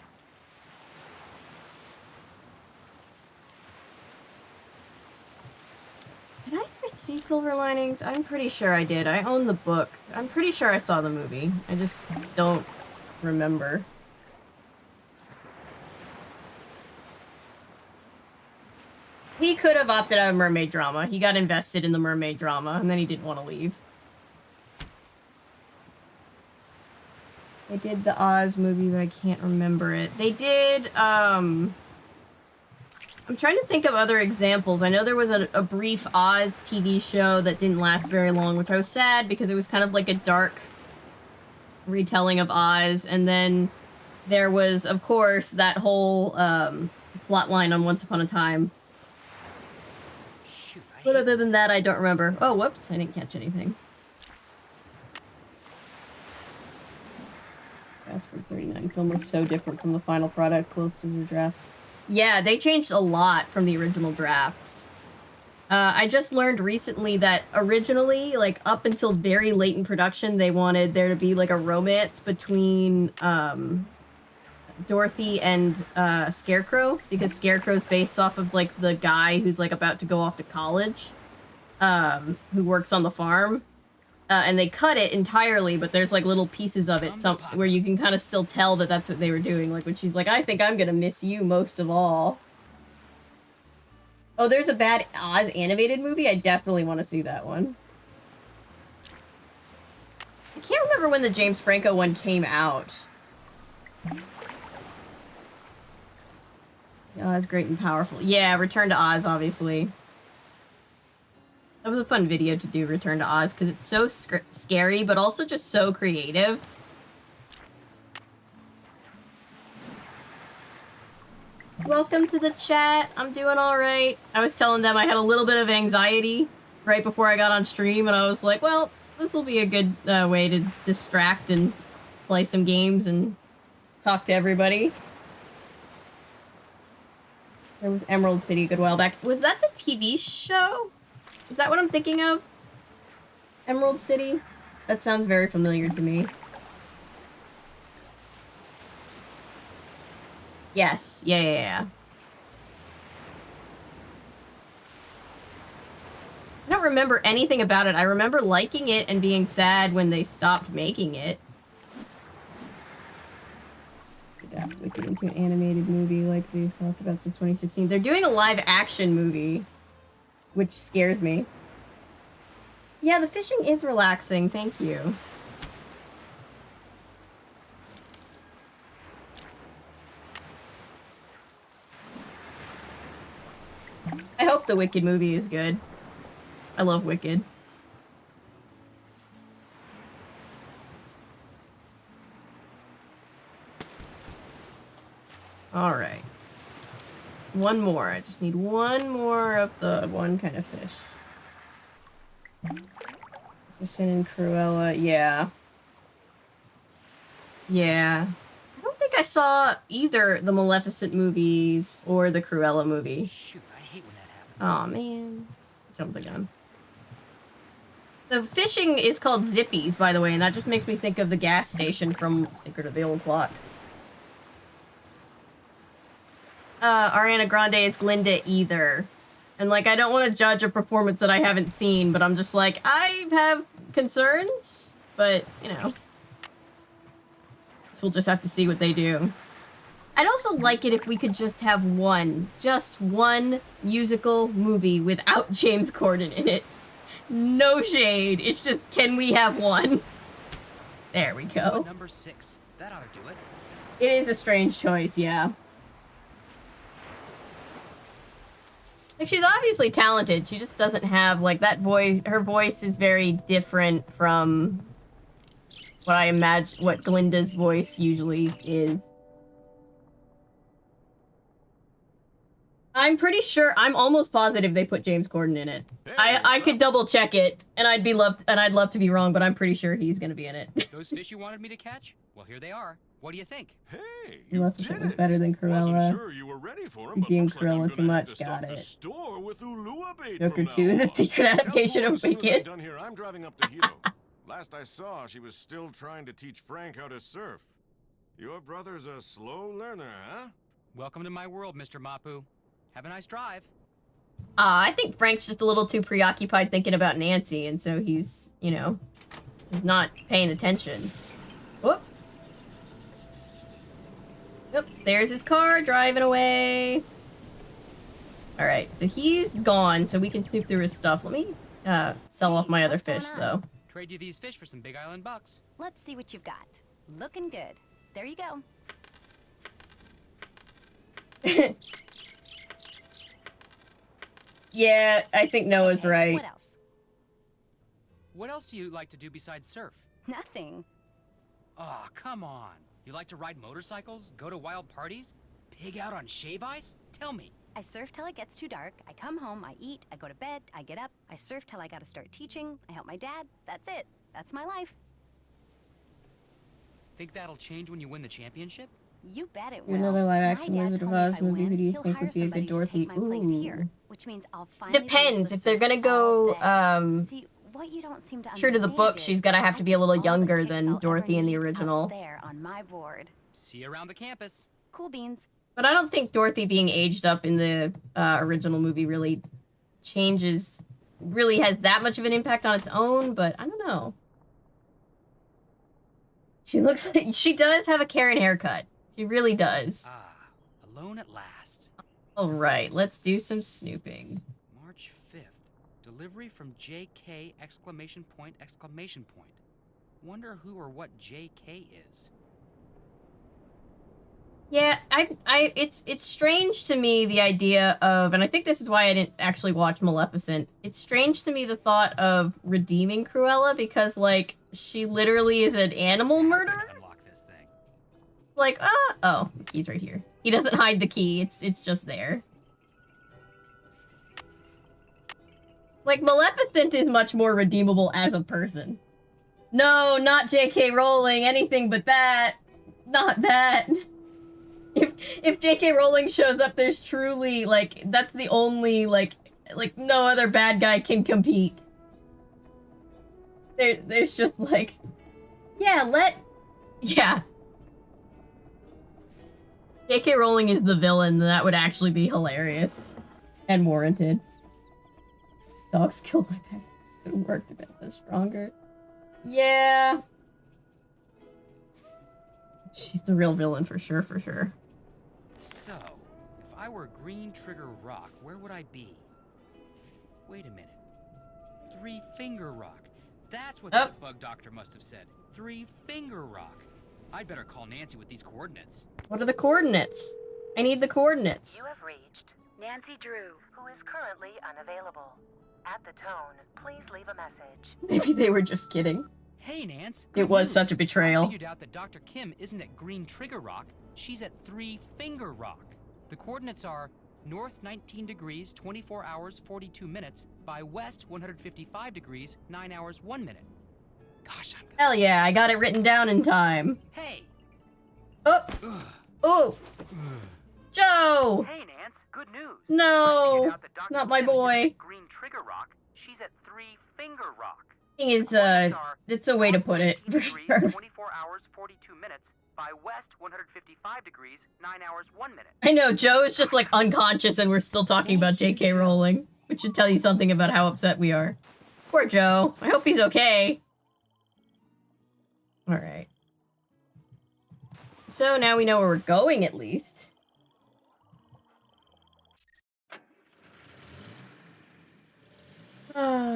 [SPEAKER 1] Did I ever see Silver Linings? I'm pretty sure I did. I own the book. I'm pretty sure I saw the movie. I just don't remember. He could have opted out of mermaid drama. He got invested in the mermaid drama, and then he didn't want to leave. They did the Oz movie, but I can't remember it. They did, I'm trying to think of other examples. I know there was a brief Oz TV show that didn't last very long, which I was sad because it was kind of like a dark retelling of Oz. And then there was, of course, that whole plot line on Once Upon a Time. But other than that, I don't remember. Oh, whoops, I didn't catch anything. Fast-Forward 39 film was so different from the final product, close to the drafts. Yeah, they changed a lot from the original drafts. I just learned recently that originally, like, up until very late in production, they wanted there to be, like, a romance between, Dorothy and Scarecrow, because Scarecrow's based off of, like, the guy who's, like, about to go off to college, who works on the farm. And they cut it entirely, but there's, like, little pieces of it where you can kind of still tell that that's what they were doing. Like, when she's like, I think I'm gonna miss you most of all. Oh, there's a bad Oz animated movie? I definitely want to see that one. I can't remember when the James Franco one came out. Oz Great and Powerful. Yeah, Return to Oz, obviously. That was a fun video to do, Return to Oz, because it's so scary, but also just so creative. Welcome to the chat. I'm doing alright. I was telling them I had a little bit of anxiety right before I got on stream, and I was like, well, this will be a good way to distract and play some games and talk to everybody. There was Emerald City a good while back. Was that the TV show? Is that what I'm thinking of? Emerald City? That sounds very familiar to me. Yes. Yeah. I don't remember anything about it. I remember liking it and being sad when they stopped making it. Adapt Wicked into an animated movie like we've talked about since 2016. They're doing a live action movie, which scares me. Yeah, the fishing is relaxing. Thank you. I hope the Wicked movie is good. I love Wicked. Alright. One more. I just need one more of the one kind of fish. Listen and Cruella. Yeah. Yeah. I don't think I saw either the Maleficent movies or the Cruella movie.
[SPEAKER 6] Shoot, I hate when that happens.
[SPEAKER 1] Aw, man. Jumped the gun. The fishing is called Zippies, by the way, and that just makes me think of the gas station from Secret of the Old Clock. Ariana Grande is Glinda either. And, like, I don't want to judge a performance that I haven't seen, but I'm just like, I have concerns, but, you know. So we'll just have to see what they do. I'd also like it if we could just have just one musical movie without James Corden in it. No shade. It's just, can we have one? There we go.
[SPEAKER 6] Number 6. That ought to do it.
[SPEAKER 1] It is a strange choice, yeah. Like, she's obviously talented. She just doesn't have, like, that voice. Her voice is very different from what I imagine, what Glinda's voice usually is. I'm pretty sure, I'm almost positive they put James Corden in it. I could double check it, and I'd love to be wrong, but I'm pretty sure he's gonna be in it.
[SPEAKER 6] Those fish you wanted me to catch? Well, here they are. What do you think?
[SPEAKER 3] Hey,
[SPEAKER 1] Maleficent was better than Cruella.
[SPEAKER 3] Wasn't sure you were ready for him, but
[SPEAKER 1] Being
[SPEAKER 3] looks like I'm
[SPEAKER 1] Cruella
[SPEAKER 3] gonna
[SPEAKER 1] too
[SPEAKER 3] have
[SPEAKER 1] much.
[SPEAKER 3] to stock
[SPEAKER 1] Got
[SPEAKER 3] the
[SPEAKER 1] it.
[SPEAKER 3] store with Ulua bait
[SPEAKER 1] Joker
[SPEAKER 3] from
[SPEAKER 1] 2,
[SPEAKER 3] now
[SPEAKER 1] the
[SPEAKER 3] on.
[SPEAKER 1] secret adaptation
[SPEAKER 3] Tell
[SPEAKER 1] of
[SPEAKER 3] Paul as soon as I'm
[SPEAKER 1] Wicked.
[SPEAKER 3] done here, I'm driving up to Hilo. Last I saw, she was still trying to teach Frank how to surf. Your brother's a slow learner, huh?
[SPEAKER 6] Welcome to my world, Mr. Mapu. Have a nice drive.
[SPEAKER 1] I think Frank's just a little too preoccupied thinking about Nancy, and so he's, you know, he's not paying attention. Whoop. Yep, there's his car driving away. Alright, so he's gone, so we can snoop through his stuff. Let me sell off my other
[SPEAKER 10] what's going
[SPEAKER 1] fish,
[SPEAKER 10] on?
[SPEAKER 1] though.
[SPEAKER 6] Trade you these fish for some Big Island bucks.
[SPEAKER 10] Let's see what you've got. Looking good. There you go.
[SPEAKER 1] Yeah, I think Noah's
[SPEAKER 10] Okay,
[SPEAKER 1] right.
[SPEAKER 10] What else?
[SPEAKER 6] What else do you like to do besides surf?
[SPEAKER 10] Nothing.
[SPEAKER 6] Aw, come on. You like to ride motorcycles? Go to wild parties? Pig out on shave ice? Tell me.
[SPEAKER 10] I surf till it gets too dark. I come home, I eat, I go to bed, I get up, I surf till I gotta start teaching, I help my dad. That's it. That's my life.
[SPEAKER 6] Think that'll change when you win the championship?
[SPEAKER 10] You bet it will.
[SPEAKER 1] Another live-action
[SPEAKER 10] My dad
[SPEAKER 1] Wizard
[SPEAKER 10] told
[SPEAKER 1] of
[SPEAKER 10] me
[SPEAKER 1] Oz
[SPEAKER 10] if I
[SPEAKER 1] movie.
[SPEAKER 10] win,
[SPEAKER 1] Who do you
[SPEAKER 10] he'll
[SPEAKER 1] think
[SPEAKER 10] hire
[SPEAKER 1] would be a
[SPEAKER 10] somebody
[SPEAKER 1] good
[SPEAKER 10] to
[SPEAKER 1] Dorothy?
[SPEAKER 10] take my place here,
[SPEAKER 1] Ooh.
[SPEAKER 10] which means I'll finally
[SPEAKER 1] Depends.
[SPEAKER 10] be able to
[SPEAKER 1] If they're
[SPEAKER 10] surf
[SPEAKER 1] gonna
[SPEAKER 10] all
[SPEAKER 1] go,
[SPEAKER 10] day. See, what you don't seem to
[SPEAKER 1] true to the
[SPEAKER 10] understand
[SPEAKER 1] book,
[SPEAKER 10] is
[SPEAKER 1] she's gotta have
[SPEAKER 10] I
[SPEAKER 1] to be a
[SPEAKER 10] get
[SPEAKER 1] little
[SPEAKER 10] all the
[SPEAKER 1] younger
[SPEAKER 10] kicks
[SPEAKER 1] than
[SPEAKER 10] I'll ever
[SPEAKER 1] Dorothy in the
[SPEAKER 10] need up
[SPEAKER 1] original.
[SPEAKER 10] there on my board.
[SPEAKER 6] See you around the campus.
[SPEAKER 10] Cool beans.
[SPEAKER 1] But I don't think Dorothy being aged up in the original movie really has that much of an impact on its own, but I don't know. She looks like, she does have a Karen haircut. She really does.
[SPEAKER 6] Ah, alone at last.
[SPEAKER 1] Alright, let's do some snooping.
[SPEAKER 6] March 5th. Delivery from JK exclamation point exclamation point. Wonder who or what JK is.
[SPEAKER 1] Yeah, it's strange to me, the idea of, and I think this is why I didn't actually watch Maleficent. It's strange to me, the thought of redeeming Cruella, because, like, she literally is an animal murderer.
[SPEAKER 6] Unlock this thing.
[SPEAKER 1] Like, oh, the key's right here. He doesn't hide the key, it's just there. Like, Maleficent is much more redeemable as a person. No, not J.K. Rowling, anything but that. Not that. If J.K. Rowling shows up, there's truly, like, that's the only, like, no other bad guy can compete. There's just, like, yeah, yeah. J.K. Rowling is the villain, that would actually be hilarious. And warranted. Dogs killed my pet. Could have worked a bit stronger. Yeah. She's the real villain for sure, for sure.
[SPEAKER 6] So, if I were Green Trigger Rock, where would I be? Wait a minute. Three Finger Rock. That's what that bug doctor must have said. Three Finger Rock. I'd better call Nancy with these coordinates.
[SPEAKER 1] What are the coordinates? I need the coordinates.
[SPEAKER 7] You have reached Nancy Drew, who is currently unavailable. At the tone, please leave a message.
[SPEAKER 1] Maybe they were just kidding.
[SPEAKER 6] Hey, Nance.
[SPEAKER 1] It was such a betrayal.
[SPEAKER 6] I figured out that Dr. Kim isn't at Green Trigger Rock. She's at Three Finger Rock. The coordinates are north 19 degrees, 24 hours, 42 minutes, by west 155 degrees, 9 hours, 1 minute. Gosh, I'm good.
[SPEAKER 1] Hell yeah, I got it written down in time.
[SPEAKER 6] Hey!
[SPEAKER 1] Oh! Oh! Joe!
[SPEAKER 4] Hey, Nance. Good news.
[SPEAKER 1] No! Not my boy.
[SPEAKER 4] Green Trigger Rock. She's at Three Finger Rock.
[SPEAKER 1] Thing is, it's a way to put it.
[SPEAKER 4] 24 hours, 42 minutes, by west 155 degrees, 9 hours, 1 minute.
[SPEAKER 1] I know, Joe is just like unconscious and we're still talking about J.K. Rowling. Which should tell you something about how upset we are. Poor Joe. I hope he's okay. Alright. So now we know where we're going, at least.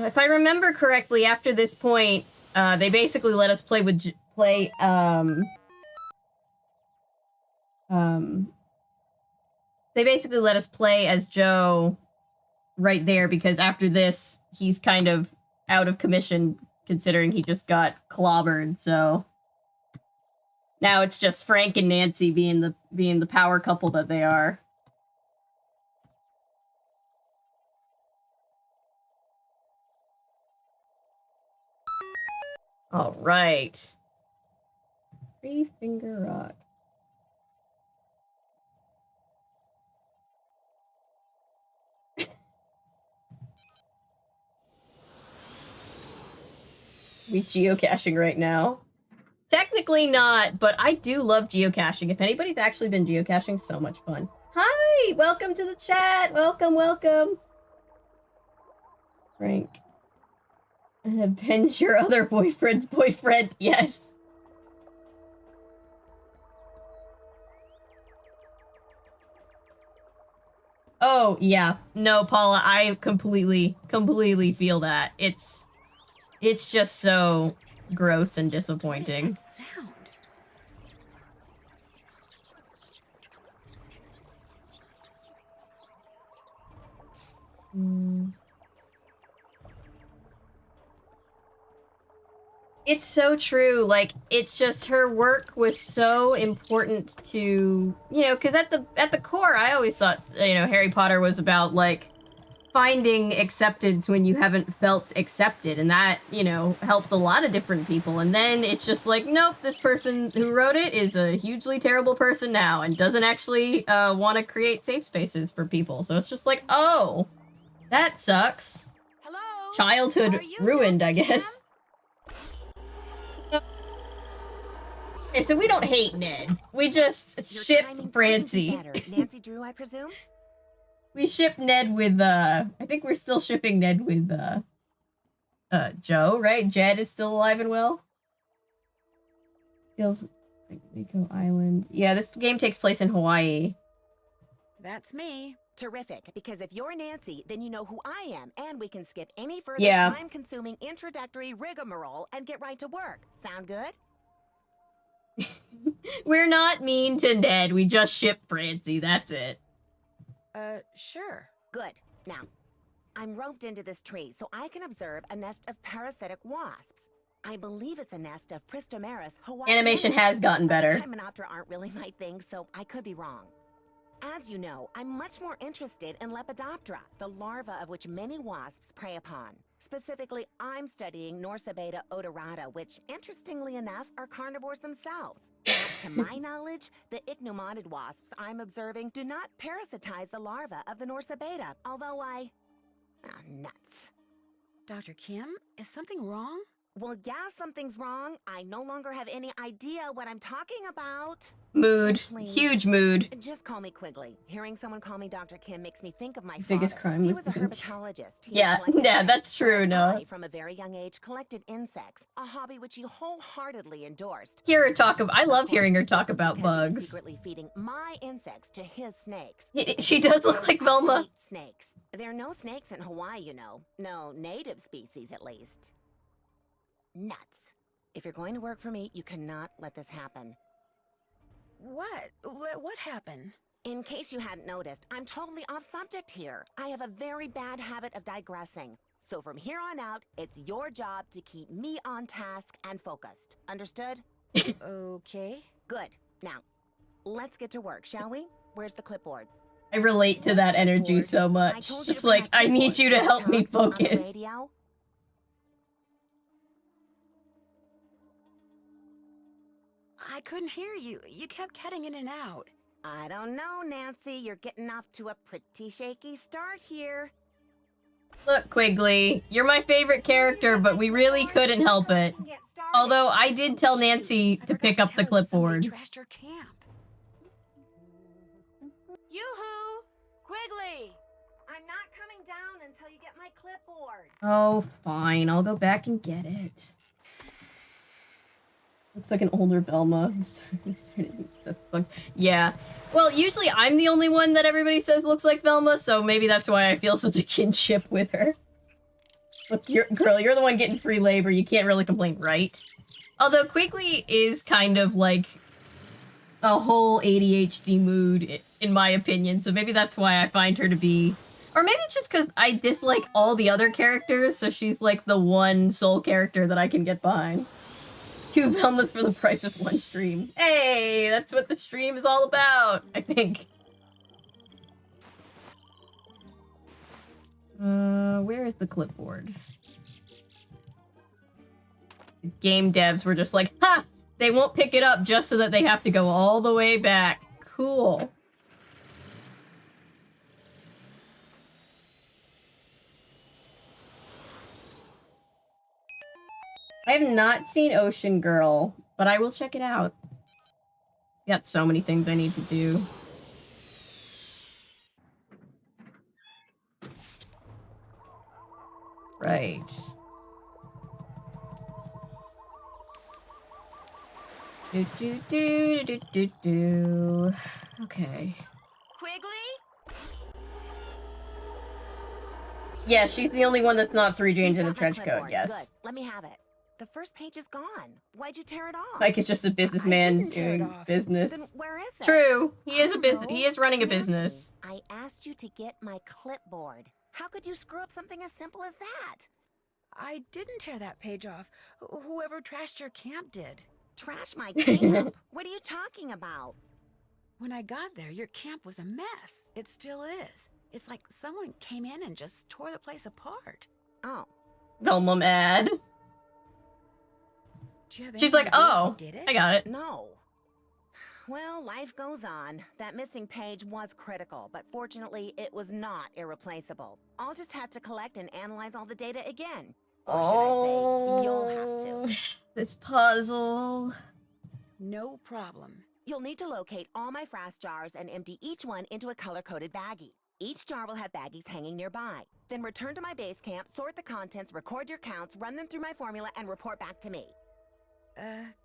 [SPEAKER 1] If I remember correctly, after this point, they basically let us play with they basically let us play as Joe right there, because after this, he's kind of out of commission, considering he just got clobbered, so... Now it's just Frank and Nancy being the power couple that they are. All right. Three Finger Rock. We geocaching right now. Technically not, but I do love geocaching. If anybody's actually been geocaching, so much fun. Hi! Welcome to the chat! Welcome, welcome! Frank. I have been your other boyfriend's boyfriend, yes. Oh, yeah. No, Paula, I completely feel that. It's just so gross and disappointing.
[SPEAKER 2] What is that sound?
[SPEAKER 1] It's so true. Like, it's just her work was so important to, you know, because at the core, I always thought, you know, Harry Potter was about, like, finding acceptance when you haven't felt accepted, and that, you know, helped a lot of different people. And then it's just like, nope, this person who wrote it is a hugely terrible person now and doesn't actually want to create safe spaces for people. So it's just like, oh, that sucks.
[SPEAKER 2] Hello?
[SPEAKER 1] Childhood ruined, I guess. Okay, so we don't hate Ned. We just
[SPEAKER 2] Your
[SPEAKER 1] ship
[SPEAKER 2] timing couldn't be
[SPEAKER 1] Francie.
[SPEAKER 2] better. Nancy Drew, I presume?
[SPEAKER 1] We ship Ned with, I think we're still shipping Ned with, Joe, right? Jed is still alive and well? Feels like Rico Island. Yeah, this game takes place in Hawaii.
[SPEAKER 2] That's me.
[SPEAKER 8] Terrific, because if you're Nancy, then you know who I am, and we can skip any further
[SPEAKER 1] Yeah.
[SPEAKER 8] time-consuming introductory rigmarole and get right to work. Sound good?
[SPEAKER 1] We're not mean to Ned. We just ship Francie. That's it.
[SPEAKER 2] Sure.
[SPEAKER 8] Good. Now, I'm roped into this tree so I can observe a nest of parasitic wasps. I believe it's a nest of Pristomeris hawaiianus.
[SPEAKER 1] Animation has gotten better.
[SPEAKER 8] Hymenoptera aren't really my thing, so I could be wrong. As you know, I'm much more interested in Lepidoptera, the larva of which many wasps prey upon. Specifically, I'm studying Norsabeta odorata, which, interestingly enough, are carnivores themselves. Now, to my knowledge, the ichneumoniid wasps I'm observing do not parasitize the larva of the Norsa beta, although nuts.
[SPEAKER 2] Dr. Kim, is something wrong?
[SPEAKER 8] Well, yeah, something's wrong. I no longer have any idea what I'm talking about.
[SPEAKER 1] Mood.
[SPEAKER 8] Please.
[SPEAKER 1] Huge mood.
[SPEAKER 8] Just call me Quigley. Hearing someone call me Dr. Kim makes me think of my
[SPEAKER 1] Biggest
[SPEAKER 8] father.
[SPEAKER 1] crime
[SPEAKER 8] He
[SPEAKER 1] with
[SPEAKER 8] was a
[SPEAKER 1] mood.
[SPEAKER 8] herpetologist. He
[SPEAKER 1] Yeah,
[SPEAKER 8] collected
[SPEAKER 1] yeah, that's
[SPEAKER 8] snakes,
[SPEAKER 1] true,
[SPEAKER 8] whereas
[SPEAKER 1] no.
[SPEAKER 8] I, from a very young age, collected insects, a hobby which he wholeheartedly endorsed.
[SPEAKER 1] Hear her talk I love
[SPEAKER 8] Of
[SPEAKER 1] hearing her
[SPEAKER 8] course,
[SPEAKER 1] talk
[SPEAKER 8] this was
[SPEAKER 1] about
[SPEAKER 8] because he was
[SPEAKER 1] bugs.
[SPEAKER 8] secretly feeding my insects to his snakes.
[SPEAKER 1] She does look like Velma.
[SPEAKER 8] I hate snakes. There are no snakes in Hawaii, you know. No native species, at least. Nuts. If you're going to work for me, you cannot let this happen.
[SPEAKER 2] What? What happened?
[SPEAKER 8] In case you hadn't noticed, I'm totally off subject here. I have a very bad habit of digressing. So from here on out, it's your job to keep me on task and focused. Understood?
[SPEAKER 2] Okay.
[SPEAKER 8] Good. Now, let's get to work, shall we? Where's the clipboard?
[SPEAKER 1] I relate to that energy so
[SPEAKER 8] I
[SPEAKER 1] much.
[SPEAKER 8] told you
[SPEAKER 1] Just
[SPEAKER 8] to bring
[SPEAKER 1] like,
[SPEAKER 8] my
[SPEAKER 1] I need
[SPEAKER 8] clipboard.
[SPEAKER 1] you to
[SPEAKER 8] When I
[SPEAKER 1] help me
[SPEAKER 8] talked on the
[SPEAKER 1] focus.
[SPEAKER 8] radio.
[SPEAKER 2] I couldn't hear you. You kept cutting in and out.
[SPEAKER 8] I don't know, Nancy. You're getting off to a pretty shaky start here.
[SPEAKER 1] Look, Quigley, you're my favorite character, but we really couldn't help it. Although I did tell Nancy
[SPEAKER 2] I
[SPEAKER 1] to
[SPEAKER 2] forgot
[SPEAKER 1] pick up the
[SPEAKER 2] tell you that somebody
[SPEAKER 1] clipboard.
[SPEAKER 2] trashed your camp.
[SPEAKER 8] Yoo-hoo! Quigley! I'm not coming down until you get my clipboard.
[SPEAKER 1] Oh, fine. I'll go back and get it. Looks like an older Velma. Yeah. Well, usually I'm the only one that everybody says looks like Velma, so maybe that's why I feel such a kinship with her. Look, you're the one getting free labor. You can't really complain, right? Although Quigley is kind of like a whole ADHD mood, in my opinion, so maybe that's why I find her to be... Or maybe it's just because I dislike all the other characters, so she's like the one sole character that I can get behind. 2 Velmas for the price of 1 stream. Hey, that's what the stream is all about, I think. Where is the clipboard? The game devs were just like, ha! They won't pick it up just so that they have to go all the way back. Cool. I have not seen Ocean Girl, but I will check it out. Got so many things I need to do. Right. Do. Okay.
[SPEAKER 8] Quigley?
[SPEAKER 1] Yeah, she's the only one that's not 3 Janes in a
[SPEAKER 8] You've got my
[SPEAKER 1] trench coat,
[SPEAKER 8] clipboard.
[SPEAKER 1] yes.
[SPEAKER 8] Good. Let me have it. The first page is gone. Why'd you tear it off?
[SPEAKER 1] Like it's just a businessman
[SPEAKER 2] didn't tear it
[SPEAKER 1] doing
[SPEAKER 2] off.
[SPEAKER 1] business.
[SPEAKER 8] Then where is it?
[SPEAKER 1] True. He is a
[SPEAKER 8] I
[SPEAKER 1] business.
[SPEAKER 8] know.
[SPEAKER 1] He is running a
[SPEAKER 8] Nancy,
[SPEAKER 1] business.
[SPEAKER 8] I asked you to get my clipboard. How could you screw up something as simple as that?
[SPEAKER 2] I didn't tear that page off. Whoever trashed your camp did.
[SPEAKER 8] Trash my camp? What are you talking about?
[SPEAKER 2] When I got there, your camp was a mess. It still is. It's like someone came in and just tore the place apart.
[SPEAKER 8] Oh,
[SPEAKER 1] Velma mad.
[SPEAKER 2] Do you have
[SPEAKER 1] She's
[SPEAKER 2] any
[SPEAKER 1] like,
[SPEAKER 2] idea
[SPEAKER 1] oh,
[SPEAKER 2] who did it?
[SPEAKER 1] I got it.
[SPEAKER 8] no. Well, life goes on. That missing page was critical, but fortunately, it was not irreplaceable. I'll just have to collect and analyze all the data again. Or should I say, you'll have to.
[SPEAKER 1] This puzzle.
[SPEAKER 2] No problem.
[SPEAKER 8] You'll need to locate all my frass jars and empty each one into a color-coded baggie. Each jar will have baggies hanging nearby. Then return to my base camp, sort the contents, record your counts, run them through my formula, and report back to me.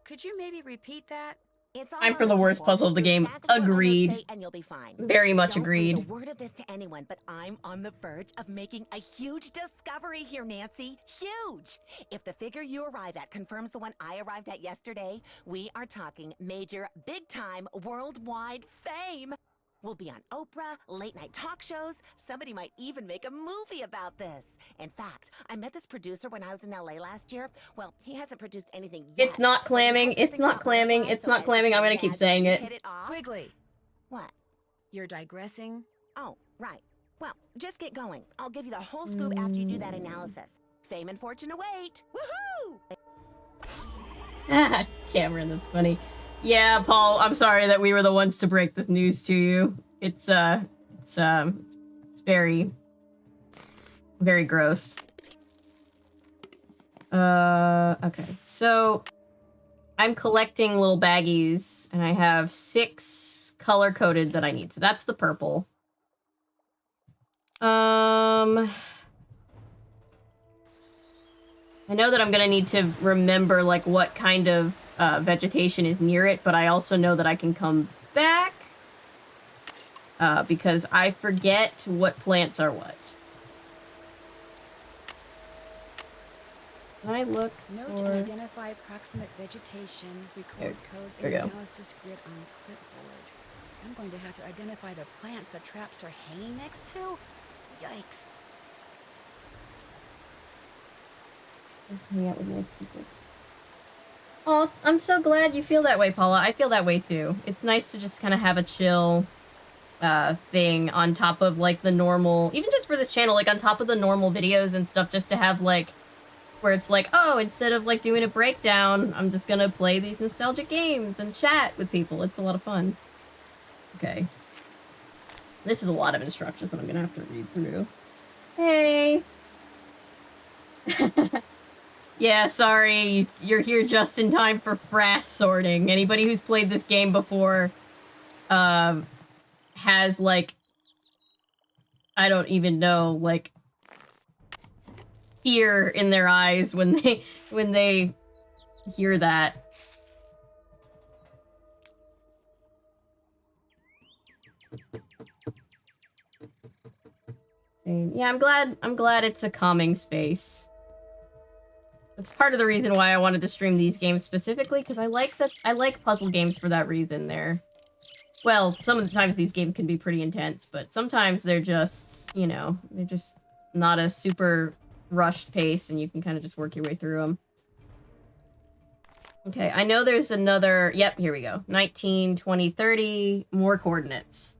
[SPEAKER 2] Could you maybe repeat that?
[SPEAKER 8] It's all
[SPEAKER 1] I'm
[SPEAKER 8] on
[SPEAKER 1] for the worst
[SPEAKER 8] clipboard.
[SPEAKER 1] puzzle of the
[SPEAKER 8] Just do
[SPEAKER 1] game.
[SPEAKER 8] exactly what my notes
[SPEAKER 1] Agreed.
[SPEAKER 8] say and you'll be fine.
[SPEAKER 1] Very much
[SPEAKER 8] Don't breathe
[SPEAKER 1] agreed.
[SPEAKER 8] a word of this to anyone, but I'm on the verge of making a huge discovery here, Nancy. Huge! If the figure you arrive at confirms the one I arrived at yesterday, we are talking major, big-time, worldwide fame. We'll be on Oprah, late-night talk shows. Somebody might even make a movie about this. In fact, I met this producer when I was in LA last year. Well, he hasn't produced anything yet.
[SPEAKER 1] It's not
[SPEAKER 8] but he
[SPEAKER 1] clamming.
[SPEAKER 8] has this
[SPEAKER 1] It's
[SPEAKER 8] thing
[SPEAKER 1] not
[SPEAKER 8] about
[SPEAKER 1] clamming.
[SPEAKER 8] butterflies,
[SPEAKER 1] It's
[SPEAKER 8] so
[SPEAKER 1] not
[SPEAKER 8] as you
[SPEAKER 1] clamming.
[SPEAKER 8] can
[SPEAKER 1] I'm gonna keep
[SPEAKER 8] imagine,
[SPEAKER 1] saying
[SPEAKER 8] we
[SPEAKER 1] it.
[SPEAKER 8] hit it off.
[SPEAKER 2] Quigley,
[SPEAKER 8] What?
[SPEAKER 2] you're digressing.
[SPEAKER 8] Oh, right. Well, just get going. I'll give you the whole scoop after you do that analysis. Fame and fortune await. Woohoo!
[SPEAKER 1] Ah, Cameron, that's funny. Yeah, Paul, I'm sorry that we were the ones to break this news to you. It's very, very gross. Okay. So, I'm collecting little baggies, and I have 6 color-coded that I need. So that's the purple. I know that I'm gonna need to remember, like, what kind of vegetation is near it, but I also know that I can come back because I forget what plants are what. Can I look
[SPEAKER 2] Note
[SPEAKER 1] for...
[SPEAKER 2] and identify proximate vegetation, record code
[SPEAKER 1] there we
[SPEAKER 2] and
[SPEAKER 1] go.
[SPEAKER 2] analysis grid on clipboard. I'm going to have to identify the plants the traps are hanging next to? Yikes.
[SPEAKER 1] Let's hang out with nice people. Oh, I'm so glad you feel that way, Paula. I feel that way too. It's nice to just kind of have a chill thing on top of like the normal, even just for this channel, like on top of the normal videos and stuff, just to have like, where it's like, oh, instead of like doing a breakdown, I'm just gonna play these nostalgic games and chat with people. It's a lot of fun. Okay. This is a lot of instructions that I'm gonna have to read through. Hey! Yeah, sorry, you're here just in time for frass sorting. Anybody who's played this game before, has, like, I don't even know, like, fear in their eyes when they hear that. Same. Yeah, I'm glad it's a calming space. That's part of the reason why I wanted to stream these games specifically, because I like puzzle games for that reason. Well, some of the times these games can be pretty intense, but sometimes they're just, you know, they're just not a super rushed pace, and you can kind of just work your way through them. Okay, I know there's another, yep, here we go. 19, 20, 30, more coordinates.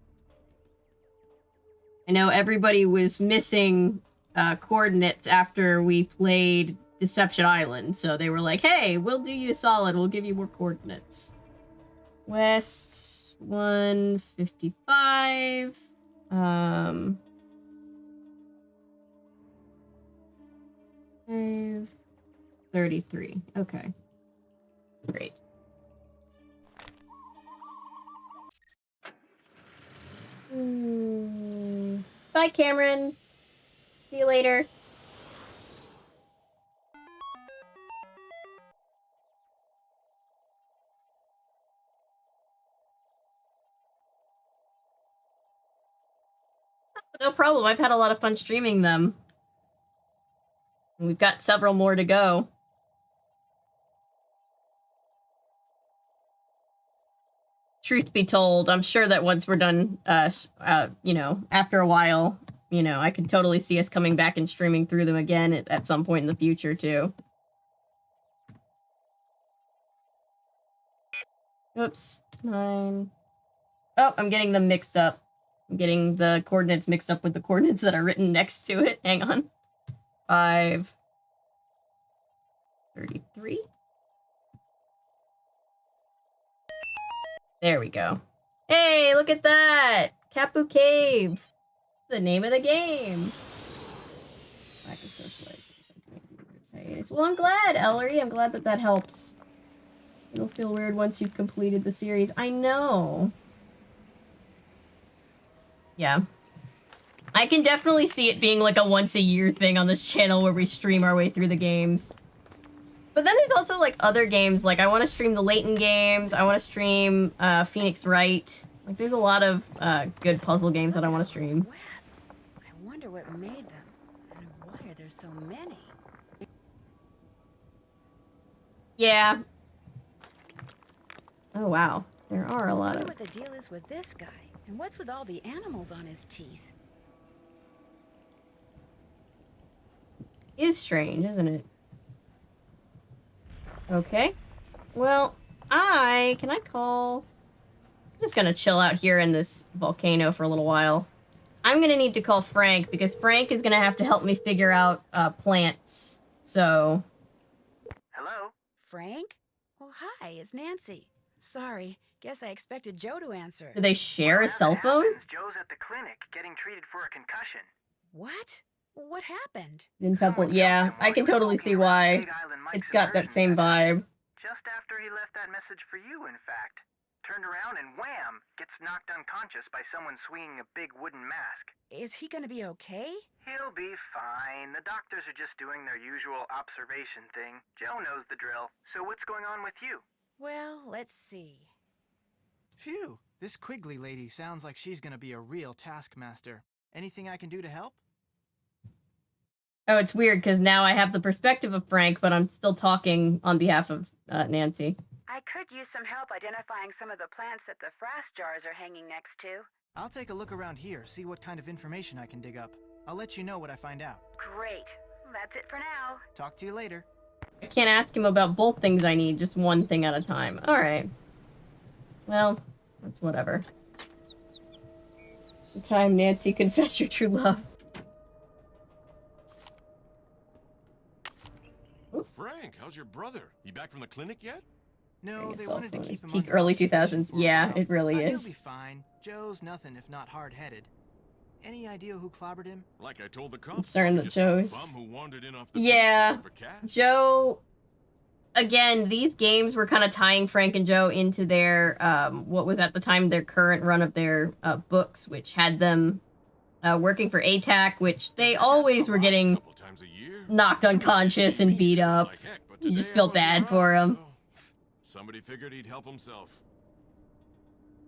[SPEAKER 1] I know everybody was missing coordinates after we played Deception Island, so they were like, hey, we'll do you a solid, we'll give you more coordinates. West 155, 33. Okay. Great. Bye, Cameron. See you later. No problem. I've had a lot of fun streaming them. We've got several more to go. Truth be told, I'm sure that once we're done, you know, after a while, you know, I can totally see us coming back and streaming through them again at some point in the future, too. Oops. 9. Oh, I'm getting them mixed up. I'm getting the coordinates mixed up with the coordinates that are written next to it. Hang on. 5. 33. There we go. Hey, look at that! Kapu Cave! The name of the game! Lack of socializing. Well, I'm glad, Ellery. I'm glad that that helps. It'll feel weird once you've completed the series. I know. Yeah. I can definitely see it being like a once-a-year thing on this channel where we stream our way through the games. But then there's also, like, other games. Like, I want to stream the Layton games. I want to stream Phoenix Wright. Like, there's a lot of good puzzle games that I want to stream.
[SPEAKER 2] Webs. I wonder what made them, and why are there so many?
[SPEAKER 1] Yeah. Oh, wow. There are a lot
[SPEAKER 2] I
[SPEAKER 1] of...
[SPEAKER 2] wonder what the deal is with this guy, and what's with all the animals on his teeth?
[SPEAKER 1] Is strange, isn't it? Okay. Well, can I call... I'm just gonna chill out here in this volcano for a little while. I'm gonna need to call Frank, because Frank is gonna have to help me figure out plants. So...
[SPEAKER 4] Hello?
[SPEAKER 2] Frank? Oh, hi, it's Nancy. Sorry. Guess I expected Joe to answer.
[SPEAKER 1] Do they share a cell phone?
[SPEAKER 5] Joe's at the clinic getting treated for a concussion.
[SPEAKER 2] What? What happened?
[SPEAKER 1] In Temple, yeah, I can totally see why. It's got that same vibe.
[SPEAKER 5] Just after he left that message for you, in fact. Turned around and wham! Gets knocked unconscious by someone swinging a big wooden mask.
[SPEAKER 2] Is he gonna be okay?
[SPEAKER 5] He'll be fine. The doctors are just doing their usual observation thing. Joe knows the drill. So what's going on with you?
[SPEAKER 2] Well, let's see.
[SPEAKER 5] Phew, this Quigley lady sounds like she's gonna be a real taskmaster. Anything I can do to help?
[SPEAKER 1] Oh, it's weird because now I have the perspective of Frank, but I'm still talking on behalf of Nancy.
[SPEAKER 7] I could use some help identifying some of the plants that the frass jars are hanging next to.
[SPEAKER 5] I'll take a look around here, see what kind of information I can dig up. I'll let you know what I find out.
[SPEAKER 7] Great. That's it for now.
[SPEAKER 5] Talk to you later.
[SPEAKER 1] I can't ask him about both things I need, just one thing at a time. Alright. Well, that's whatever. The time, Nancy, confess your true love.
[SPEAKER 3] Frank, how's your brother? He back from the clinic yet?
[SPEAKER 5] No, they wanted to keep him
[SPEAKER 1] Peak
[SPEAKER 5] under
[SPEAKER 1] early
[SPEAKER 5] observation
[SPEAKER 1] 2000s.
[SPEAKER 5] for a
[SPEAKER 1] Yeah,
[SPEAKER 5] while,
[SPEAKER 1] it really
[SPEAKER 5] but
[SPEAKER 1] is.
[SPEAKER 5] He'll be fine. Joe's nothing if not hard-headed. Any idea who clobbered him?
[SPEAKER 3] Like I told the cops,
[SPEAKER 1] Concerned that
[SPEAKER 3] just some
[SPEAKER 1] Joe's...
[SPEAKER 3] bum who wandered in off the
[SPEAKER 1] Yeah,
[SPEAKER 3] beach looking for cash.
[SPEAKER 1] Joe... Again, these games were kind of tying Frank and Joe into their, what was at the time their current run of their books, which had them working for ATAC, which they always were getting knocked unconscious and beat up. You just feel bad for him.
[SPEAKER 3] Somebody figured he'd help himself.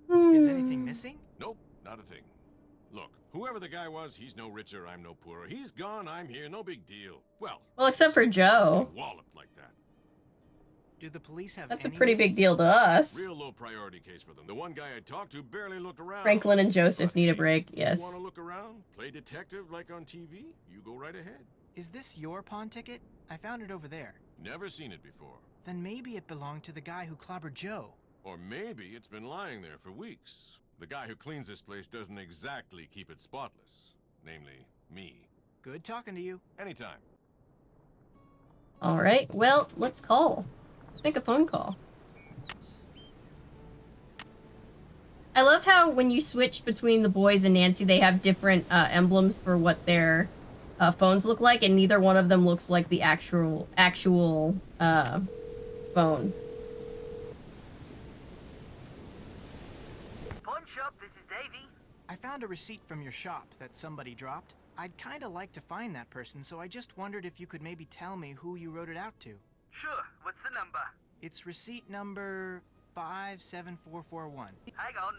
[SPEAKER 5] Is anything missing?
[SPEAKER 3] Nope, not a thing. Look, whoever the guy was, he's no richer, I'm no poorer. He's gone, I'm here, no big deal. Well,
[SPEAKER 1] except for Joe.
[SPEAKER 3] Walloped like that.
[SPEAKER 5] Do the police have
[SPEAKER 1] That's a
[SPEAKER 5] any
[SPEAKER 1] pretty big deal to us.
[SPEAKER 3] Real low priority case for them. The one guy I talked to barely looked around.
[SPEAKER 1] Franklin and Joseph need a break, yes.
[SPEAKER 3] You want to look around? Play detective like on TV? You go right ahead.
[SPEAKER 5] Is this your pawn ticket? I found it over there.
[SPEAKER 3] Never seen it before.
[SPEAKER 5] Then maybe it belonged to the guy who clobbered Joe.
[SPEAKER 3] Or maybe it's been lying there for weeks. The guy who cleans this place doesn't exactly keep it spotless. Namely, me.
[SPEAKER 5] Good talking to you.
[SPEAKER 3] Anytime.
[SPEAKER 1] Alright, well, let's call. Let's make a phone call. I love how when you switch between the boys and Nancy, they have different emblems for what their phones look like, and neither one of them looks like the actual phone.
[SPEAKER 5] Pawn shop, this is Davey. I found a receipt from your shop that somebody dropped. I'd kind of like to find that person, so I just wondered if you could maybe tell me who you wrote it out to.
[SPEAKER 11] Sure, what's the number?
[SPEAKER 5] It's receipt number 57441.
[SPEAKER 11] Hang on.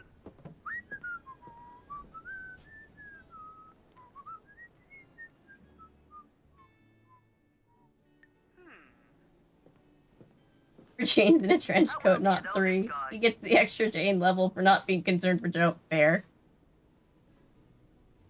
[SPEAKER 1] Jane's in a trench coat, not 3. He gets the extra Jane level for not being concerned for Joe. Fair.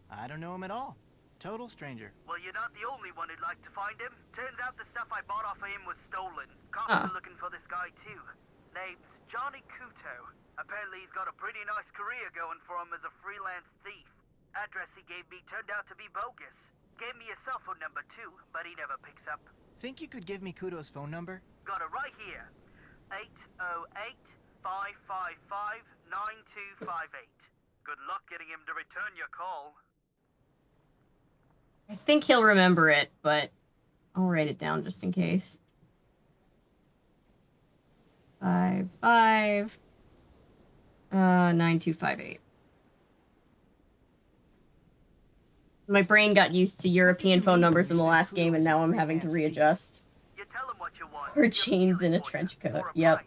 [SPEAKER 5] I don't know him at all. Total stranger.
[SPEAKER 11] Well, you're not the only one who'd like to find him. Turns out the stuff I bought off of him was stolen. Cops are looking for this guy too. Name's Johnny Kuto. Apparently he's got a pretty nice career going for him as a freelance thief. Address he gave me turned out to be bogus. Gave me a cell phone number too, but he never picks up.
[SPEAKER 5] Think you could give me Kuto's phone number?
[SPEAKER 11] Got it right here. 808-555-9258. Good luck getting him to return your call.
[SPEAKER 1] I think he'll remember it, but I'll write it down just in case. 9258. My brain got used to European phone numbers in the last game, and now I'm having to readjust.
[SPEAKER 11] You tell him what you want.
[SPEAKER 1] Or Jane's in a trench coat. Yep.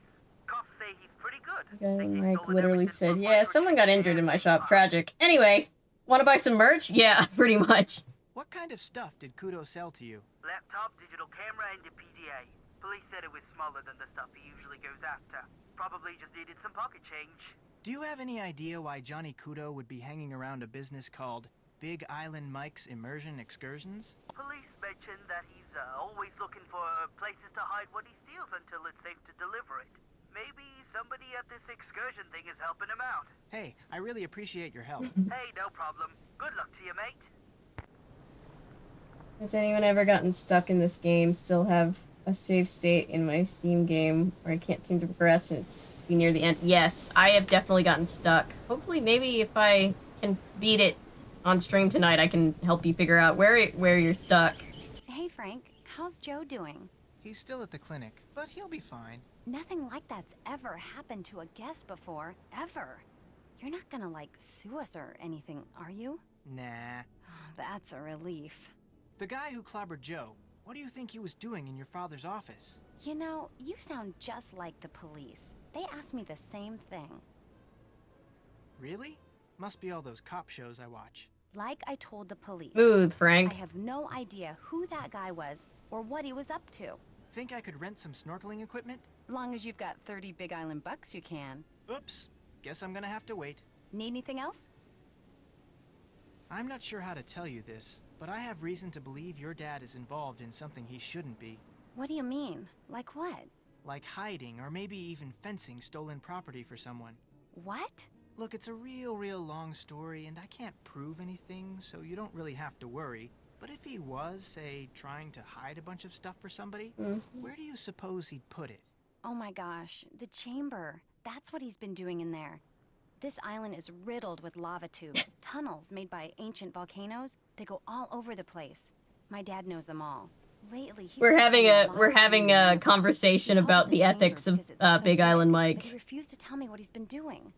[SPEAKER 11] Cops say he's pretty good.
[SPEAKER 1] Okay, Mike literally said, yeah, someone got injured in my shop. Tragic. Anyway, want to buy some merch? Yeah, pretty much.
[SPEAKER 5] What kind of stuff did Kuto sell to you?
[SPEAKER 11] Laptop, digital camera, and a PDA. Police said it was smaller than the stuff he usually goes after. Probably just needed some pocket change.
[SPEAKER 5] Do you have any idea why Johnny Kuto would be hanging around a business called Big Island Mike's Immersion Excursions?
[SPEAKER 11] Police mentioned that he's always looking for places to hide what he steals until it's safe to deliver it. Maybe somebody at this excursion thing is helping him out.
[SPEAKER 5] Hey, I really appreciate your help.
[SPEAKER 11] Hey, no problem. Good luck to you, mate.
[SPEAKER 1] Has anyone ever gotten stuck in this game? Still have a save state in my Steam game where I can't seem to progress and it's be near the end. Yes, I have definitely gotten stuck. Hopefully, maybe if I can beat it on stream tonight, I can help you figure out where you're stuck.
[SPEAKER 10] Hey, Frank, how's Joe doing?
[SPEAKER 5] He's still at the clinic, but he'll be fine.
[SPEAKER 10] Nothing like that's ever happened to a guest before, ever. You're not gonna, like, sue us or anything, are you?
[SPEAKER 5] Nah.
[SPEAKER 10] That's a relief.
[SPEAKER 5] The guy who clobbered Joe, what do you think he was doing in your father's office?
[SPEAKER 10] You know, you sound just like the police. They asked me the same thing.
[SPEAKER 5] Really? Must be all those cop shows I watch.
[SPEAKER 10] Like I told the police.
[SPEAKER 1] Smooth, Frank.
[SPEAKER 10] I have no idea who that guy was or what he was up to.
[SPEAKER 5] Think I could rent some snorkeling equipment?
[SPEAKER 10] Long as you've got 30 Big Island bucks, you can.
[SPEAKER 5] Oops. Guess I'm gonna have to wait.
[SPEAKER 10] Need anything else?
[SPEAKER 5] I'm not sure how to tell you this, but I have reason to believe your dad is involved in something he shouldn't be.
[SPEAKER 10] What do you mean? Like what?
[SPEAKER 5] Like hiding or maybe even fencing stolen property for someone.
[SPEAKER 10] What?
[SPEAKER 5] Look, it's a real long story, and I can't prove anything, so you don't really have to worry. But if he was, say, trying to hide a bunch of stuff for somebody, where do you suppose he'd put it?
[SPEAKER 10] Oh my gosh, the chamber. That's what he's been doing in there. This island is riddled with lava tubes, tunnels made by ancient volcanoes. They go all over the place. My dad knows them all. Lately,
[SPEAKER 1] we're having a conversation about the ethics of Big Island Mike.
[SPEAKER 10] But he refused to tell me what he's been doing.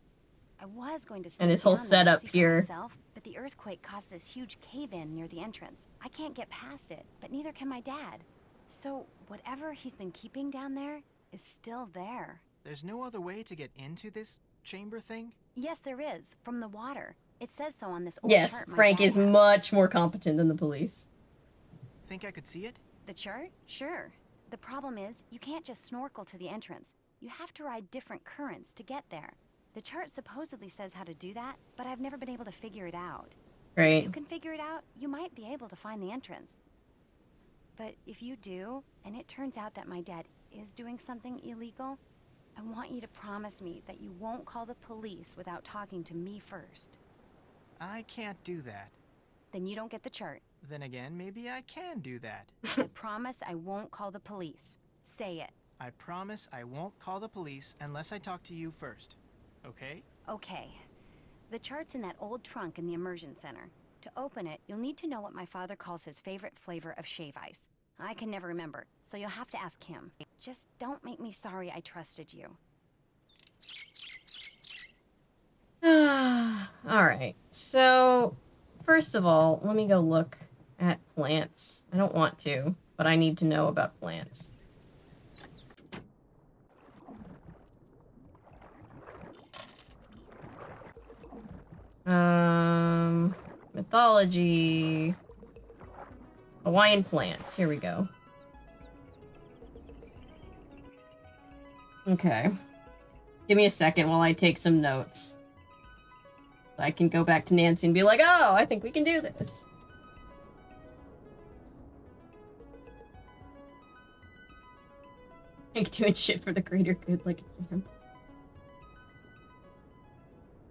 [SPEAKER 10] I was going to
[SPEAKER 1] and his whole setup here.
[SPEAKER 10] Myself, but the earthquake caused this huge cave-in near the entrance. I can't get past it, but neither can my dad. So whatever he's been keeping down there is still there.
[SPEAKER 5] There's no other way to get into this chamber thing?
[SPEAKER 10] Yes, there is, from the water. It says so on this old
[SPEAKER 1] yes,
[SPEAKER 10] chart. Yes,
[SPEAKER 1] Frank is much more competent than the police.
[SPEAKER 5] Think I could see it?
[SPEAKER 10] The chart? Sure. The problem is, you can't just snorkel to the entrance. You have to ride different currents to get there. The chart supposedly says how to do that, but I've never been able to figure it out.
[SPEAKER 1] Right.
[SPEAKER 10] If you can figure it out, you might be able to find the entrance. But if you do, and it turns out that my dad is doing something illegal, I want you to promise me that you won't call the police without talking to me first.
[SPEAKER 5] I can't do that.
[SPEAKER 10] Then you don't get the chart.
[SPEAKER 5] Then again, maybe I can do that.
[SPEAKER 10] I promise I won't call the police. Say it.
[SPEAKER 5] I promise I won't call the police unless I talk to you first. Okay?
[SPEAKER 10] Okay. The chart's in that old trunk in the immersion center. To open it, you'll need to know what my father calls his favorite flavor of shave ice. I can never remember, so you'll have to ask him. Just don't make me sorry I trusted you.
[SPEAKER 1] Alright, so first of all, let me go look at plants. I don't want to, but I need to know about plants. Mythology. Hawaiian plants. Here we go. Okay. Give me a second while I take some notes. I can go back to Nancy and be like, oh, I think we can do this. Like doing shit for the greater good, like him.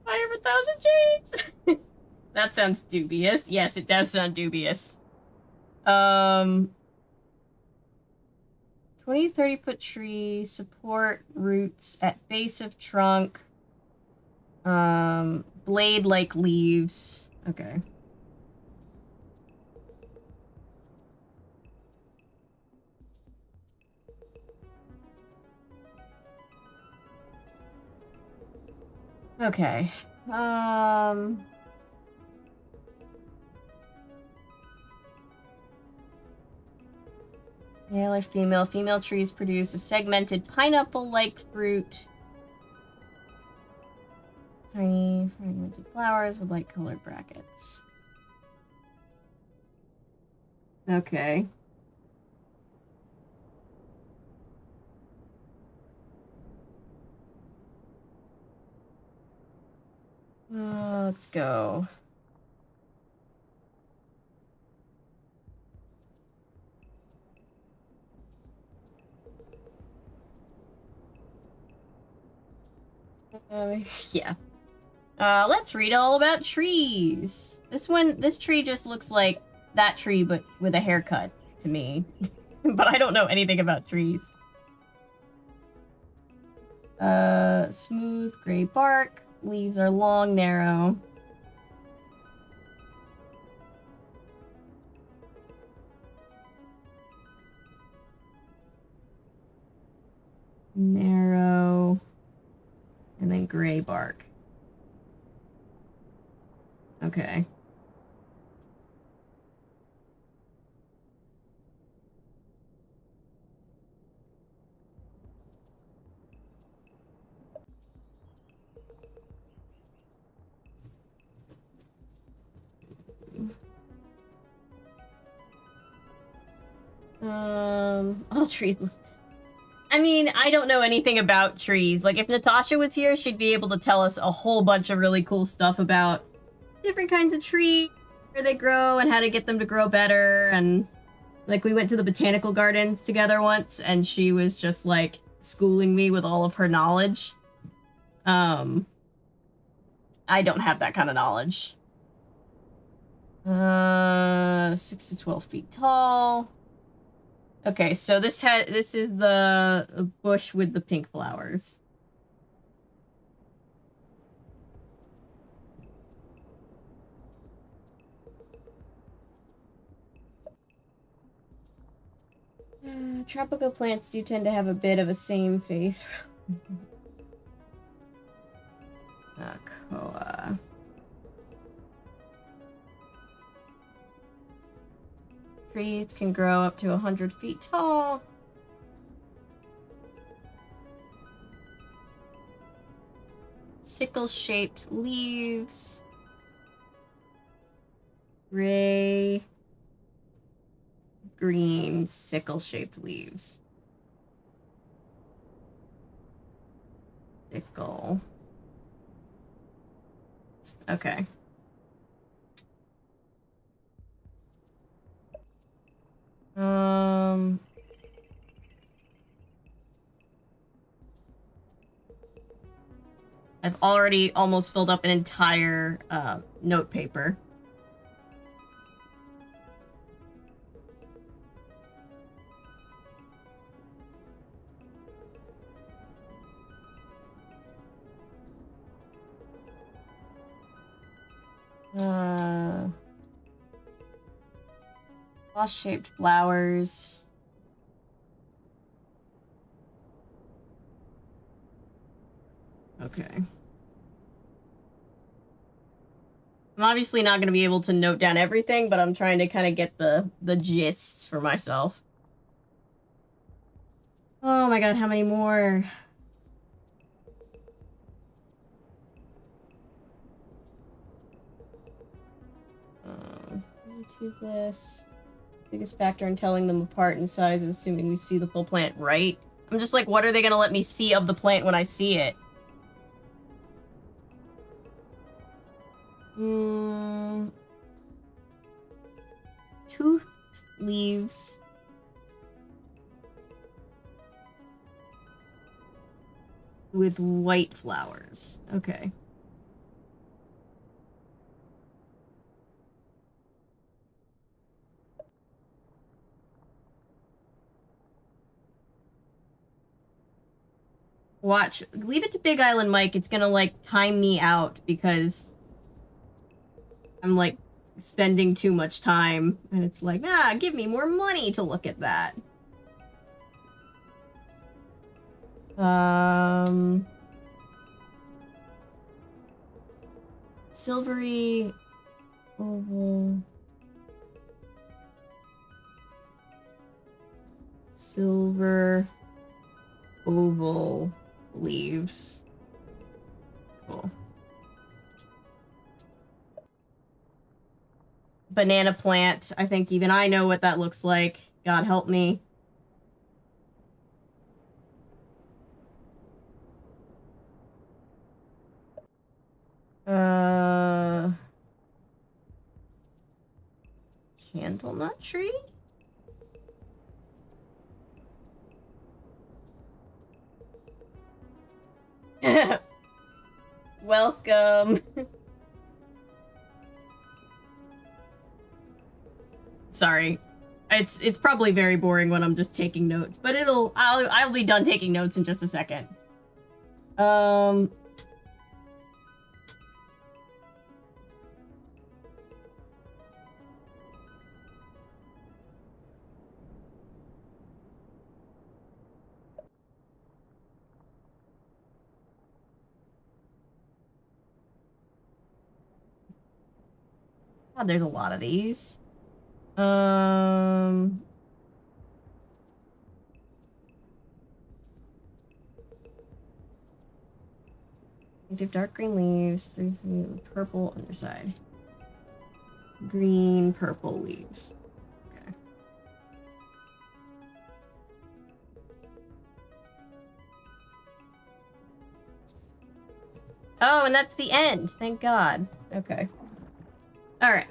[SPEAKER 1] Fire of 1,000 shades! That sounds dubious. Yes, it does sound dubious. 20, 30-foot tree, support roots at base of trunk. Blade like leaves. Okay. Okay. Male or female? Female trees produce a segmented pineapple-like fruit. Tiny, fragmented flowers with light-colored brackets. Okay. Let's go. Yeah. Let's read all about trees. This tree just looks like that tree, but with a haircut to me. but I don't know anything about trees. Smooth gray bark. Leaves are long, narrow. Narrow. And then gray bark. Okay. All trees. I mean, I don't know anything about trees. Like, if Natasha was here, she'd be able to tell us a whole bunch of really cool stuff about different kinds of trees, where they grow, and how to get them to grow better. And, like, we went to the botanical gardens together once, and she was just, like, schooling me with all of her knowledge. I don't have that kind of knowledge. 6 to 12 feet tall. Okay, so this is the bush with the pink flowers. Tropical plants do tend to have a bit of a same face. Koa. Trees can grow up to 100 feet tall. Sickle-shaped leaves. Gray, green, sickle-shaped leaves. Sickle. Okay. I've already almost filled up an entire note paper. Cross-shaped flowers. Okay. I'm obviously not going to be able to note down everything, but I'm trying to kind of get the gists for myself. Oh my god, how many more? To this. Biggest factor in telling them apart in size is assuming we see the full plant, right? I'm just like, what are they going to let me see of the plant when I see it? Toothed leaves. With white flowers. Okay. Watch. Leave it to Big Island Mike. It's gonna, like, time me out because I'm, like, spending too much time. And it's like, give me more money to look at that. Silvery oval. Silver oval leaves. Cool. Banana plant. I think even I know what that looks like. God help me. Candlenut tree? Welcome. Sorry. It's probably very boring when I'm just taking notes, but I'll be done taking notes in just a second. Oh, there's a lot of these. Do dark green leaves, 3 purple underside. Green, purple leaves. Okay. Oh, and that's the end. Thank God. Okay. Alright.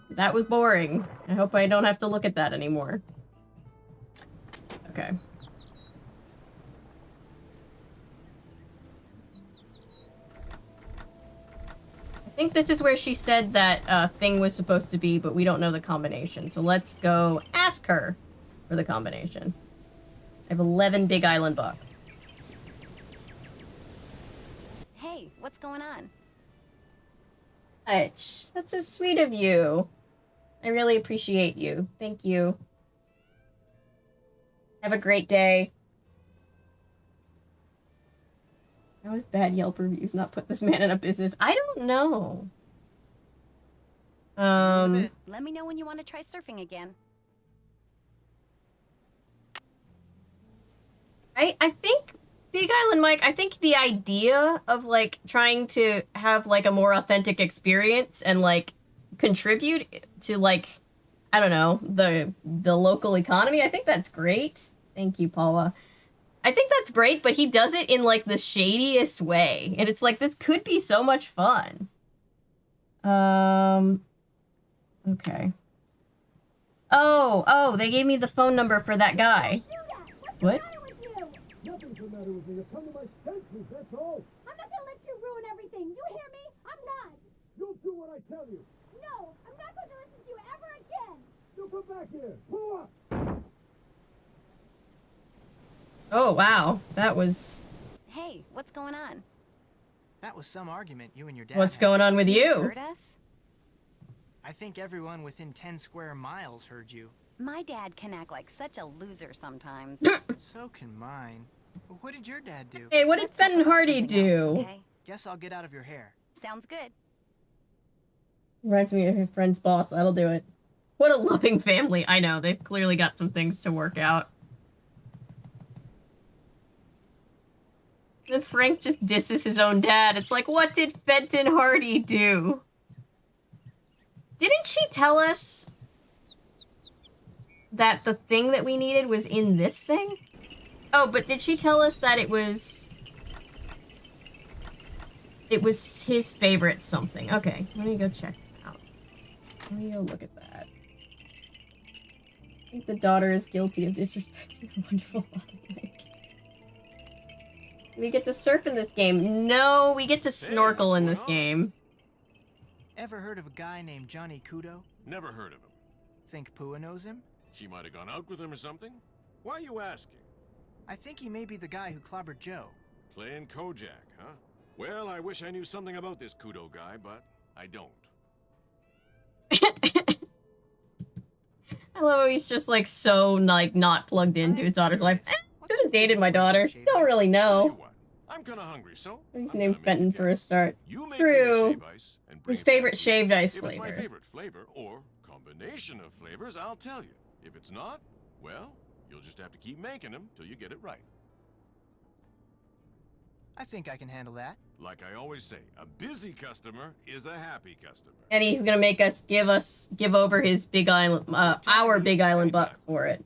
[SPEAKER 1] That was boring. I hope I don't have to look at that anymore. Okay. I think this is where she said that thing was supposed to be, but we don't know the combination. So let's go ask her for the combination. I have 11 Big Island bucks.
[SPEAKER 10] Hey, what's going on?
[SPEAKER 1] That's so sweet of you. I really appreciate you. Thank you. Have a great day. How is bad Yelp reviews not put this man in a business? I don't know.
[SPEAKER 10] Let me know when you want to try surfing again.
[SPEAKER 1] I think Big Island Mike, I think the idea of like trying to have like a more authentic experience and like contribute to like, I don't know, the local economy, I think that's great. Thank you, Paula. I think that's great, but he does it in like the shadiest way. And it's like, this could be so much fun. Okay. Oh, they gave me the phone number for that guy. What?
[SPEAKER 12] Nothing's the matter with me. I've come to my senses, that's all.
[SPEAKER 13] I'm not gonna let you ruin everything. You hear me? I'm not.
[SPEAKER 12] You'll do what I tell you.
[SPEAKER 13] No, I'm not going to listen to you ever again.
[SPEAKER 12] You come back here. Pull up.
[SPEAKER 1] Oh, wow. That was...
[SPEAKER 10] Hey, what's going on?
[SPEAKER 5] That was some argument you and your dad
[SPEAKER 1] What's
[SPEAKER 5] had.
[SPEAKER 1] going on with you?
[SPEAKER 10] Heard us?
[SPEAKER 5] I think everyone within 10 square miles heard you.
[SPEAKER 10] My dad can act like such a loser sometimes.
[SPEAKER 5] So can mine. Well, what did your dad do?
[SPEAKER 1] Hey, what did Ben Hardy do?
[SPEAKER 10] Okay?
[SPEAKER 5] Guess I'll get out of your hair.
[SPEAKER 10] Sounds good.
[SPEAKER 1] Reminds me of your friend's boss. That'll do it. What a loving family. I know. They've clearly got some things to work out. Then Frank just disses his own dad. It's like, what did Fenton Hardy do? Didn't she tell us that the thing that we needed was in this thing? Oh, but did she tell us that it was his favorite something? Okay, let me go check it out. Let me go look at that. I think the daughter is guilty of disrespecting her wonderful father. We get to surf in this game. No, we get to snorkel in this game.
[SPEAKER 5] Ever heard of a guy named Johnny Kudo?
[SPEAKER 3] Never heard of him.
[SPEAKER 5] Think Pua knows him?
[SPEAKER 3] She might have gone out with him or something? Why are you asking?
[SPEAKER 5] I think he may be the guy who clobbered Joe.
[SPEAKER 3] Playing Kojak, huh? Well, I wish I knew something about this Kudo guy, but I don't.
[SPEAKER 1] I love how he's just like so like not plugged into his daughter's life. Should have dated my daughter. Don't really know.
[SPEAKER 3] I'm kind of hungry, so
[SPEAKER 1] He's named Fenton for a start.
[SPEAKER 3] you make
[SPEAKER 1] True.
[SPEAKER 3] me a shave ice and bring
[SPEAKER 1] His
[SPEAKER 3] it back
[SPEAKER 1] favorite
[SPEAKER 3] to me.
[SPEAKER 1] shaved ice
[SPEAKER 3] If it's my
[SPEAKER 1] flavor.
[SPEAKER 3] favorite flavor or combination of flavors, I'll tell you. If it's not, well, you'll just have to keep making them till you get it right.
[SPEAKER 5] I think I can handle that.
[SPEAKER 3] Like I always say, a busy customer is a happy customer.
[SPEAKER 1] And he's gonna make us give over his Big Island, our Big Island bucks for it.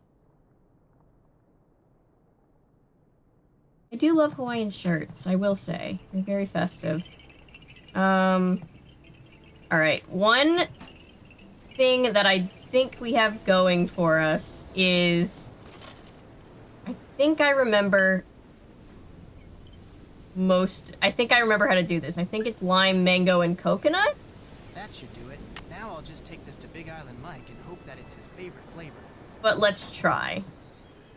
[SPEAKER 1] I do love Hawaiian shirts, I will say. They're very festive. Alright, one thing that I think we have going for us is... I think I remember how to do this. I think it's lime, mango, and coconut?
[SPEAKER 5] That should do it. Now I'll just take this to Big Island Mike and hope that it's his favorite flavor.
[SPEAKER 1] But let's try.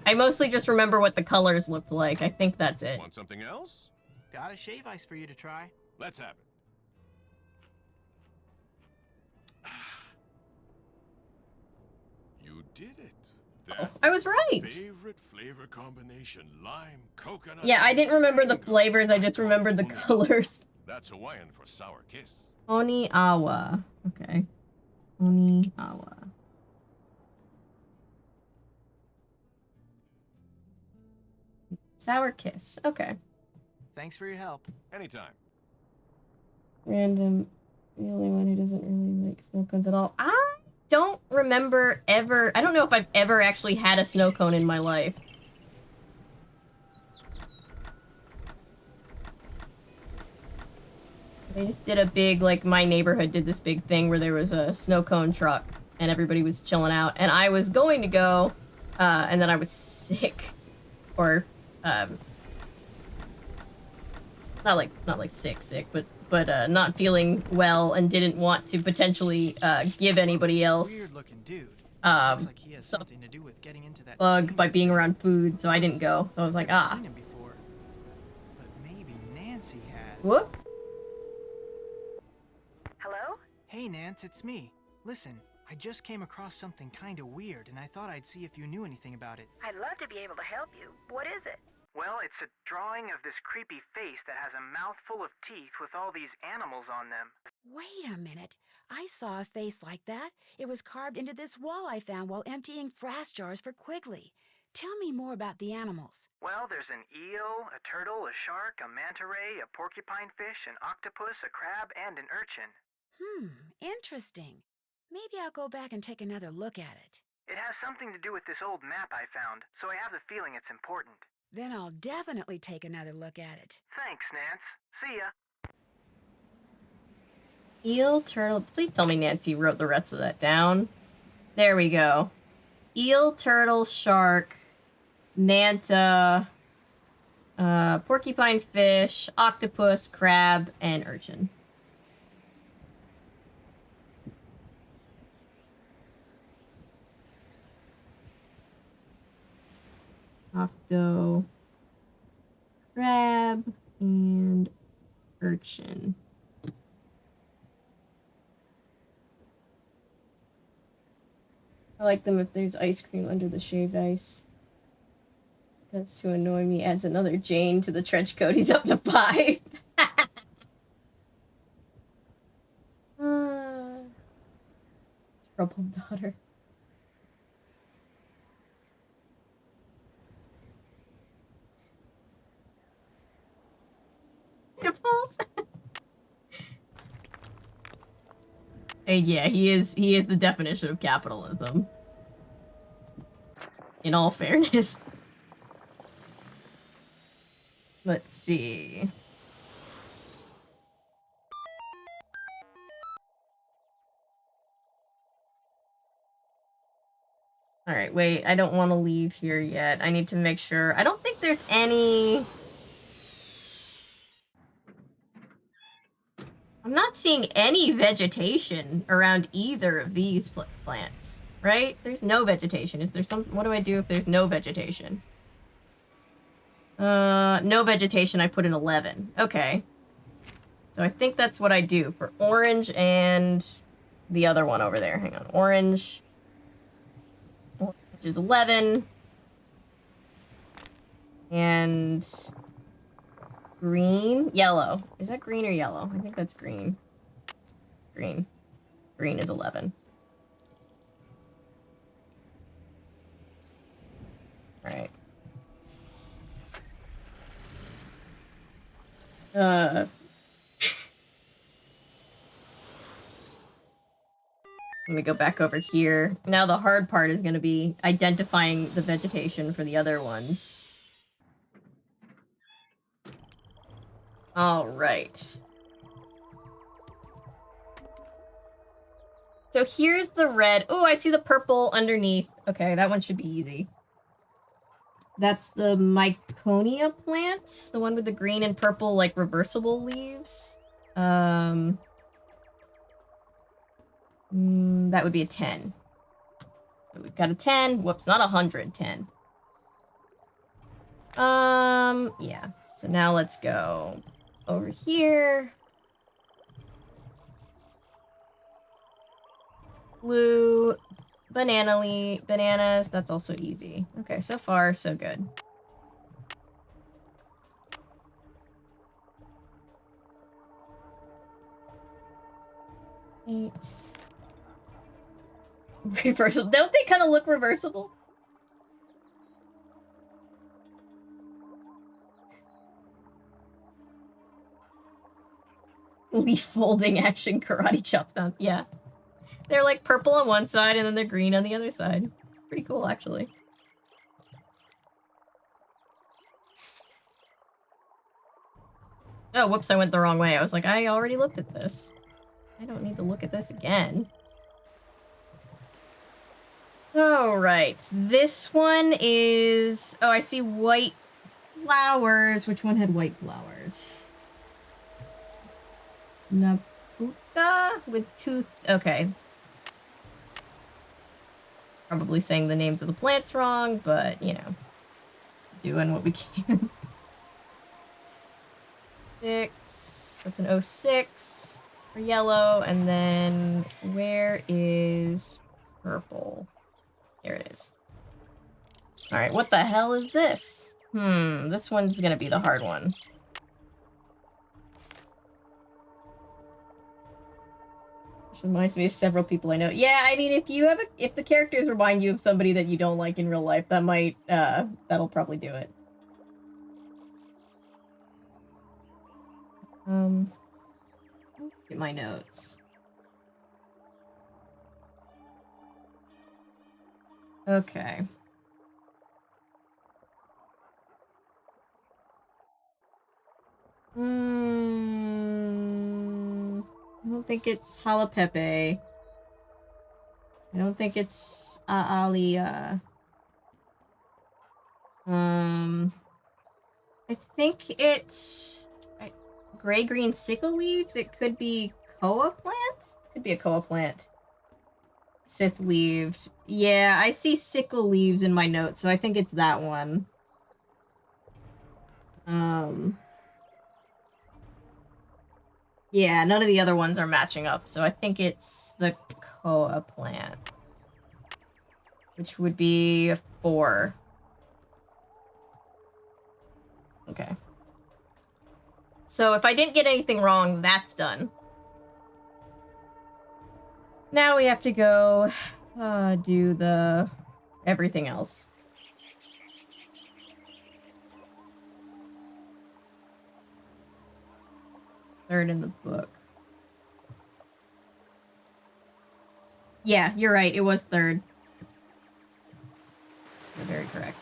[SPEAKER 1] I mostly just remember what the colors looked like. I think that's it.
[SPEAKER 3] Want something else?
[SPEAKER 5] Got a shave ice for you to try.
[SPEAKER 3] Let's have it. You did it. That
[SPEAKER 1] I was right.
[SPEAKER 3] Favorite flavor combination: lime, coconut.
[SPEAKER 1] Yeah, I didn't remember the flavors. I just remembered the colors.
[SPEAKER 3] That's Hawaiian for sour kiss.
[SPEAKER 1] Oniawa. Okay. Oniawa. Sour kiss. Okay.
[SPEAKER 5] Thanks for your help.
[SPEAKER 3] Anytime.
[SPEAKER 1] Random. The only one who doesn't really like snow cones at all. I don't remember ever. I don't know if I've ever actually had a snow cone in my life. They just did a big, like, my neighborhood did this big thing where there was a snow cone truck and everybody was chilling out. And I was going to go, and then I was sick. Or, not like sick, but not feeling well and didn't want to potentially, give anybody else.
[SPEAKER 5] Weird looking dude. Looks like he has something to do with getting into that
[SPEAKER 1] bug by being around food, so I didn't go. So I was like,
[SPEAKER 5] I've seen him before, but maybe Nancy has.
[SPEAKER 1] Whoop.
[SPEAKER 7] Hello?
[SPEAKER 5] Hey, Nance, it's me. Listen, I just came across something kind of weird, and I thought I'd see if you knew anything about it.
[SPEAKER 7] I'd love to be able to help you. What is it?
[SPEAKER 11] Well, it's a drawing of this creepy face that has a mouthful of teeth with all these animals on them.
[SPEAKER 2] Wait a minute. I saw a face like that. It was carved into this wall I found while emptying frass jars for Quigley. Tell me more about the animals.
[SPEAKER 11] Well, there's an eel, a turtle, a shark, a manta ray, a porcupine fish, an octopus, a crab, and an urchin.
[SPEAKER 2] Interesting. Maybe I'll go back and take another look at it.
[SPEAKER 11] It has something to do with this old map I found, so I have the feeling it's important.
[SPEAKER 2] Then I'll definitely take another look at it.
[SPEAKER 11] Thanks, Nance. See ya.
[SPEAKER 1] Eel, turtle. Please tell me Nancy wrote the rest of that down. There we go. Eel, turtle, shark, manta, porcupine fish, octopus, crab, and urchin. Octo, crab, and urchin. I like them if there's ice cream under the shaved ice. That's to annoy me. Adds another Jane to the trench coat. He's up to 5. Troubled daughter. Default. Yeah, he is the definition of capitalism. In all fairness. Let's see. Alright, wait, I don't want to leave here yet. I need to make sure. I don't think there's any... I'm not seeing any vegetation around either of these plants, right? There's no vegetation. Is there some... What do I do if there's no vegetation? No vegetation, I put in 11. Okay. So I think that's what I do for orange and the other one over there. Hang on. Orange, which is 11. And green, yellow. Is that green or yellow? I think that's green. Green. Green is 11. All right. Let me go back over here. Now the hard part is going to be identifying the vegetation for the other ones. All right. So here's the red. Oh, I see the purple underneath. Okay, that one should be easy. That's the Myconia plant, the one with the green and purple, like, reversible leaves. That would be a 10. We've got a 10. Whoops, not 100. 10. Yeah. So now let's go over here. Blue, bananas. That's also easy. Okay, so far, so good. Eight. Reversible. Don't they kind of look reversible? Leaf folding action karate chop sound. Yeah. They're like purple on one side and then they're green on the other side. It's pretty cool, actually. Oh, whoops, I went the wrong way. I was like, I already looked at this. I don't need to look at this again. Alright, this one is... Oh, I see white flowers. Which one had white flowers? Napuka with tooth... Okay. Probably saying the names of the plants wrong, but, you know. Doing what we can. 6. That's an 06 for yellow. And then where is purple? Here it is. Alright, what the hell is this? This one's gonna be the hard one. Which reminds me of several people I know. Yeah, I mean, if the characters remind you of somebody that you don't like in real life, that might, that'll probably do it. Get my notes. Okay. I don't think it's Jalapepe. I don't think it's Alia. I think it's gray-green sickle leaves. It could be koa plant? Could be a koa plant. Sith-leaved. Yeah, I see sickle leaves in my notes, so I think it's that one. Yeah, none of the other ones are matching up, so I think it's the koa plant. Which would be 4. Okay. So if I didn't get anything wrong, that's done. Now we have to go do the everything else. Third in the book. Yeah, you're right. It was third. You're very correct.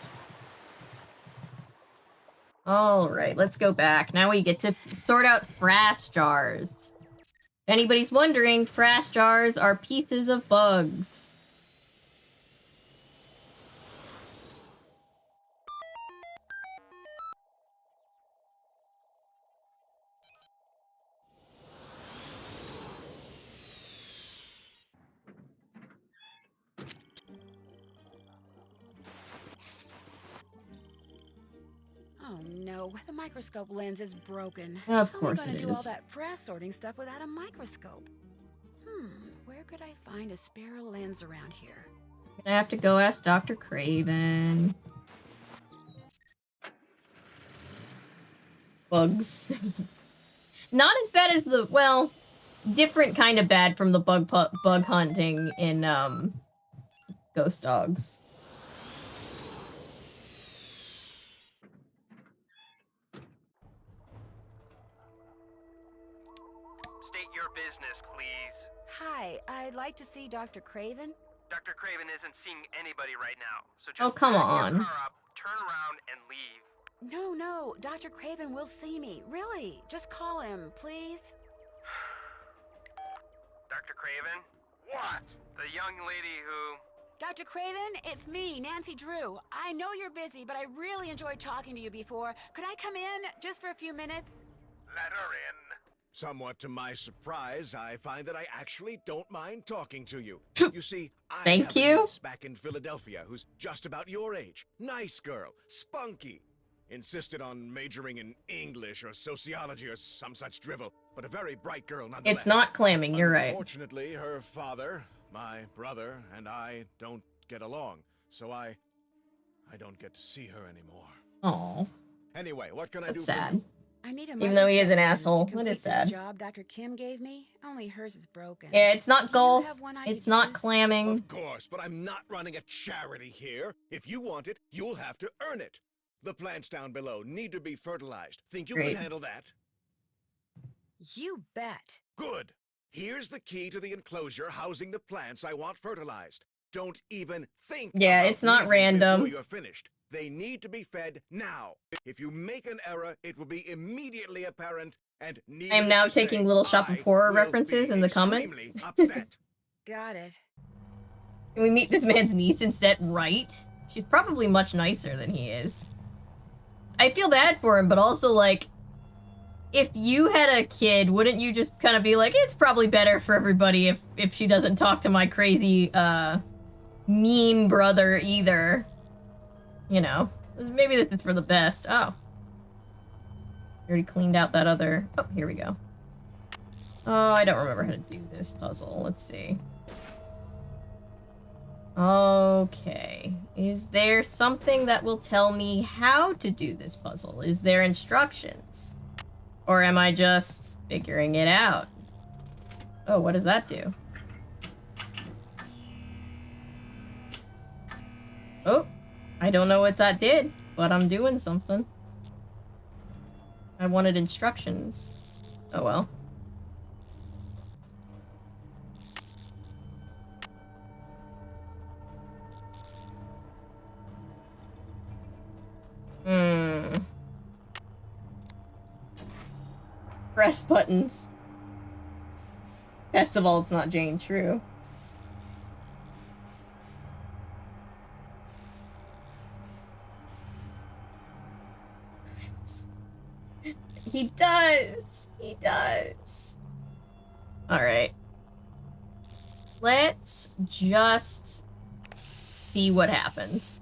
[SPEAKER 1] All right, let's go back. Now we get to sort out frass jars. If anybody's wondering, frass jars are pieces of bugs.
[SPEAKER 2] Oh no, the microscope lens is broken.
[SPEAKER 1] Of
[SPEAKER 2] How
[SPEAKER 1] course
[SPEAKER 2] am I
[SPEAKER 1] it
[SPEAKER 2] gonna do all
[SPEAKER 1] is.
[SPEAKER 2] that frass sorting stuff without a microscope? Where could I find a spare lens around here?
[SPEAKER 1] I have to go ask Dr. Craven. Bugs. Not as bad as the, well, different kind of bad from the bug hunting in, Ghost Dogs.
[SPEAKER 14] State your business, please.
[SPEAKER 2] Hi, I'd like to see Dr. Craven.
[SPEAKER 14] Dr. Craven isn't seeing anybody right now, so just
[SPEAKER 1] Oh, come
[SPEAKER 14] back
[SPEAKER 1] on.
[SPEAKER 14] your car up, turn around, and leave.
[SPEAKER 2] No, Dr. Craven will see me. Really, just call him, please.
[SPEAKER 14] Dr. Craven? What? The young lady who...
[SPEAKER 2] Dr. Craven, it's me, Nancy Drew. I know you're busy, but I really enjoyed talking to you before. Could I come in just for a few minutes?
[SPEAKER 14] Let her in.
[SPEAKER 9] Somewhat to my surprise, I find that I actually don't mind talking to you. You see, I
[SPEAKER 1] Thank
[SPEAKER 9] have a
[SPEAKER 1] you.
[SPEAKER 9] niece back in Philadelphia who's just about your age. Nice girl, spunky. Insisted on majoring in English or sociology or some such drivel, but a very bright girl nonetheless.
[SPEAKER 1] It's not clamming, you're right.
[SPEAKER 9] Unfortunately, her father, my brother, and I don't get along, so I don't get to see her anymore.
[SPEAKER 1] Oh.
[SPEAKER 9] Anyway, what can I
[SPEAKER 1] That's
[SPEAKER 9] do
[SPEAKER 1] sad.
[SPEAKER 9] for you?
[SPEAKER 2] I need a
[SPEAKER 1] Even though he is an
[SPEAKER 2] microscope lens
[SPEAKER 1] asshole.
[SPEAKER 2] to
[SPEAKER 1] What is
[SPEAKER 2] complete
[SPEAKER 1] sad?
[SPEAKER 2] this job Dr. Kim gave me. Only hers is broken.
[SPEAKER 1] Yeah, it's not
[SPEAKER 2] Do you
[SPEAKER 1] golf.
[SPEAKER 2] have one I
[SPEAKER 1] It's
[SPEAKER 2] could
[SPEAKER 1] not
[SPEAKER 2] use?
[SPEAKER 1] clamming.
[SPEAKER 9] Of course, but I'm not running a charity here. If you want it, you'll have to earn it. The plants down below need to be fertilized. Think you
[SPEAKER 1] Great.
[SPEAKER 9] can handle that?
[SPEAKER 2] You bet.
[SPEAKER 9] Good. Here's the key to the enclosure housing the plants I want fertilized. Don't even think
[SPEAKER 1] Yeah,
[SPEAKER 9] about
[SPEAKER 1] it's not
[SPEAKER 9] leaving
[SPEAKER 1] random.
[SPEAKER 9] before you're finished. They need to be fed now. If you make an error, it will be immediately apparent, and
[SPEAKER 1] I am now
[SPEAKER 9] needless to
[SPEAKER 1] taking
[SPEAKER 9] say,
[SPEAKER 1] Little Shop of
[SPEAKER 9] I
[SPEAKER 1] Horror
[SPEAKER 9] will
[SPEAKER 1] references
[SPEAKER 9] be
[SPEAKER 1] in the comments.
[SPEAKER 9] extremely upset.
[SPEAKER 2] Got it.
[SPEAKER 1] Can we meet this man's niece instead? Right? She's probably much nicer than he is. I feel bad for him, but also, like, if you had a kid, wouldn't you just kind of be like, it's probably better for everybody if she doesn't talk to my crazy, mean brother either. You know, maybe this is for the best. Oh. Already cleaned out that other... Oh, here we go. Oh, I don't remember how to do this puzzle. Let's see. Okay. Is there something that will tell me how to do this puzzle? Is there instructions? Or am I just figuring it out? Oh, what does that do? Oh, I don't know what that did, but I'm doing something. I wanted instructions. Oh well. Press buttons. Best of all, it's not Jane True. He does! He does. Alright. Let's just see what happens.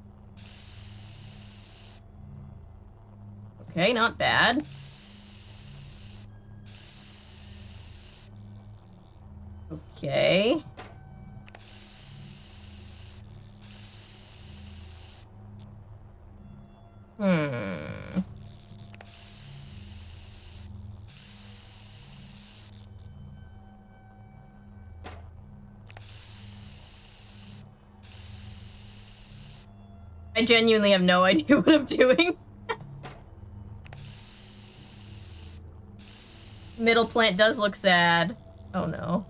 [SPEAKER 1] Okay, not bad. Okay. I genuinely have no idea what I'm doing. Middle plant does look sad. Oh no.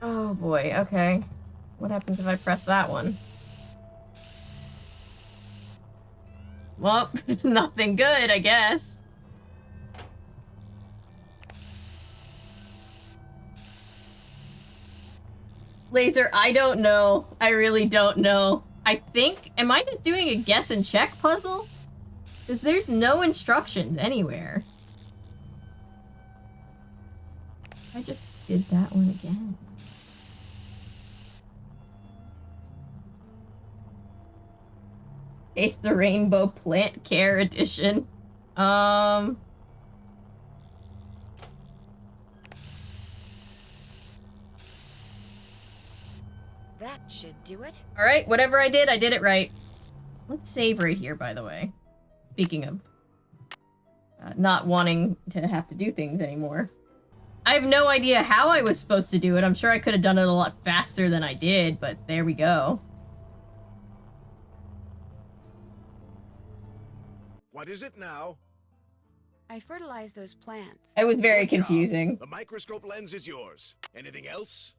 [SPEAKER 1] Oh boy, okay. What happens if I press that one? Well, nothing good, I guess. Laser, I don't know. I really don't know. I think... Am I just doing a guess and check puzzle? Because there's no instructions anywhere. I just did that one again. It's the Rainbow Plant Care Edition. That
[SPEAKER 2] should do it.
[SPEAKER 1] Alright, whatever I did it right. Let's save right here, by the way. Speaking of not wanting to have to do things anymore. I have no idea how I was supposed to do it. I'm sure I could have done it a lot faster than I did, but there we go.
[SPEAKER 9] What is it now?
[SPEAKER 2] I fertilized those plants.
[SPEAKER 1] It was very
[SPEAKER 9] Good job.
[SPEAKER 1] confusing.
[SPEAKER 9] The microscope lens is yours. Anything else?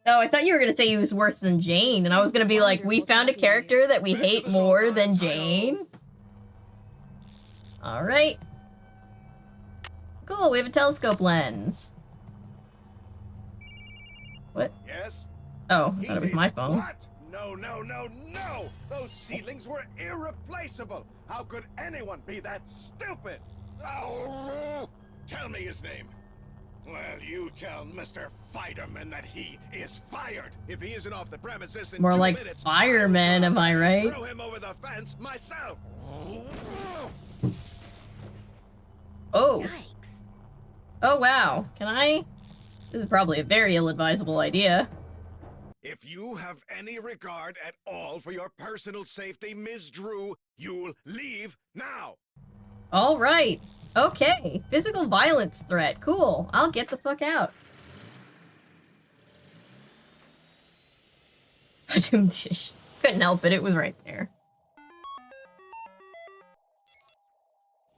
[SPEAKER 1] Oh, I thought you were gonna say he was worse than Jane, and I was gonna be like, we found a character that we hate more than Jane? Alright. Cool, we have a telescope lens. What?
[SPEAKER 9] Yes?
[SPEAKER 1] Oh, I thought it was my phone.
[SPEAKER 9] What? No, no, no, no! Those seedlings were irreplaceable! How could anyone be that stupid? Oh, tell me his name. Well, you tell Mr. Fighterman that he is fired. If he isn't off the premises in
[SPEAKER 1] More
[SPEAKER 9] 2
[SPEAKER 1] like
[SPEAKER 9] minutes,
[SPEAKER 1] fireman, am I right?
[SPEAKER 9] throw him over the fence myself.
[SPEAKER 1] Oh.
[SPEAKER 2] Yikes.
[SPEAKER 1] Oh, wow. Can I? This is probably a very ill-advisable idea.
[SPEAKER 9] If you have any regard at all for your personal safety, Ms. Drew, you'll leave now.
[SPEAKER 1] All right. Okay. Physical violence threat. Cool. I'll get the fuck out. Couldn't help it. It was right there.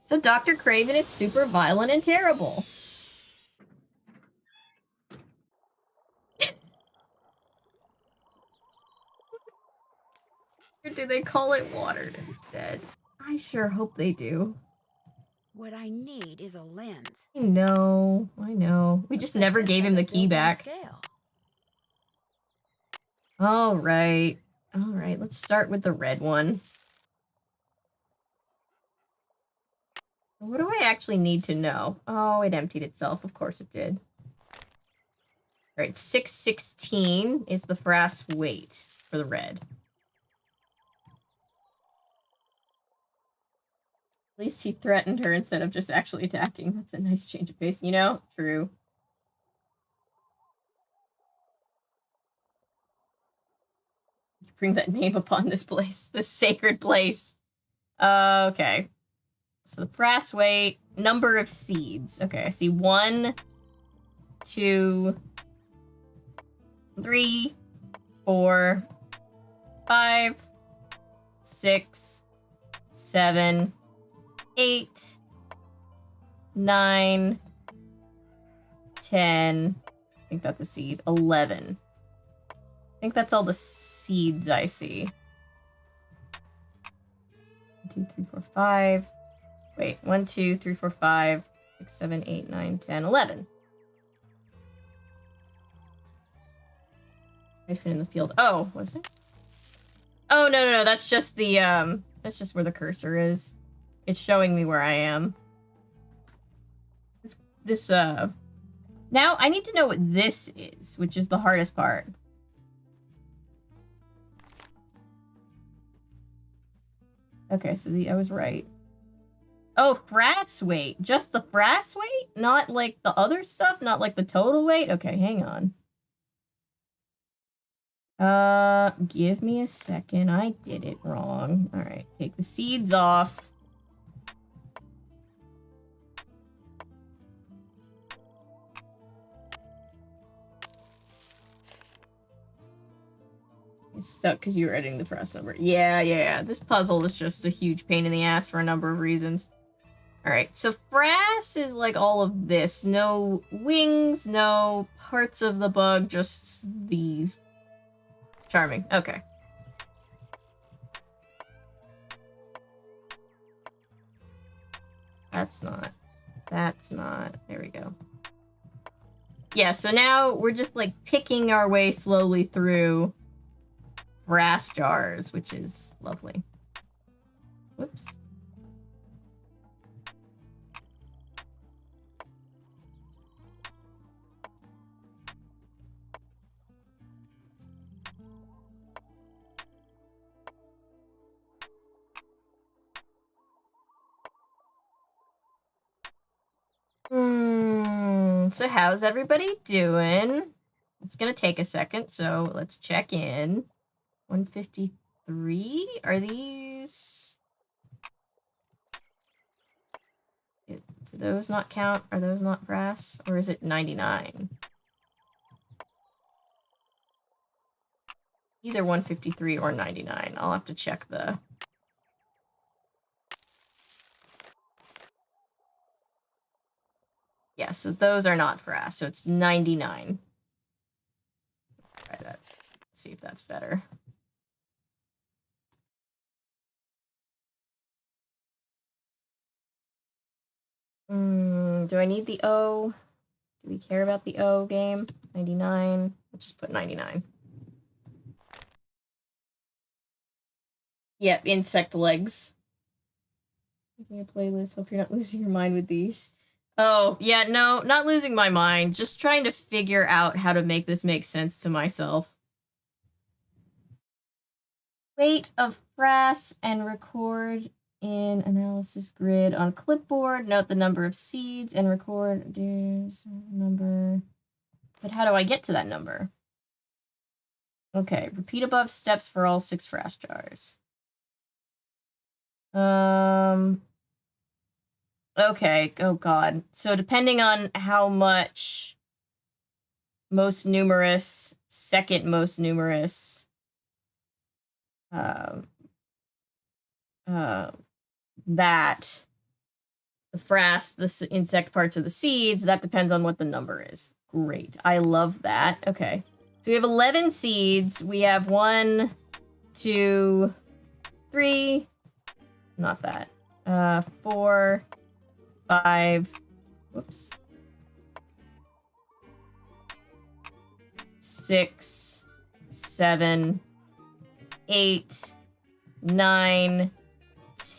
[SPEAKER 1] So Dr. Craven is super violent and terrible. Or do they call it watered instead? I sure hope they do.
[SPEAKER 2] What I need is a lens.
[SPEAKER 1] I know. We just never gave him the key back. All right, let's start with the red one. What do I actually need to know? Oh, it emptied itself. Of course it did. All right, 616 is the frass weight for the red. At least he threatened her instead of just actually attacking. That's a nice change of pace, you know? True. Bring that name upon this place. This sacred place. Okay. So the brass weight, number of seeds. Okay, I see 1, 2, 3, 4, 5, 6, 7, 8, 9, 10. I think that's a seed. 11. I think that's all the seeds I see. 1, 2, 3, 4, 5. Wait, 1, 2, 3, 4, 5, 6, 7, 8, 9, 10, 11. Hyphen in the field. Oh, was it? Oh, no. That's just the, that's just where the cursor is. It's showing me where I am. Now I need to know what this is, which is the hardest part. Okay, so I was right. Oh, frass weight. Just the frass weight? Not like the other stuff? Not like the total weight? Okay, hang on. Give me a second. I did it wrong. All right, take the seeds off. It's stuck because you were editing the frass number. Yeah. This puzzle is just a huge pain in the ass for a number of reasons. Alright, so frass is like all of this. No wings, no parts of the bug, just these. Charming. Okay. That's not. There we go. Yeah, so now we're just like picking our way slowly through brass jars, which is lovely. Whoops. So how's everybody doing? It's gonna take a second, so let's check in. 153? Are these... Do those not count? Are those not brass? Or is it 99? Either 153 or 99. I'll have to check the... Yeah, so those are not brass, so it's 99. Try that. See if that's better. Do I need the O? Do we care about the O game? 99. Let's just put 99. Yep, insect legs. Making a playlist. Hope you're not losing your mind with these. Oh, yeah, no, not losing my mind. Just trying to figure out how to make this make sense to myself. Weight of brass and record in analysis grid on clipboard. Note the number of seeds and record. There's a number. But how do I get to that number? Okay, repeat above steps for all 6 frost jars. Okay, oh god. So depending on how much most numerous, second most numerous, that, the frass, the insect parts of the seeds, that depends on what the number is. Great. I love that. Okay. So we have 11 seeds. We have 1, 2, 3, not that. 4, 5, whoops. 6, 7, 8, 9,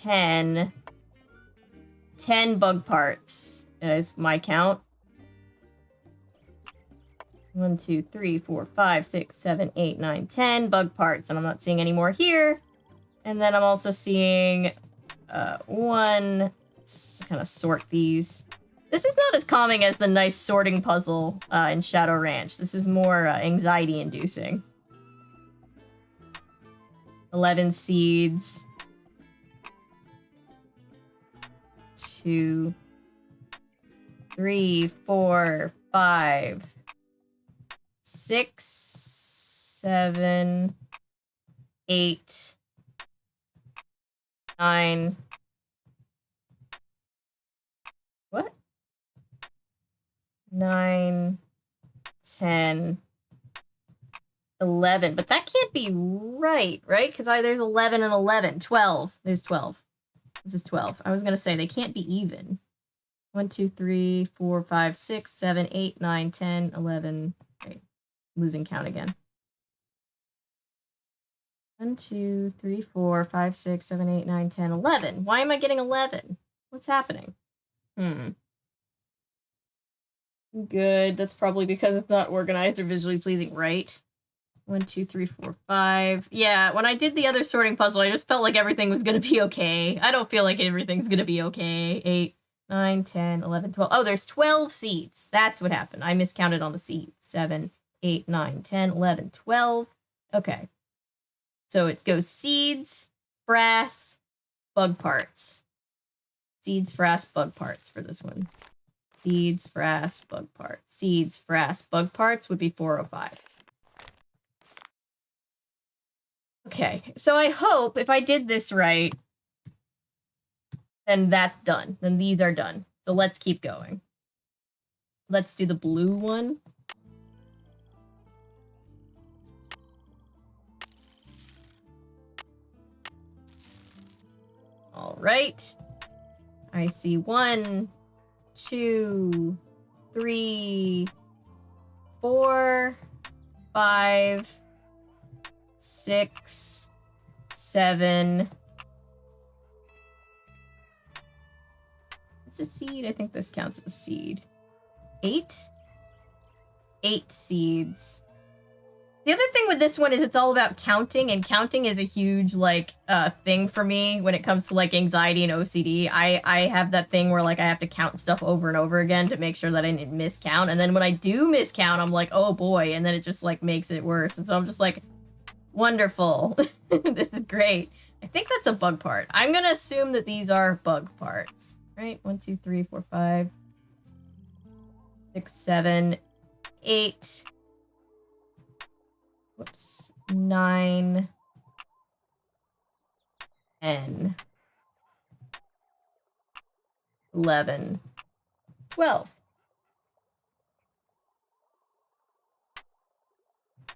[SPEAKER 1] 10. 10 bug parts is my count. 1, 2, 3, 4, 5, 6, 7, 8, 9, 10 bug parts. And I'm not seeing any more here. And then I'm also seeing 1. Let's kind of sort these. This is not as calming as the nice sorting puzzle in Shadow Ranch. This is more anxiety-inducing. 11 seeds. 2, 3, 4, 5, 6, 7, 8, 9. What? 9, 10, 11. But that can't be right? Because there's 11 and 11. 12. There's 12. This is 12. I was going to say, they can't be even. 1, 2, 3, 4, 5, 6, 7, 8, 9, 10, 11. Wait, losing count again. 1, 2, 3, 4, 5, 6, 7, 8, 9, 10, 11. Why am I getting 11? What's happening? Good. That's probably because it's not organized or visually pleasing, right? 1, 2, 3, 4, 5. Yeah, when I did the other sorting puzzle, I just felt like everything was going to be okay. I don't feel like everything's going to be okay. 8, 9, 10, 11, 12. Oh, there's 12 seeds. That's what happened. I miscounted on the seeds. 7, 8, 9, 10, 11, 12. Okay. So it goes seeds, frass, bug parts. Seeds, frass, bug parts for this one. Seeds, frass, bug parts. Seeds, frass, bug parts would be 405. Okay, so I hope if I did this right, then that's done. Then these are done. So let's keep going. Let's do the blue one. All right. I see 1, 2, 3, 4, 5, 6, 7. It's a seed. I think this counts as a seed. 8? 8 seeds. The other thing with this one is it's all about counting, and counting is a huge, thing for me when it comes to, anxiety and OCD. I have that thing where, I have to count stuff over and over again to make sure that I didn't miscount, and then when I do miscount, I'm like, oh boy, and then it just, makes it worse, and so I'm just like, wonderful. This is great. I think that's a bug part. I'm gonna assume that these are bug parts, right? 1, 2, 3, 4, 5, 6, 7, 8... Whoops. 9, 10, 11, 12.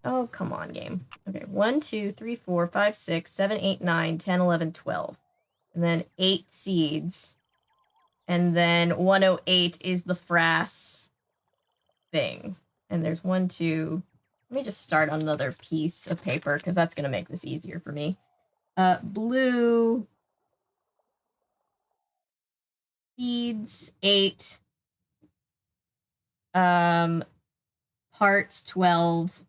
[SPEAKER 1] Oh, come on, game. Okay, 1, 2, 3, 4, 5, 6, 7, 8, 9, 10, 11, 12. And then 8 seeds. And then 108 is the frass thing. And there's 1, 2. Let me just start on another piece of paper because that's going to make this easier for me. Blue seeds 8. Parts 12.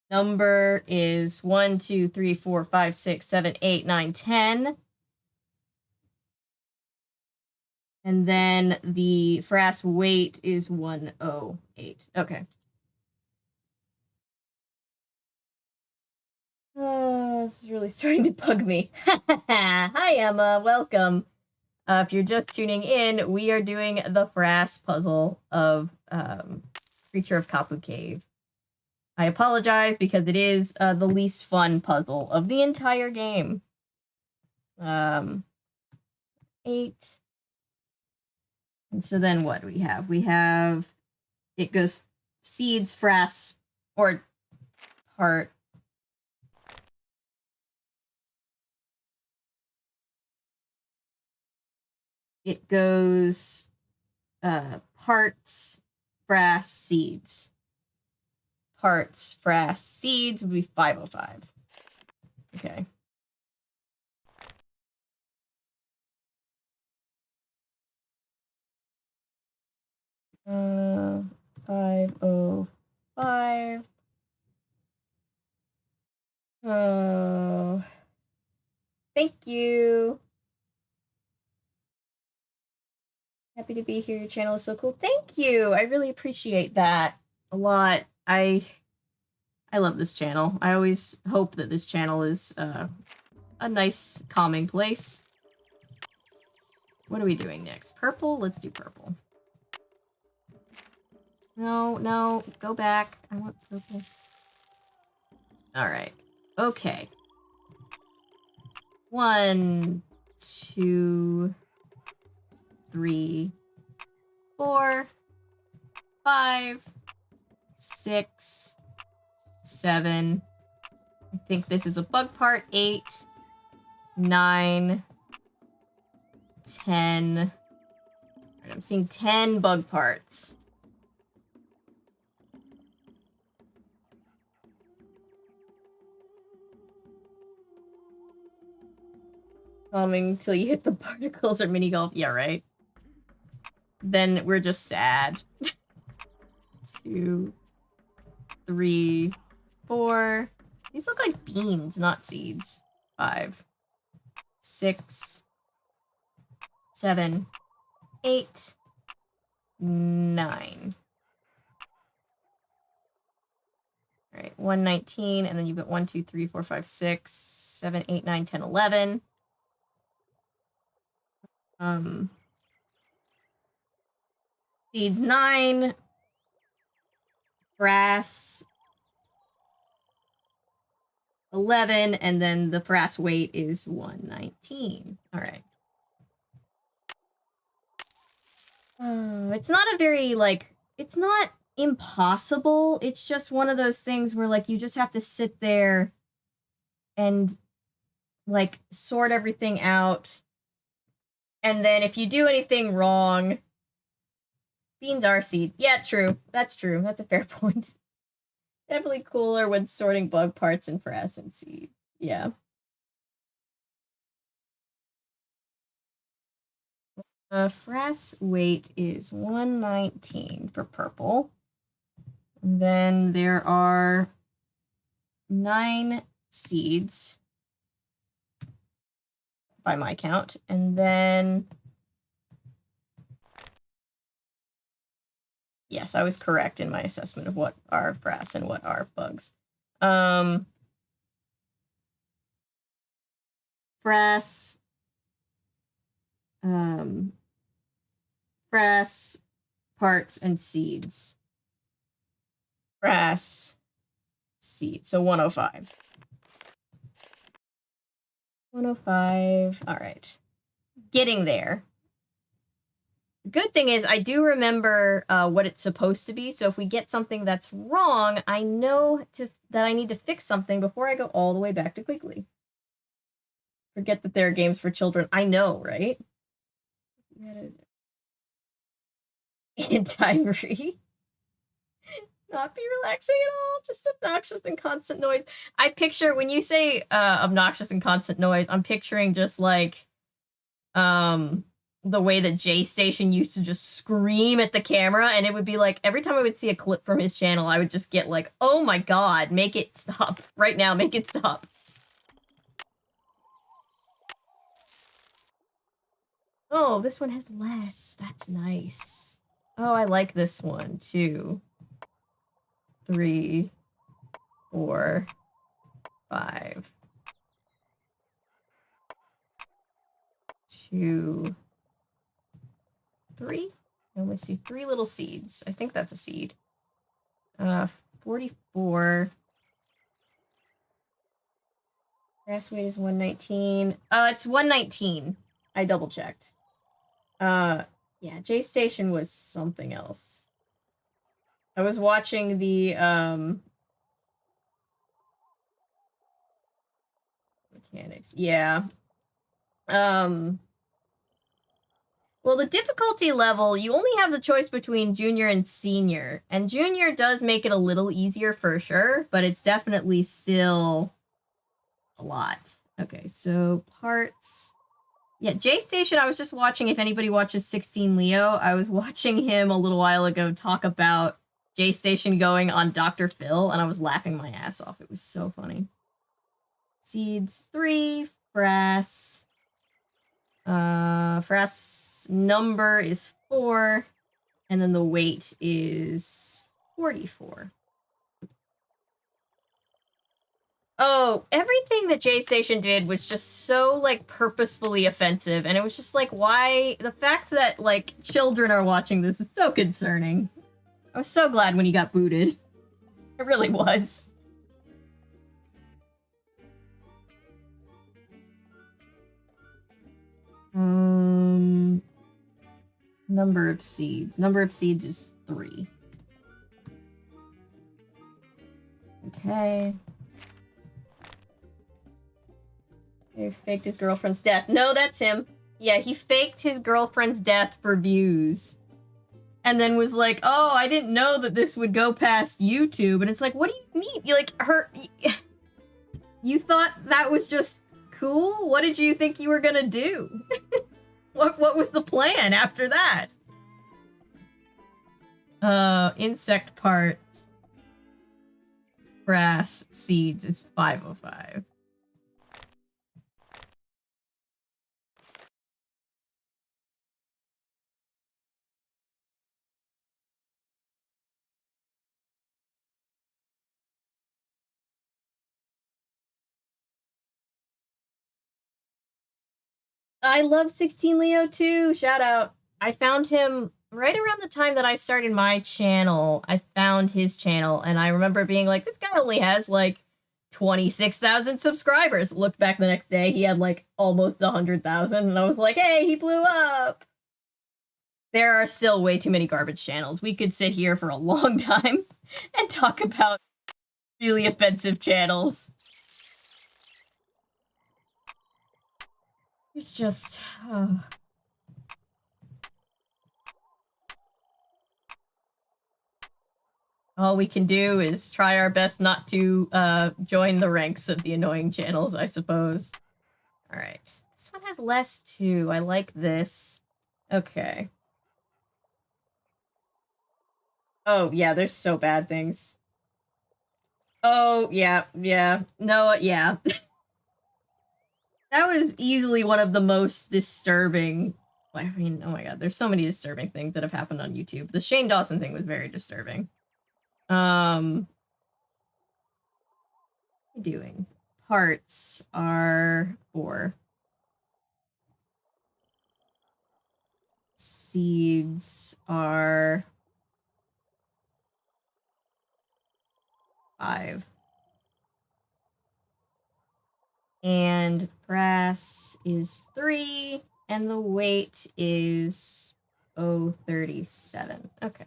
[SPEAKER 1] Number is 1, 2, 3, 4, 5, 6, 7, 8, 9, 10. And then the frass weight is 108. Okay. This is really starting to bug me. Hi, Emma. Welcome. If you're just tuning in, we are doing the frass puzzle of Creature of Kapu Cave. I apologize because it is the least fun puzzle of the entire game. 8. And so then what do we have? We have, it goes seeds, frass, or part. It goes parts, frass, seeds. Parts, frass, seeds would be 505. Okay. Uh, 505. Oh, thank you. Happy to be here. Your channel is so cool. Thank you. I really appreciate that a lot. I love this channel. I always hope that this channel is a nice, calming place. What are we doing next? Purple? Let's do purple. No, no, go back. I want purple. All right. Okay. 1, 2, 3, 4, 5, 6, 7. I think this is a bug part. 8, 9, 10. All right, I'm seeing 10 bug parts. Calming till you hit the particles or mini golf. Yeah, right. Then we're just sad. 2, 3, 4. These look like beans, not seeds. 5, 6, 7, 8, 9. All right, 119, and then you've got 1, 2, 3, 4, 5, 6, 7, 8, 9, 10, 11. Seeds 9. Frass 11, and then the frass weight is 119. All right. It's not a very, like, it's not impossible. It's just one of those things where, like, you just have to sit there and, like, sort everything out. And then if you do anything wrong, beans are seeds. Yeah, true. That's true. That's a fair point. Definitely cooler when sorting bug parts and frass and seed. Yeah. Frass weight is 119 for purple. And then there are 9 seeds by my count. And then, yes, I was correct in my assessment of what are frass and what are bugs. Frass, frass, parts, and seeds. Frass, seeds. So 105. 105. All right. Getting there. Good thing is I do remember what it's supposed to be, so if we get something that's wrong, I know that I need to fix something before I go all the way back to Quigley. Forget that there are games for children. I know, right? Anti-Marie. Not be relaxing at all, just obnoxious and constant noise. I picture, when you say obnoxious and constant noise, I'm picturing just like the way that J Station used to just scream at the camera, and it would be like every time I would see a clip from his channel, I would just get like, oh my god, make it stop right now, make it stop. Oh, this one has less. That's nice. Oh, I like this one. 2, 3, 4, 5. 2, 3. I only see 3 little seeds. I think that's a seed. 44. Grass weight is 119. It's 119. I double checked. Yeah, J Station was something else. I was watching the mechanics. Yeah. Well, the difficulty level, you only have the choice between junior and senior, and junior does make it a little easier for sure, but it's definitely still a lot. Okay, so parts. Yeah, J Station, I was just watching, if anybody watches 16 Leo, I was watching him a little while ago talk about J Station going on Dr. Phil, and I was laughing my ass off. It was so funny. Seeds 3, Frass. Frass number is 4, and then the weight is 44. Oh, everything that J Station did was just so, like, purposefully offensive, and it was just like, why? The fact that, like, children are watching this is so concerning. I was so glad when he got booted. I really was. Number of seeds. Number of seeds is 3. Okay. He faked his girlfriend's death. No, that's him. Yeah, he faked his girlfriend's death for views. And then was like, oh, I didn't know that this would go past YouTube. And it's like, what do you mean? You like, you thought that was just cool? What did you think you were gonna do? What was the plan after that? Insect parts. Grass, seeds is 505. I love 16 Leo too. Shout out. I found him right around the time that I started my channel. I found his channel, and I remember being like, this guy only has like 26,000 subscribers. Looked back the next day, he had like almost 100,000, and I was like, hey, he blew up. There are still way too many garbage channels. We could sit here for a long time and talk about really offensive channels. It's just... all we can do is try our best not to join the ranks of the annoying channels, I suppose. Alright. This one has less too. I like this. Okay. Oh, yeah, there's so bad things. Oh, yeah, yeah. No, yeah. That was easily one of the most disturbing... I mean, oh my god, there's so many disturbing things that have happened on YouTube. The Shane Dawson thing was very disturbing. What are you doing? Parts are 4. Seeds are 5. And brass is 3, and the weight is 037. Okay.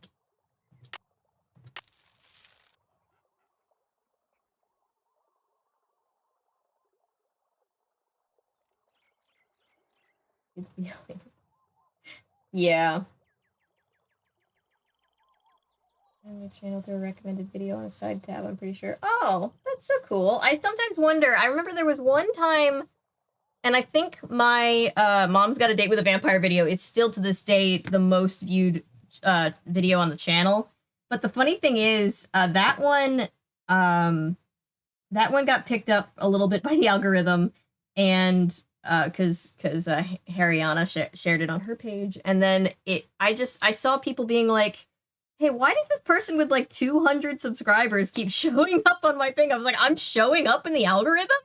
[SPEAKER 1] Good feeling. Yeah. And your channel to a recommended video on a side tab, I'm pretty sure. Oh, that's so cool. I sometimes wonder. I remember there was one time, and I think my Mom's Got a Date with a Vampire video is still to this day the most viewed video on the channel. But the funny thing is, that one got picked up a little bit by the algorithm, and because Hariana shared it on her page, and then I saw people being like, hey, why does this person with like 200 subscribers keep showing up on my thing? I was like, I'm showing up in the algorithm?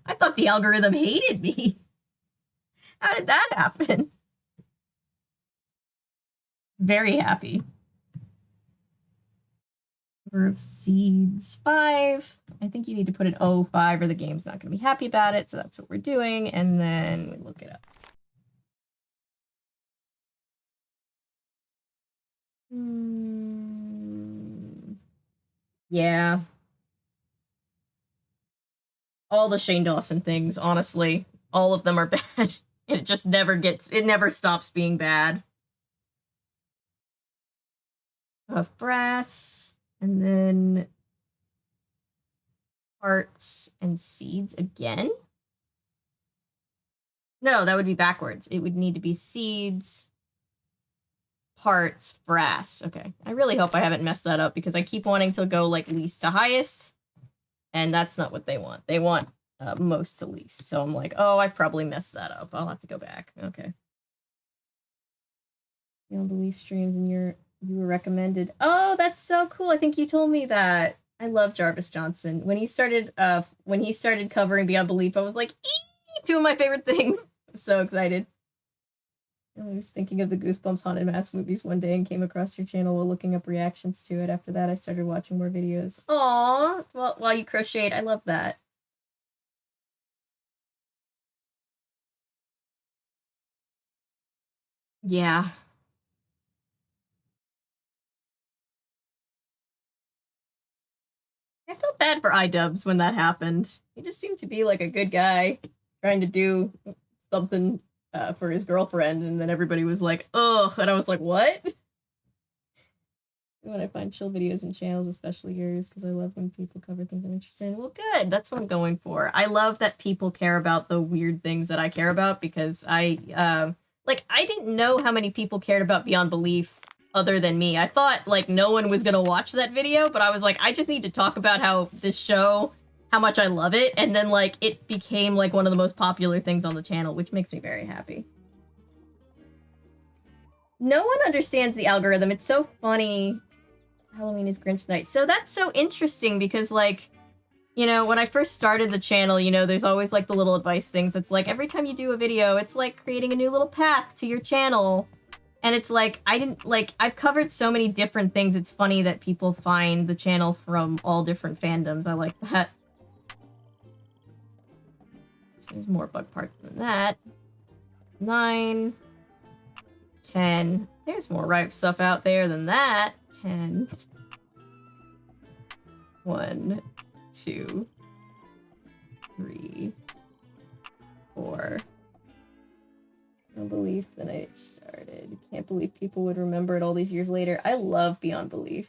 [SPEAKER 1] I thought the algorithm hated me. How did that happen? Very happy. Number of seeds, 5. I think you need to put an 05 or the game's not going to be happy about it, so that's what we're doing, and then we look it up. Yeah. All the Shane Dawson things, honestly. All of them are bad. And it just it never stops being bad. Brass, and then parts and seeds again? No, that would be backwards. It would need to be seeds, parts, brass. Okay. I really hope I haven't messed that up because I keep wanting to go like least to highest, and that's not what they want. They want most to least. So I'm like, oh, I've probably messed that up. I'll have to go back. Okay. Beyond Belief streams and you were recommended. Oh, that's so cool. I think you told me that. I love Jarvis Johnson. When he started covering Beyond Belief, I was like, eee! 2 of my favorite things. I'm so excited. I was thinking of the Goosebumps Haunted Mask movies one day and came across your channel while looking up reactions to it. After that, I started watching more videos. Aww! Well, while you crocheted, I love that. Yeah. I felt bad for iDubbbz when that happened. He just seemed to be like a good guy trying to do something for his girlfriend, and then everybody was like, ugh, and I was like, what? When I find chill videos and channels, especially yours, because I love when people cover things I'm interested in. Well, good. That's what I'm going for. I love that people care about the weird things that I care about, because I didn't know how many people cared about Beyond Belief other than me. I thought, like, no one was gonna watch that video, but I was like, I just need to talk about how this show, how much I love it, and then, like, it became, like, one of the most popular things on the channel, which makes me very happy. No one understands the algorithm. It's so funny. Halloween is Grinch night. So that's so interesting because, like, you know, when I first started the channel, you know, there's always, like, the little advice things. It's like, every time you do a video, it's like creating a new little path to your channel. And it's like, I've covered so many different things. It's funny that people find the channel from all different fandoms. I like that. So there's more bug parts than that. 9. 10. There's more ripe stuff out there than that. 10. 1, 2, 3, 4. Beyond Belief, the night it started. Can't believe people would remember it all these years later. I love Beyond Belief.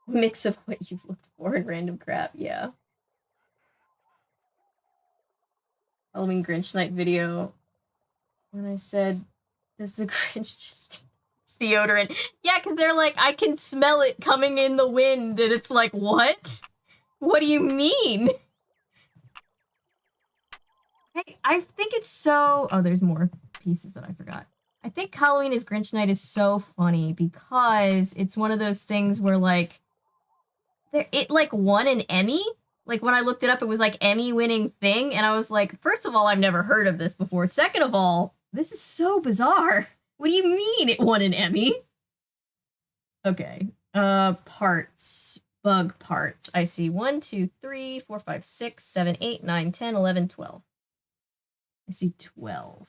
[SPEAKER 1] Mix of what you've looked for and random crap, yeah. Halloween Grinch night video. When I said, does the Grinch just... It's deodorant. Yeah, because they're like, I can smell it coming in the wind, and it's like, what? What do you mean? I think it's so... Oh, there's more pieces that I forgot. I think Halloween is Grinch Night is so funny because it's one of those things where, like, it, like, won an Emmy. Like, when I looked it up, it was, like, Emmy-winning thing, and I was like, first of all, I've never heard of this before. Second of all, this is so bizarre. What do you mean it won an Emmy? Okay. Parts. Bug parts. I see 1, 2, 3, 4, 5, 6, 7, 8, 9, 10, 11, 12. I see 12.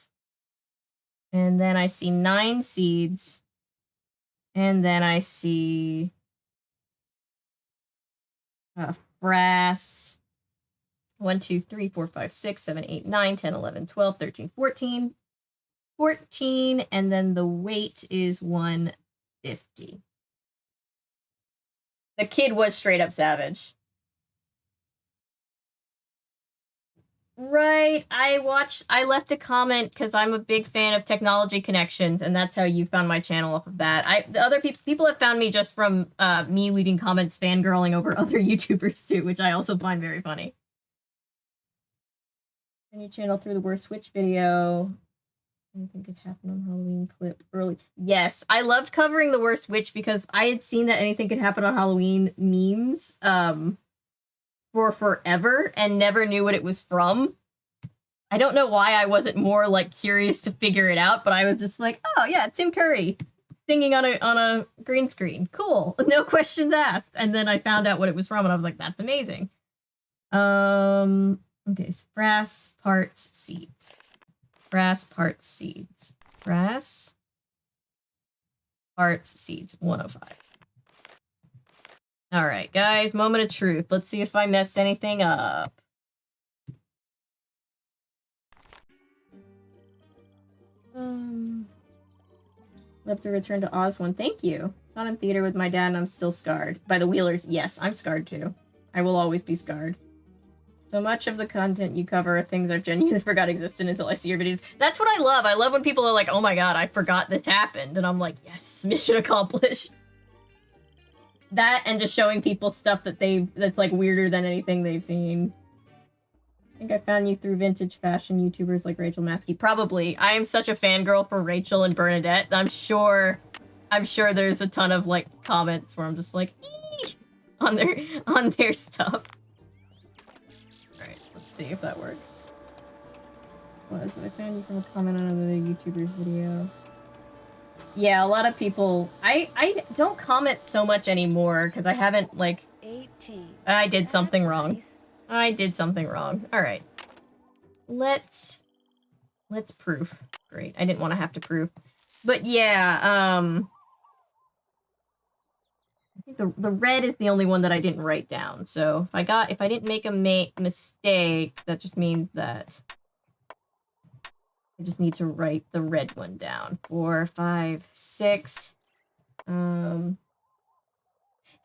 [SPEAKER 1] And then I see 9 seeds. And then I see brass. 1, 2, 3, 4, 5, 6, 7, 8, 9, 10, 11, 12, 13, 14. 14, and then the weight is 150. The kid was straight up savage. Right. I left a comment because I'm a big fan of Technology Connections, and that's how you found my channel off of that. The other people have found me just from me leaving comments fangirling over other YouTubers too, which I also find very funny. And your channel through the worst Switch video. Anything could happen on Halloween clip early. Yes, I loved covering the worst witch because I had seen that anything could happen on Halloween memes for forever and never knew what it was from. I don't know why I wasn't more like curious to figure it out, but I was just like, oh yeah, Tim Curry singing on a green screen. Cool. No questions asked. And then I found out what it was from and I was like, that's amazing. Okay, so brass parts seeds. Brass parts seeds. Brass parts seeds. 105. All right, guys, moment of truth. Let's see if I messed anything up. Love to return to Oz one. Thank you. Saw it in theater with my dad and I'm still scarred. By the Wheelers, yes, I'm scarred too. I will always be scarred. So much of the content you cover are things I genuinely forgot existed until I see your videos. That's what I love. I love when people are like, oh my god, I forgot this happened. And I'm like, yes, mission accomplished. That and just showing people stuff that's like weirder than anything they've seen. I think I found you through vintage fashion YouTubers like Rachel Maskey. Probably. I am such a fangirl for Rachel and Bernadette. I'm sure there's a ton of like comments where I'm just like, eee! on their stuff. See if that works. Was I found you from a comment on another YouTuber's video. Yeah, a lot of people. I don't comment so much anymore because I haven't like.
[SPEAKER 2] 18.
[SPEAKER 1] I did something wrong.
[SPEAKER 2] Nice.
[SPEAKER 1] I did something wrong. All right. Let's proof. Great. I didn't want to have to proof, but yeah. I think the red is the only one that I didn't write down. So if I didn't make a mistake, that just means that I just need to write the red one down. 4, 5, 6.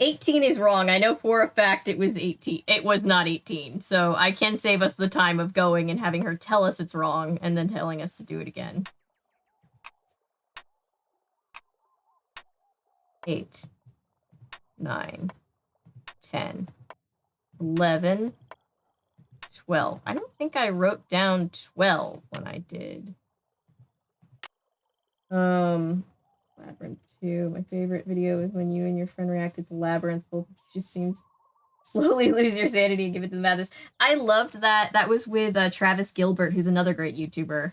[SPEAKER 1] 18 is wrong. I know for a fact it was 18. It was not 18. So I can save us the time of going and having her tell us it's wrong and then telling us to do it again. 8. 9, 10, 11, 12. I don't think I wrote down 12 when I did. Labyrinth 2. My favorite video is when you and your friend reacted to Labyrinth. Both just seemed slowly lose your sanity and give it to the madness. I loved that. That was with Travis Gilbert, who's another great YouTuber.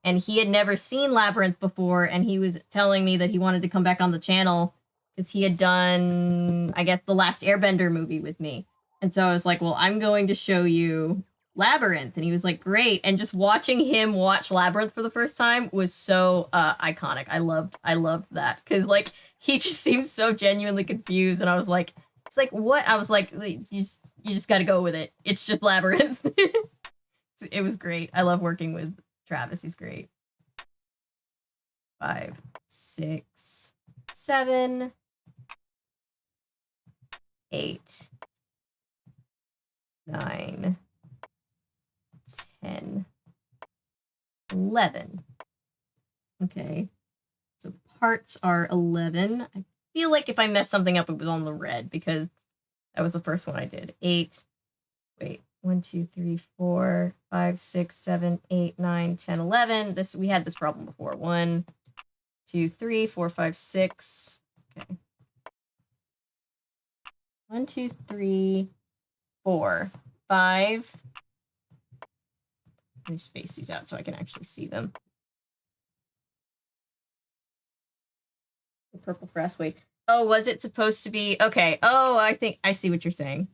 [SPEAKER 1] And he had never seen Labyrinth before, and he was telling me that he wanted to come back on the channel because he had done, I guess, the last Airbender movie with me. And so I was like, well, I'm going to show you Labyrinth. And he was like, great. And just watching him watch Labyrinth for the first time was so iconic. I loved that. Because, like, he just seems so genuinely confused. And I was like, it's like, what? I was like, you just got to go with it. It's just Labyrinth. It was great. I love working with Travis, he's great. 5, 6, 7, 8, 9, 10, 11. Okay. So parts are 11. I feel like if I messed something up, it was on the red because that was the first one I did. 8. Wait. 1, 2, 3, 4, 5, 6, 7, 8, 9, 10, 11. We had this problem before. 1, 2, 3, 4, 5, 6. Okay. 1, 2, 3, 4, 5. Let me space these out so I can actually see them. The purple brass. Wait. Oh, was it supposed to be? Okay. Oh, I think I see what you're saying.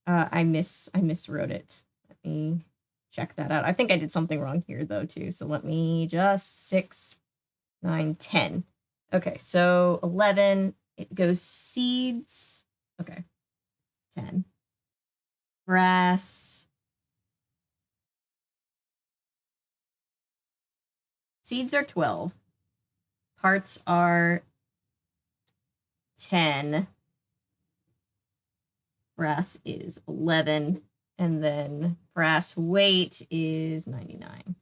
[SPEAKER 1] I miswrote it. Let me check that out. I think I did something wrong here, though, too. So let me just 6, 9, 10. Okay, so 11. It goes seeds. Okay. 10. Brass. Seeds are 12. Parts are 10. Brass is 11. And then brass weight is 99.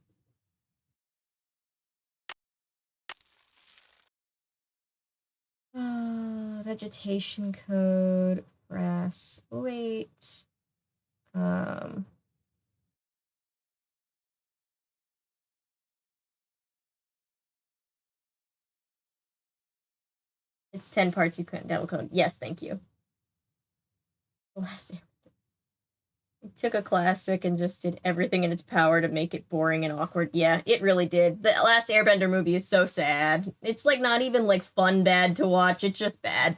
[SPEAKER 1] Vegetation code, brass weight. It's 10 parts you couldn't double code. Yes, thank you. Last It took a classic and just did everything in its power to make it boring and awkward. Yeah, it really did. The Last Airbender movie is so sad. It's like not even like fun bad to watch. It's just bad.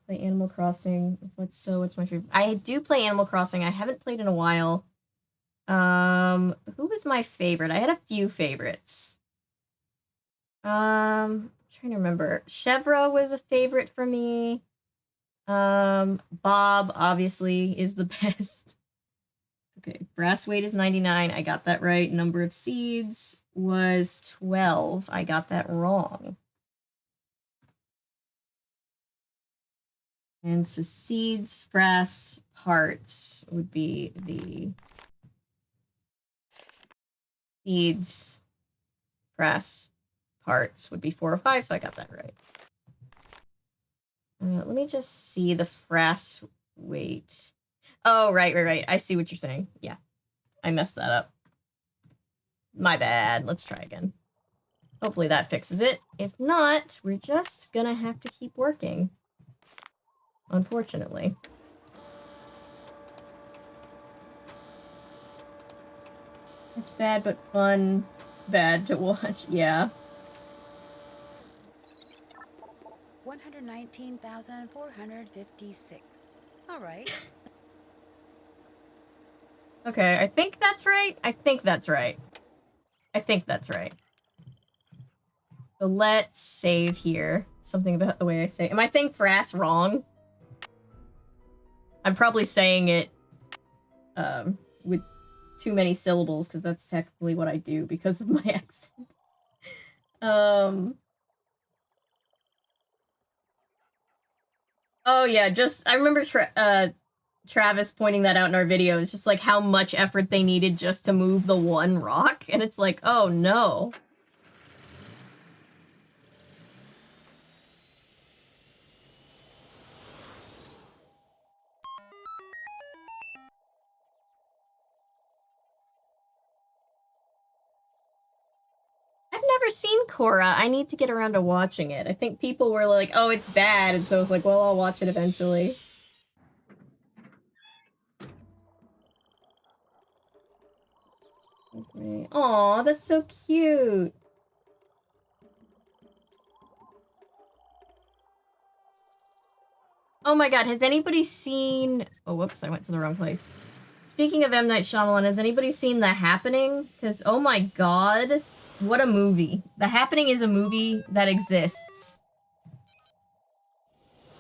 [SPEAKER 1] Play Animal Crossing. What's my favorite? I do play Animal Crossing. I haven't played in a while. Who was my favorite? I had a few favorites. I'm trying to remember. Chevra was a favorite for me. Bob obviously is the best. Okay, brass weight is 99. I got that right. Number of seeds was 12. I got that wrong. And so seeds, brass, parts would be the seeds, brass, parts would be 4 or 5, so I got that right. Let me just see the brass weight. Oh, right. I see what you're saying. Yeah, I messed that up. My bad. Let's try again. Hopefully that fixes it. If not, we're just gonna have to keep working. Unfortunately. It's bad but fun. Bad to watch, yeah.
[SPEAKER 2] 119,456. All right.
[SPEAKER 1] Okay, I think that's right. So let's save here. Something about the way I say. Am I saying brass wrong? I'm probably saying it with too many syllables because that's technically what I do because of my accent. Oh yeah, just I remember Travis pointing that out in our video. It's just like how much effort they needed just to move the one rock, and it's like, oh no. I've never seen Korra. I need to get around to watching it. I think people were like, oh, it's bad, and so I was like, well, I'll watch it eventually. Okay. Aw, that's so cute. Oh my god, has anybody seen... Oh, whoops, I went to the wrong place. Speaking of M. Night Shyamalan, has anybody seen The Happening? Because, oh my god, what a movie. The Happening is a movie that exists.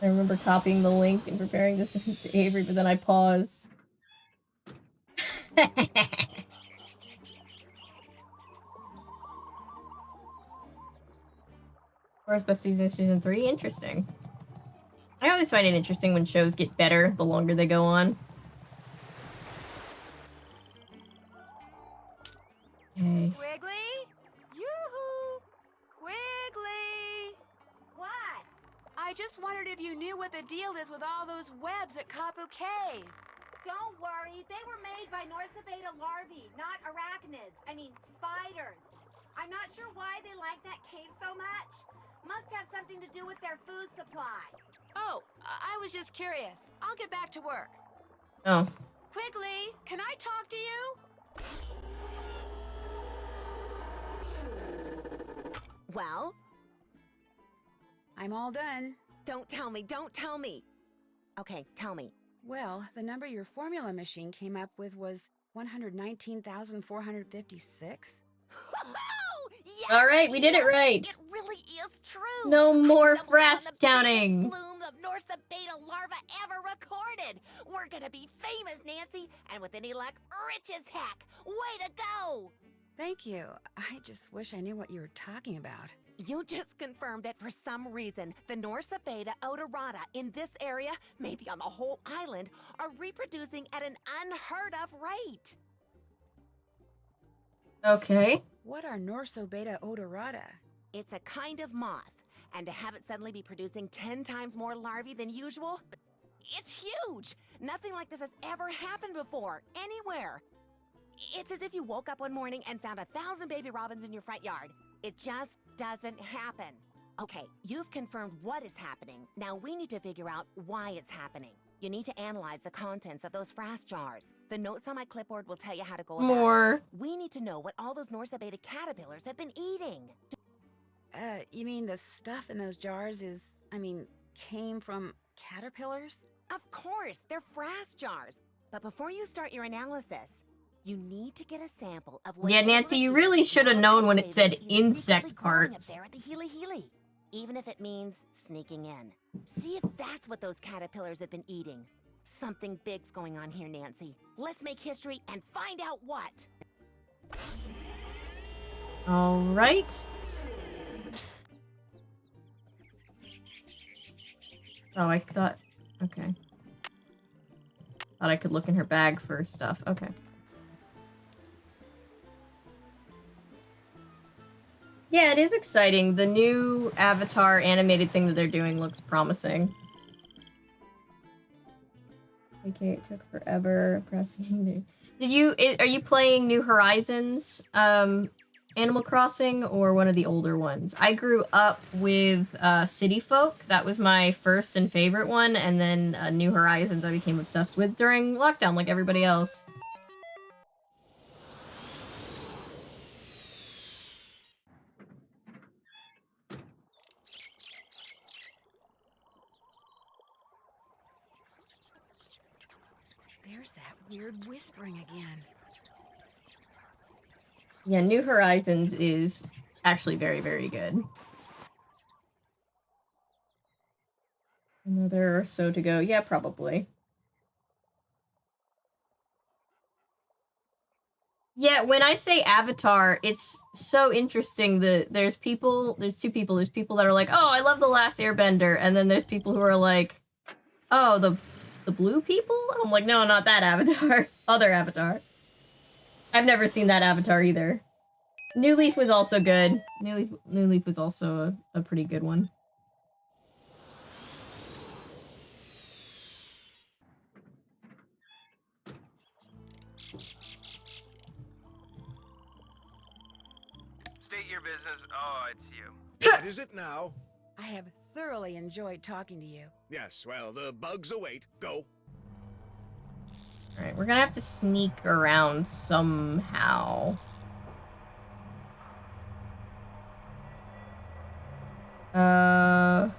[SPEAKER 1] I remember copying the link and preparing to send it to Avery, but then I paused. Of course, best season is season 3. Interesting. I always find it interesting when shows get better the longer they go on. Okay.
[SPEAKER 2] Quigley? Yoo-hoo! Quigley!
[SPEAKER 15] What?
[SPEAKER 2] I just wondered if you knew what the deal is with all those webs at Kapu Cave.
[SPEAKER 15] Don't worry, they were made by Norsabeta larvae, not arachnids. I mean, spiders. I'm not sure why they like that cave so much. Must have something to do with their food supply.
[SPEAKER 2] Oh, I was just curious. I'll get back to work.
[SPEAKER 1] Oh.
[SPEAKER 2] Quigley, can I talk to you?
[SPEAKER 8] Well?
[SPEAKER 2] I'm all done.
[SPEAKER 8] Don't tell me. Okay, tell me.
[SPEAKER 2] Well, the number your formula machine came up with was 119,456.
[SPEAKER 16] Yes,
[SPEAKER 1] All right, we did it right.
[SPEAKER 16] It really is true.
[SPEAKER 1] No more
[SPEAKER 16] stumbled upon
[SPEAKER 1] frost
[SPEAKER 16] the
[SPEAKER 1] counting.
[SPEAKER 16] biggest bloom of Norsa beta larva ever recorded. We're gonna be famous, Nancy, and with any luck, rich as heck. Way to go!
[SPEAKER 2] Thank you. I just wish I knew what you were talking about.
[SPEAKER 16] You just confirmed that for some reason, the Norsa beta odorata in this area, maybe on the whole island, are reproducing at an unheard of rate.
[SPEAKER 1] Okay.
[SPEAKER 2] What are Norso beta odorata?
[SPEAKER 16] It's a kind of moth, and to have it suddenly be producing 10 times more larvae than usual, it's huge! Nothing like this has ever happened before, anywhere. It's as if you woke up one morning and found 1,000 baby robins in your front yard. It just doesn't happen. Okay, you've confirmed what is happening. Now we need to figure out why it's happening. You need to analyze the contents of those frass jars. The notes on my clipboard will tell you how to go about it. We need to know what all those Norsa beta caterpillars have been eating.
[SPEAKER 2] You mean the stuff in those jars came from caterpillars?
[SPEAKER 16] Of course, they're frass jars. But before you start your analysis, you need to get a sample of what.
[SPEAKER 1] Yeah, Nancy, you really should have known when it said insect parts.
[SPEAKER 16] Up there at the Healy. Even if it means sneaking in. See if that's what those caterpillars have been eating. Something big's going on here, Nancy. Let's make history and find out what.
[SPEAKER 1] All right. Oh, I thought... Okay. Thought I could look in her bag for stuff. Okay. Yeah, it is exciting. The new Avatar animated thing that they're doing looks promising. Okay, it took forever. Pressing. Are you playing New Horizons, Animal Crossing, or one of the older ones? I grew up with City Folk. That was my first and favorite one, and then New Horizons I became obsessed with during lockdown, like everybody else.
[SPEAKER 2] There's that weird whispering again.
[SPEAKER 1] Yeah, New Horizons is actually very, very good. Another or so to go. Yeah, probably. Yeah, when I say Avatar, it's so interesting that there's two people. There's people that are like, oh, I love The Last Airbender. And then there's people who are like, oh, the blue people? I'm like, no, not that Avatar. Other Avatar. I've never seen that Avatar either. New Leaf was also good. New Leaf was also a pretty good one.
[SPEAKER 14] State your business. Oh, it's you.
[SPEAKER 9] What is it now?
[SPEAKER 2] I have thoroughly enjoyed talking to you.
[SPEAKER 9] Yes, well, the bugs await. Go.
[SPEAKER 1] Alright, we're gonna have to sneak around somehow. Oh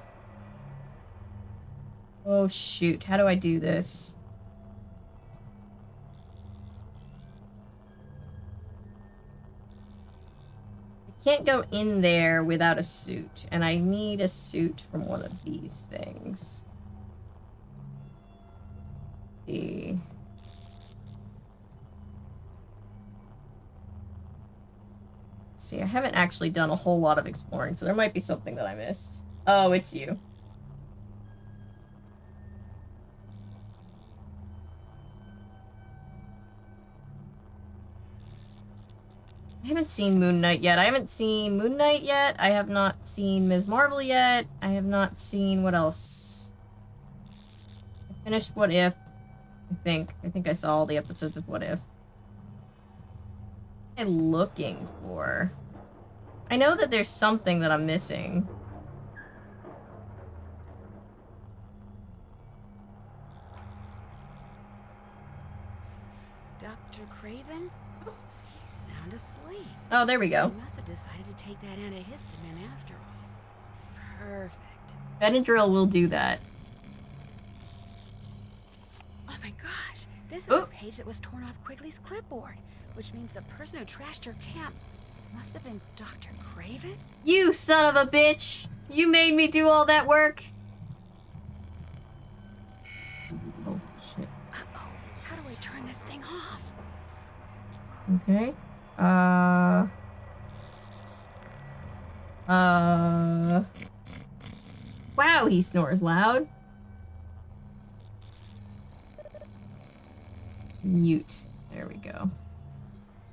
[SPEAKER 1] shoot, how do I do this? I can't go in there without a suit, and I need a suit from one of these things. See. See, I haven't actually done a whole lot of exploring, so there might be something that I missed. Oh, it's you. I haven't seen Moon Knight yet. I haven't seen Moon Knight yet. I have not seen Ms. Marvel yet. I have not seen... what else? I finished What If, I think. I think I saw all the episodes of What If. What am I looking for? I know that there's something that I'm missing.
[SPEAKER 2] Dr. Craven? He's sound asleep.
[SPEAKER 1] Oh, there we go.
[SPEAKER 2] He must have decided to take that antihistamine after all. Perfect.
[SPEAKER 1] Benadryl will do that.
[SPEAKER 2] my gosh. This is the page that was torn off Quigley's clipboard, which means the person who trashed your camp must have been Dr. Craven?
[SPEAKER 1] You son of a bitch! You made me do all that work! Oh, shit.
[SPEAKER 2] Uh-oh. How do I turn this thing off?
[SPEAKER 1] Okay. Wow, he snores loud. Mute. There we go.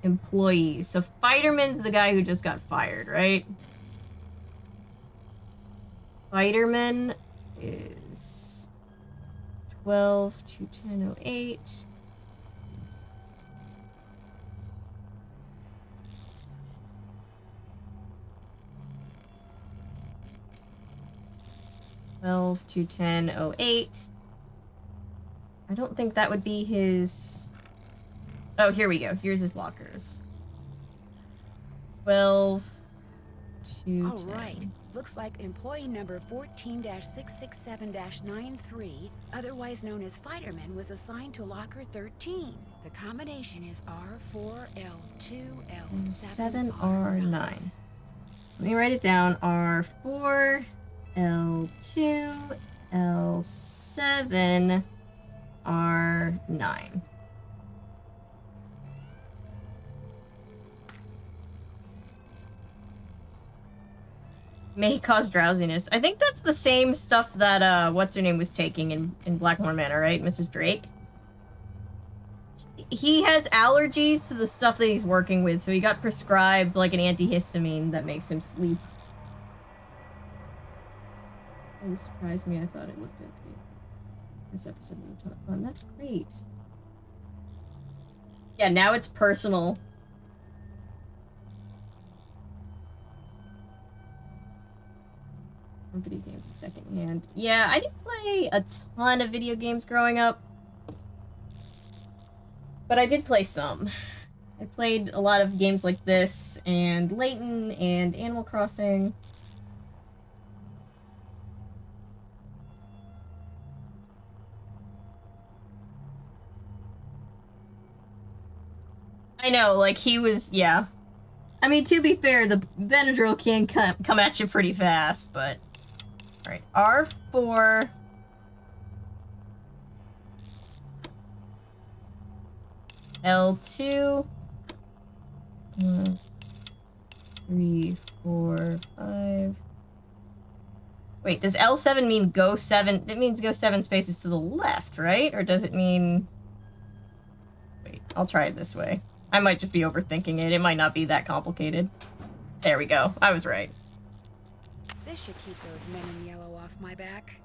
[SPEAKER 1] Employees. So Fighterman's the guy who just got fired, right? Fighterman is 12 to 10:08. to 10:08. I don't think that would be his... Oh, here we go. Here's his lockers. 12 to
[SPEAKER 2] All
[SPEAKER 1] 10.
[SPEAKER 2] right. Looks like employee number 14-667-93, otherwise known as Fighterman, was assigned to locker 13. The combination is R4L2L7R9.
[SPEAKER 1] Let me write it down. R4, L2, L7, R9. May cause drowsiness. I think that's the same stuff that, what's-her-name was taking in Blackmore Manor, right? Mrs. Drake? He has allergies to the stuff that he's working with, so he got prescribed, like, an antihistamine that makes him sleep. It surprised me. I thought it looked okay. This episode we talked about. That's great. Yeah, now it's personal. Video games secondhand. Yeah, I didn't play a ton of video games growing up. But I did play some. I played a lot of games like this, and Layton, and Animal Crossing. I know, like, he was, yeah. I mean, to be fair, the Benadryl can come at you pretty fast, but... Alright, R4... L2... 1, 3, 4, 5... Wait, does L7 mean go 7? It means go 7 spaces to the left, right? Or does it mean... Wait, I'll try it this way. I might just be overthinking it. It might not be that complicated. There we go. I was right.
[SPEAKER 2] This should keep those men in yellow off my back.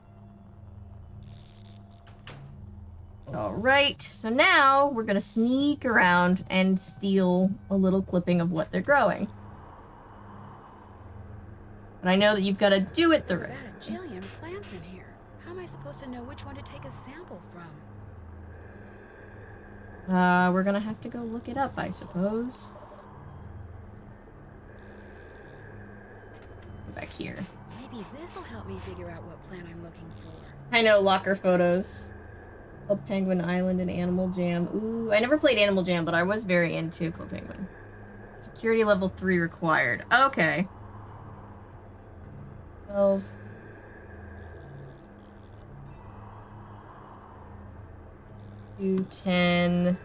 [SPEAKER 1] Alright, so now we're gonna sneak around and steal a little clipping of what they're growing. But I know that you've got to do it the right way.
[SPEAKER 2] There's about a jillion plants in here. How am I supposed to know which one to take a sample from?
[SPEAKER 1] We're gonna have to go look it up, I suppose. Go back here.
[SPEAKER 2] Maybe this'll help me figure out what plant I'm looking for.
[SPEAKER 1] I know, locker photos. Club Penguin Island and Animal Jam. Ooh, I never played Animal Jam, but I was very into Club Penguin. Security level 3 required. Okay. 12. To 10.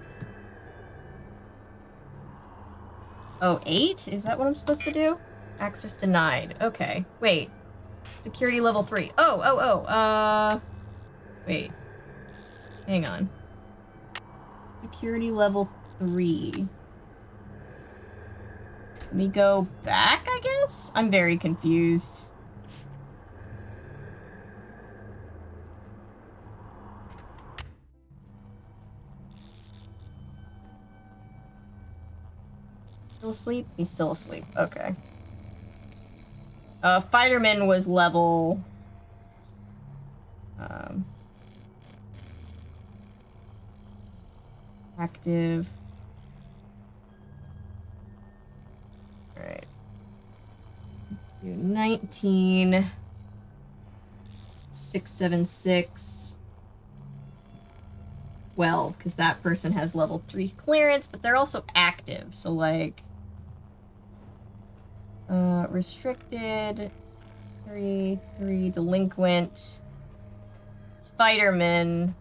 [SPEAKER 1] Oh, 8? Is that what I'm supposed to do? Access denied. Okay. Wait. Security level 3. Wait. Hang on. Security level 3. Let me go back, I guess? I'm very confused. Still asleep? He's still asleep. Okay. Fighterman was level... active. Alright. Let's do 19. 676. 12, because that person has level 3 clearance, but they're also active, so like... restricted, 3, delinquent, fighterman.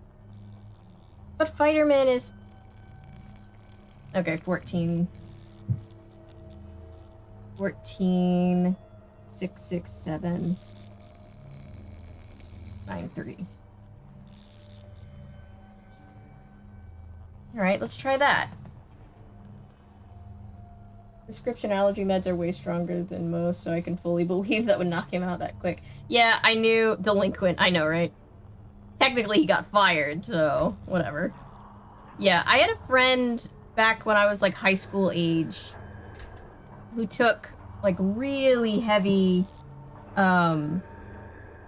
[SPEAKER 1] But fighterman is... Okay, 14. 14, 6, 6, 7, 9, 3. Alright, let's try that. Prescription allergy meds are way stronger than most, so I can fully believe that would knock him out that quick. Yeah, I knew delinquent. I know, right? Technically, he got fired, so whatever. Yeah, I had a friend back when I was like high school age who took like really heavy, I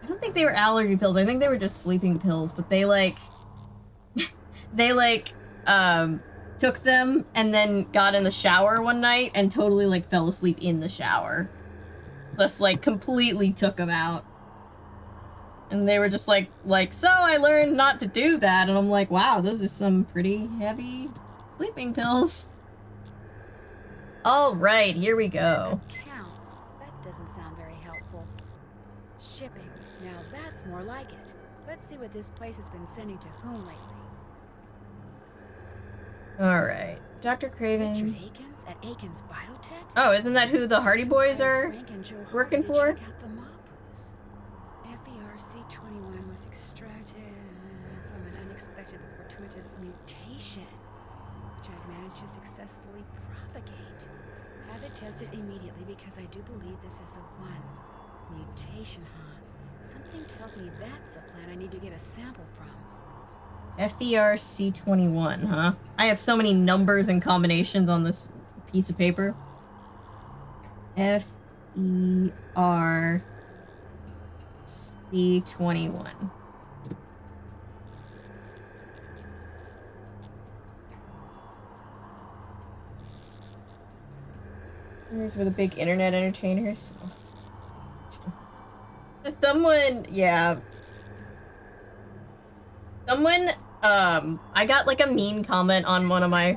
[SPEAKER 1] don't think they were allergy pills. I think they were just sleeping pills, but they like, took them and then got in the shower one night and totally like fell asleep in the shower. Just like completely took them out. And they were just like, so I learned not to do that. And I'm like, wow, those are some pretty heavy sleeping pills. All right, here we go.
[SPEAKER 2] Accounts. That doesn't sound very helpful. Shipping. Now that's more like it. Let's see what this place has been sending to whom lately.
[SPEAKER 1] All right, Dr. Craven.
[SPEAKER 2] Richard Akins at Akins Biotech?
[SPEAKER 1] Oh, isn't that who the Hardy Boys are working for?
[SPEAKER 2] Check out the Mapus. FERC21 was extracted from an unexpected but fortuitous mutation, which I've managed to successfully propagate. Have it tested immediately because I do believe this is the one. Mutation, huh? Something tells me that's the plant I need to get a sample from.
[SPEAKER 1] FERC21, huh? I have so many numbers and combinations on this piece of paper. FERC21. Here's where the big internet entertainers. Someone, yeah. Someone, I got like a mean comment on one of my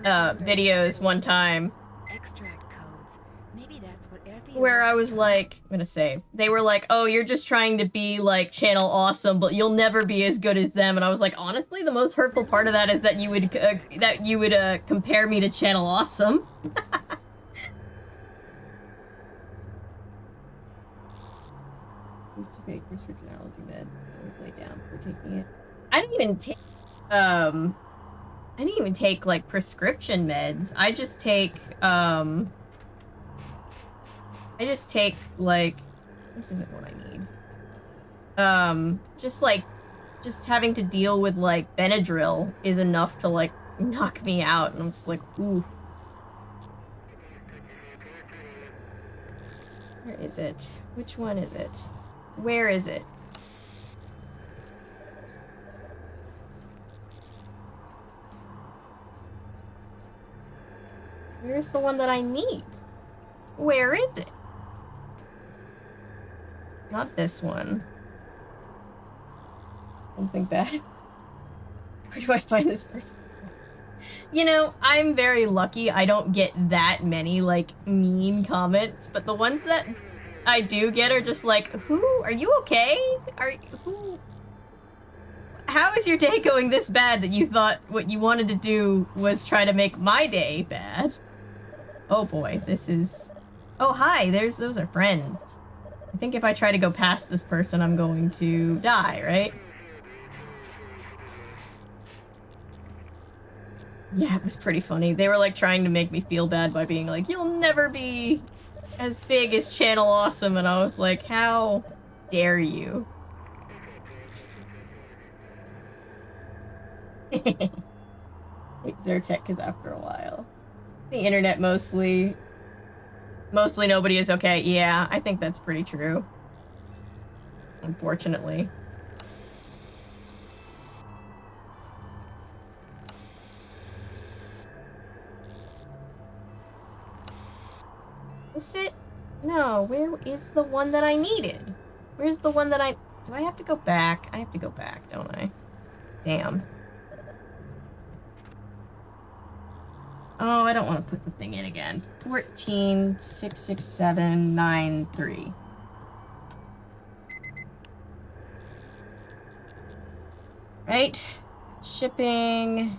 [SPEAKER 1] videos one time.
[SPEAKER 2] Extract codes. Maybe that's what
[SPEAKER 1] where I was like, I'm gonna say, they were like, oh, you're just trying to be like Channel Awesome, but you'll never be as good as them. And I was like, honestly, the most hurtful part of that is that you would compare me to Channel Awesome. Used to fake prescription allergy meds. Always lay down for taking it. I didn't even take like prescription meds. I just take like, this isn't what I need. Just having to deal with like Benadryl is enough to like knock me out, and I'm just like, ooh. Where is it? Which one is it? Where is it? Where's the one that I need? Where is it? Not this one. Something bad. Where do I find this person? You know, I'm very lucky I don't get that many, like, mean comments, but the ones that I do get are just like, who? Are you okay? How is your day going this bad that you thought what you wanted to do was try to make my day bad? Oh boy, this is... Oh, hi, those are friends. I think if I try to go past this person, I'm going to die, right? Yeah, it was pretty funny. They were like trying to make me feel bad by being like, you'll never be as big as Channel Awesome, and I was like, how dare you? Zyrtec is after a while. The internet mostly nobody is okay. Yeah, I think that's pretty true. Unfortunately. Is it? No, where is the one that I needed? Where's the one that do I have to go back? I have to go back, don't I? Damn. Oh, I don't want to put the thing in again. 14,667,93. Right. Shipping.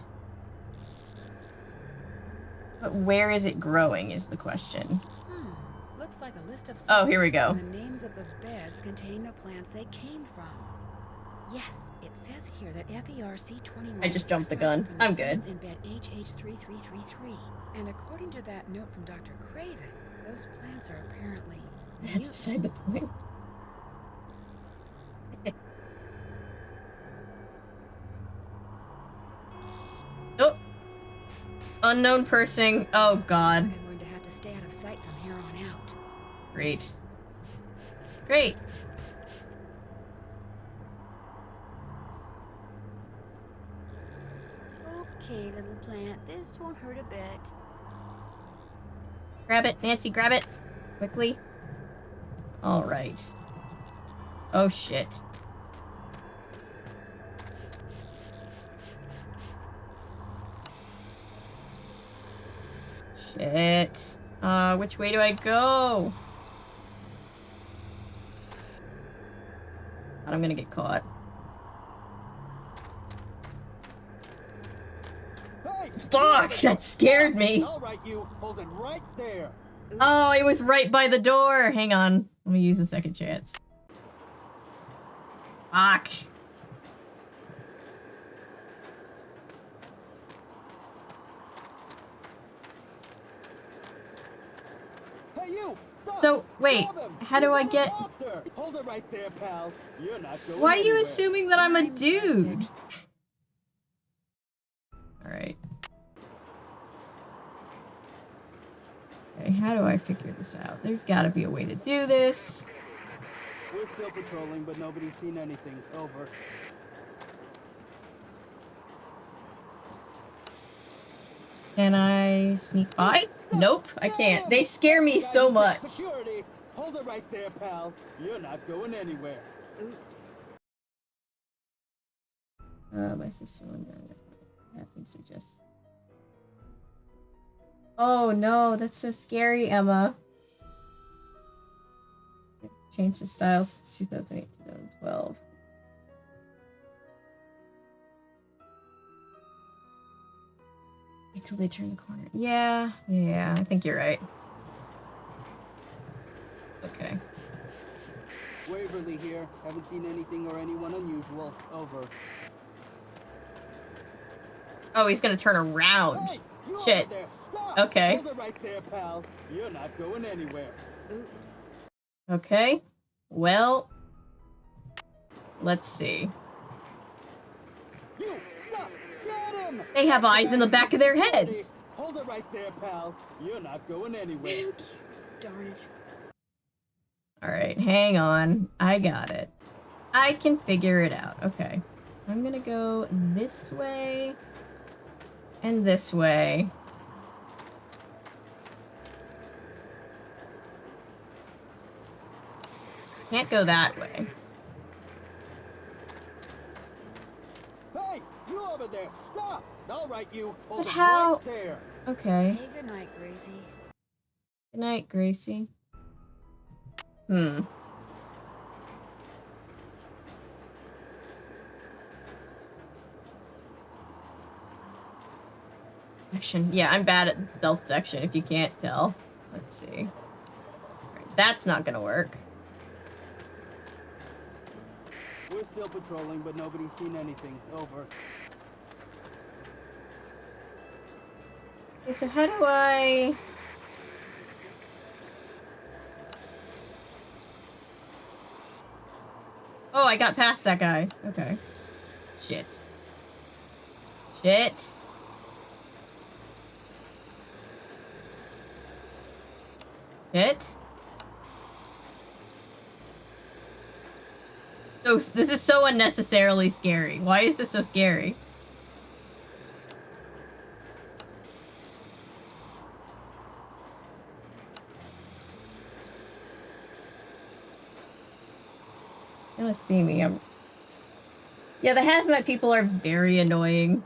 [SPEAKER 1] But where is it growing is the question.
[SPEAKER 2] Looks like a list of
[SPEAKER 1] Oh, here we go.
[SPEAKER 2] and the names of the beds containing the plants they came from. Yes, it says here that FERC-21
[SPEAKER 1] I just jumped the gun. I'm good.
[SPEAKER 2] in bed HH3333. And according to that note from Dr. Craven, those plants are apparently
[SPEAKER 1] That's beside the point. Oh. Unknown person. Oh, God.
[SPEAKER 2] I'm going to have to stay out of sight from here on out.
[SPEAKER 1] Great. Great.
[SPEAKER 2] Okay, little plant, this won't hurt a bit.
[SPEAKER 1] Grab it, Nancy, grab it. Quickly. Alright. Oh, shit. Shit. Which way do I go? I'm gonna get caught.
[SPEAKER 12] Hey,
[SPEAKER 1] Fuck! That scared me!
[SPEAKER 12] All right, you. Hold it right there.
[SPEAKER 1] Oh, it was right by the door! Hang on. Let me use a second chance. Fuck.
[SPEAKER 12] Hey, you. Stop.
[SPEAKER 1] So, wait.
[SPEAKER 12] Grab him.
[SPEAKER 1] How do I get...
[SPEAKER 12] Hold it right there, pal. You're not going
[SPEAKER 1] Why are you
[SPEAKER 12] anywhere.
[SPEAKER 1] assuming that I'm a dude? Alright. Okay, how do I figure this out? There's gotta be a way to do this.
[SPEAKER 12] We're still patrolling, but nobody's seen anything. Over.
[SPEAKER 1] Can I sneak by? Nope, I can't. They scare me so much.
[SPEAKER 12] Security. Hold it right there, pal. You're not going anywhere.
[SPEAKER 2] Oops.
[SPEAKER 1] My sister wondered if I suggest. Oh no, that's so scary, Emma. Changed the style since 2008, 2012. Wait till they turn the corner. Yeah, I think you're right. Okay.
[SPEAKER 12] Waverly here. Haven't seen anything or anyone unusual. Over.
[SPEAKER 1] Oh, he's gonna turn around.
[SPEAKER 12] Hey, you
[SPEAKER 1] Shit.
[SPEAKER 12] over there. Stop.
[SPEAKER 1] Okay.
[SPEAKER 12] Hold it right there, pal. You're not going anywhere.
[SPEAKER 2] Oops.
[SPEAKER 1] Okay. Well, let's see.
[SPEAKER 12] You stop. Get him.
[SPEAKER 1] They have eyes in the back of their heads.
[SPEAKER 12] Hold it right there, pal. You're not going anywhere.
[SPEAKER 2] Darn it.
[SPEAKER 1] Alright, hang on. I got it. I can figure it out. Okay. I'm gonna go this way and this way. Can't go that way.
[SPEAKER 12] Hey, you over there. Stop. All right, you. Hold
[SPEAKER 1] But
[SPEAKER 12] it
[SPEAKER 1] how...
[SPEAKER 12] right there.
[SPEAKER 1] Okay.
[SPEAKER 2] Say goodnight, Gracie.
[SPEAKER 1] Good night, Gracie. Action. Yeah, I'm bad at stealth section, if you can't tell. Let's see. Right, that's not gonna work.
[SPEAKER 12] We're still patrolling, but nobody's seen anything. Over.
[SPEAKER 1] Okay, so how do I... Oh, I got past that guy. Okay. Shit. Shit. Shit. So, this is so unnecessarily scary. Why is this so scary? You're gonna see me. Yeah, the hazmat people are very annoying.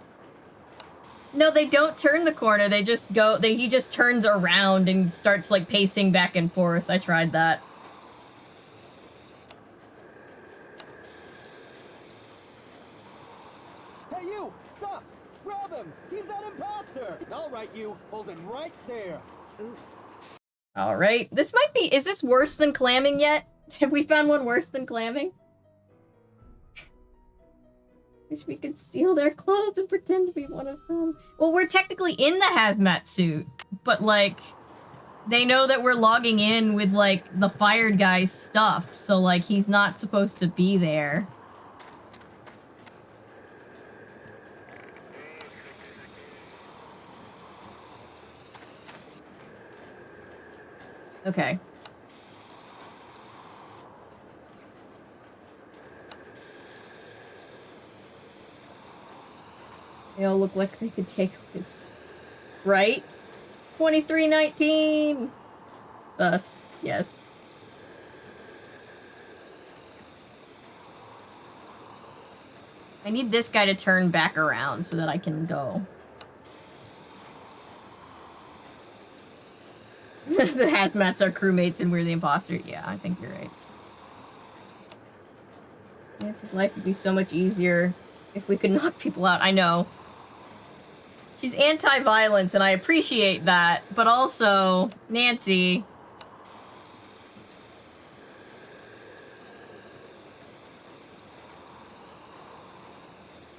[SPEAKER 1] No, they don't turn the corner. They just go. He just turns around and starts like pacing back and forth. I tried that.
[SPEAKER 12] Hey, you! Stop! Grab him! He's that imposter! All right, you. Hold him right there.
[SPEAKER 2] Oops.
[SPEAKER 1] All right. This might be... Is this worse than clamming yet? Have we found one worse than clamming? Wish we could steal their clothes and pretend to be one of them. Well, we're technically in the hazmat suit, but, like, they know that we're logging in with, like, the fired guy's stuff, so, like, he's not supposed to be there. Okay. They all look like they could take this. Right? 2319! It's us. Yes. I need this guy to turn back around so that I can go. The hazmats are crewmates and we're the imposter. Yeah, I think you're right. Nancy's life would be so much easier if we could knock people out. I know. She's anti-violence, and I appreciate that, but also, Nancy...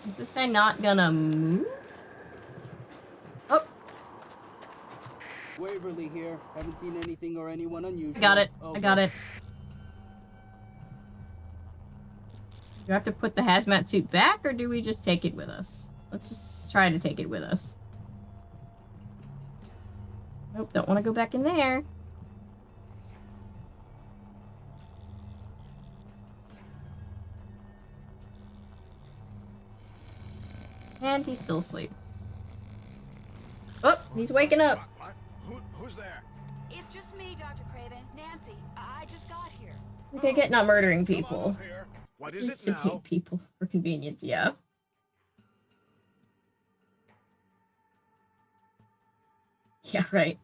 [SPEAKER 1] Is this guy not gonna move? Oh!
[SPEAKER 12] Waverly here. Haven't seen anything or anyone unusual.
[SPEAKER 1] I got it.
[SPEAKER 12] Over.
[SPEAKER 1] I got it. Do I have to put the hazmat suit back, or do we just take it with us? Let's just try to take it with us. Nope, don't want to go back in there. And he's still asleep. Oh, he's waking up.
[SPEAKER 9] Who's there?
[SPEAKER 2] It's just me, Dr. Craven. Nancy, I just got here.
[SPEAKER 1] Okay, get not murdering people.
[SPEAKER 9] What is it
[SPEAKER 1] Sedate
[SPEAKER 9] now?
[SPEAKER 1] people for convenience, yeah. Yeah, right.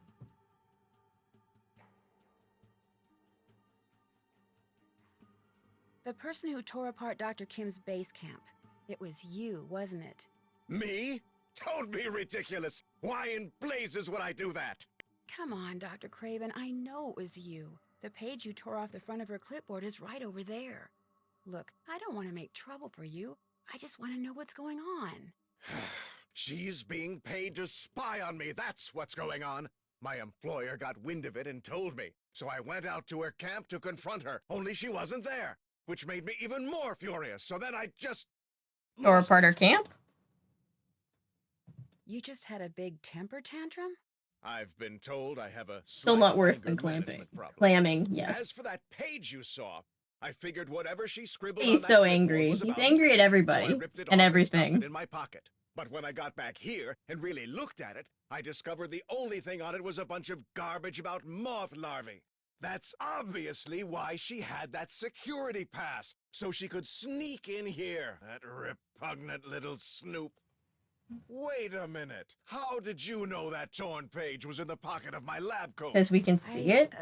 [SPEAKER 2] The person who tore apart Dr. Kim's base camp. It was you, wasn't it?
[SPEAKER 9] Me? Don't be ridiculous. Why in blazes would I do that?
[SPEAKER 2] Come on, Dr. Craven. I know it was you. The page you tore off the front of her clipboard is right over there. Look, I don't want to make trouble for you. I just want to know what's going on.
[SPEAKER 9] She's being paid to spy on me. That's what's going on. My employer got wind of it and told me. So I went out to her camp to confront her, only she wasn't there. Which made me even more furious. So then I just...
[SPEAKER 1] Tore apart our camp?
[SPEAKER 2] You just had a big temper tantrum?
[SPEAKER 9] I've been told I have a
[SPEAKER 1] Still not worse
[SPEAKER 9] anger
[SPEAKER 1] than clamming.
[SPEAKER 9] management problem.
[SPEAKER 1] Clamming, yes.
[SPEAKER 9] As for that page you saw, I figured whatever she scribbled
[SPEAKER 1] He's
[SPEAKER 9] on
[SPEAKER 1] so
[SPEAKER 9] that clipboard
[SPEAKER 1] angry.
[SPEAKER 9] was
[SPEAKER 1] He's
[SPEAKER 9] about
[SPEAKER 1] angry
[SPEAKER 9] me.
[SPEAKER 1] at everybody
[SPEAKER 9] So I ripped it
[SPEAKER 1] and
[SPEAKER 9] off
[SPEAKER 1] everything.
[SPEAKER 9] And stuffed it in my pocket. But when I got back here and really looked at it, I discovered the only thing on it was a bunch of garbage about moth larvae. That's obviously why she had that security pass, so she could sneak in here. That repugnant little snoop. Wait a minute. How did you know that torn page was in the pocket of my lab coat?
[SPEAKER 1] Because we can see it.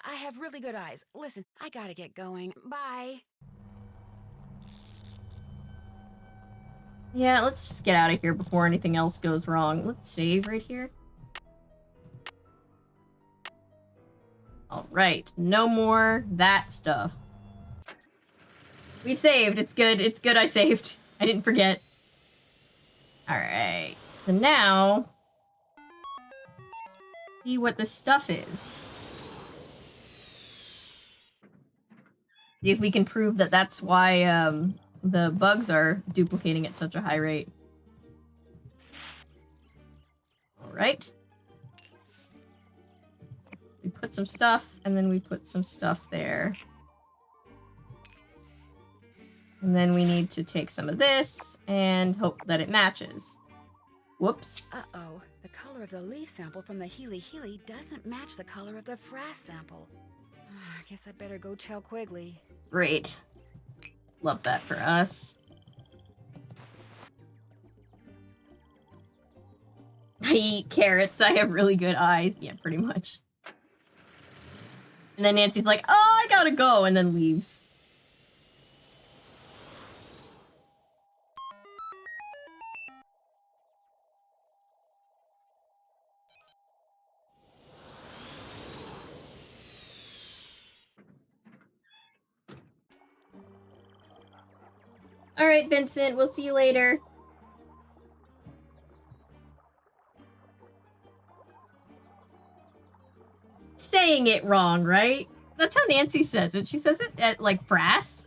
[SPEAKER 2] I have really good eyes. Listen, I gotta get going. Bye.
[SPEAKER 1] Yeah, let's just get out of here before anything else goes wrong. Let's save right here. Alright, no more that stuff. We've saved. It's good. It's good I saved. I didn't forget. Alright, so now... see what the stuff is. See if we can prove that that's why, the bugs are duplicating at such a high rate. Alright. We put some stuff, and then we put some stuff there. And then we need to take some of this, and hope that it matches. Whoops.
[SPEAKER 2] Uh-oh. The color of the leaf sample from the Healy doesn't match the color of the frass sample. I guess I better go tell Quigley.
[SPEAKER 1] Great. Love that for us. I eat carrots. I have really good eyes. Yeah, pretty much. And then Nancy's like, oh, I gotta go, and then leaves. Alright, Vincent, we'll see you later. Saying it wrong, right? That's how Nancy says it. She says it at, like, brass.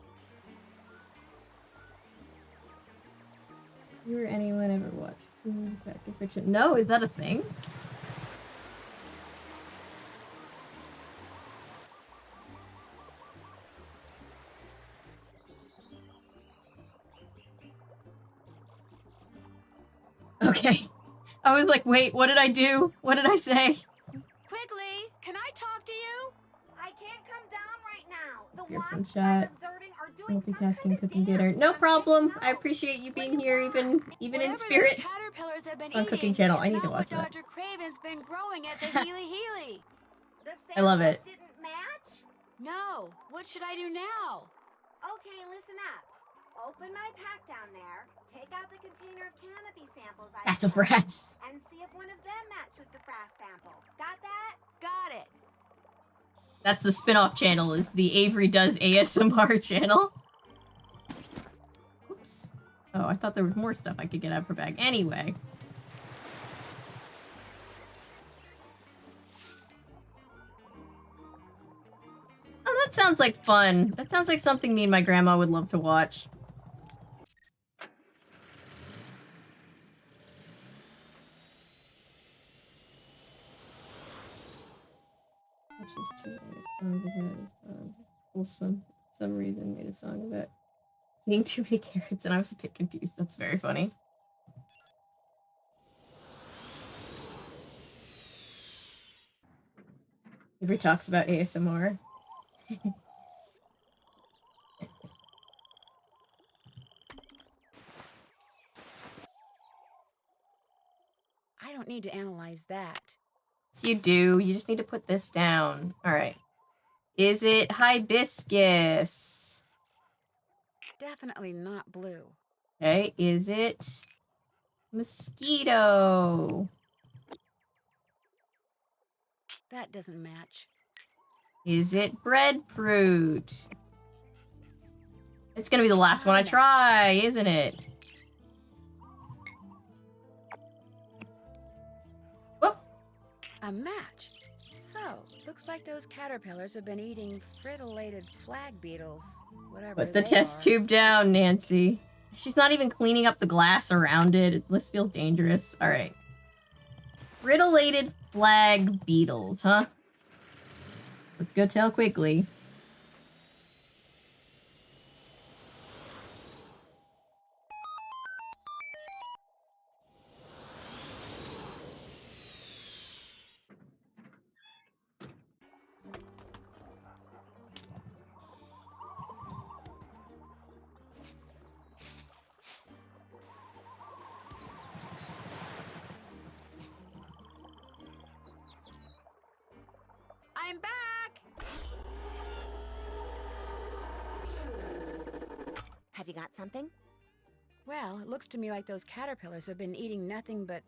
[SPEAKER 1] You or anyone ever watched Fact or Fiction? No, is that a thing? Okay. I was like, wait, what did I do? What did I say?
[SPEAKER 2] Quigley, can I talk to you?
[SPEAKER 7] I can't come down right now. The
[SPEAKER 1] Earphone shot. Multitasking, cooking dinner. No problem. I appreciate you being here, even in spirit.
[SPEAKER 2] Caterpillars have been
[SPEAKER 1] On Cooking Channel. I need to watch that.
[SPEAKER 2] Dr. Craven's been growing at the Healy Healy.
[SPEAKER 1] I love it.
[SPEAKER 7] Didn't match?
[SPEAKER 2] No. What should I do now?
[SPEAKER 7] Okay, listen up. Open my pack down there, take out the container of canopy samples I
[SPEAKER 1] Sassafras.
[SPEAKER 7] and see if one of them matches the frass sample. Got that?
[SPEAKER 2] Got it.
[SPEAKER 1] That's the spin-off channel, is the Avery Does ASMR channel. Oops. Oh, I thought there was more stuff I could get out of her bag. Anyway. Oh, that sounds like fun. That sounds like something me and my grandma would love to watch. She's too wholesome. For some reason made a song about eating too many carrots, and I was a bit confused. That's very funny. Avery talks about ASMR.
[SPEAKER 2] I don't need to analyze that.
[SPEAKER 1] Yes, you do. You just need to put this down. All right. Is it hibiscus?
[SPEAKER 2] Definitely not blue.
[SPEAKER 1] Okay. Is it mosquito?
[SPEAKER 2] That doesn't match.
[SPEAKER 1] Is it breadfruit? It's gonna be the last one I try, isn't it? Whoop.
[SPEAKER 2] A match. So, looks like those caterpillars have been eating frittolated flag beetles. Whatever
[SPEAKER 1] Put the
[SPEAKER 2] they
[SPEAKER 1] test
[SPEAKER 2] are.
[SPEAKER 1] tube down, Nancy. She's not even cleaning up the glass around it. This feels dangerous. All right. Frittolated flag beetles, huh? Let's go tell Quigley.
[SPEAKER 2] I'm back!
[SPEAKER 16] Have you got something?
[SPEAKER 2] Well, it looks to me like those caterpillars have been eating nothing but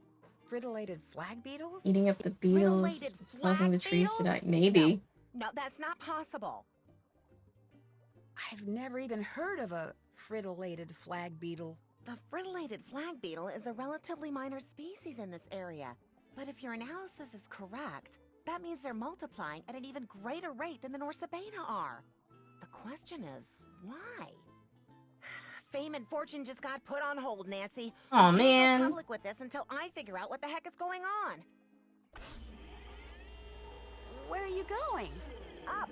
[SPEAKER 2] frittolated flag beetles?
[SPEAKER 1] Eating up the beetles.
[SPEAKER 16] Frittolated
[SPEAKER 1] It's causing the
[SPEAKER 16] flag
[SPEAKER 1] trees to die.
[SPEAKER 16] beetles?
[SPEAKER 1] Maybe.
[SPEAKER 16] No, that's not possible.
[SPEAKER 2] I've never even heard of a frittolated flag beetle.
[SPEAKER 16] The frittolated flag beetle is a relatively minor species in this area. But if your analysis is correct, that means they're multiplying at an even greater rate than the Norsabena are. The question is, why? Fame and fortune just got put on hold, Nancy.
[SPEAKER 1] Aw,
[SPEAKER 16] We can't
[SPEAKER 1] man.
[SPEAKER 16] go public with this until I figure out what the heck is going on.
[SPEAKER 2] Where are you going?
[SPEAKER 15] Up.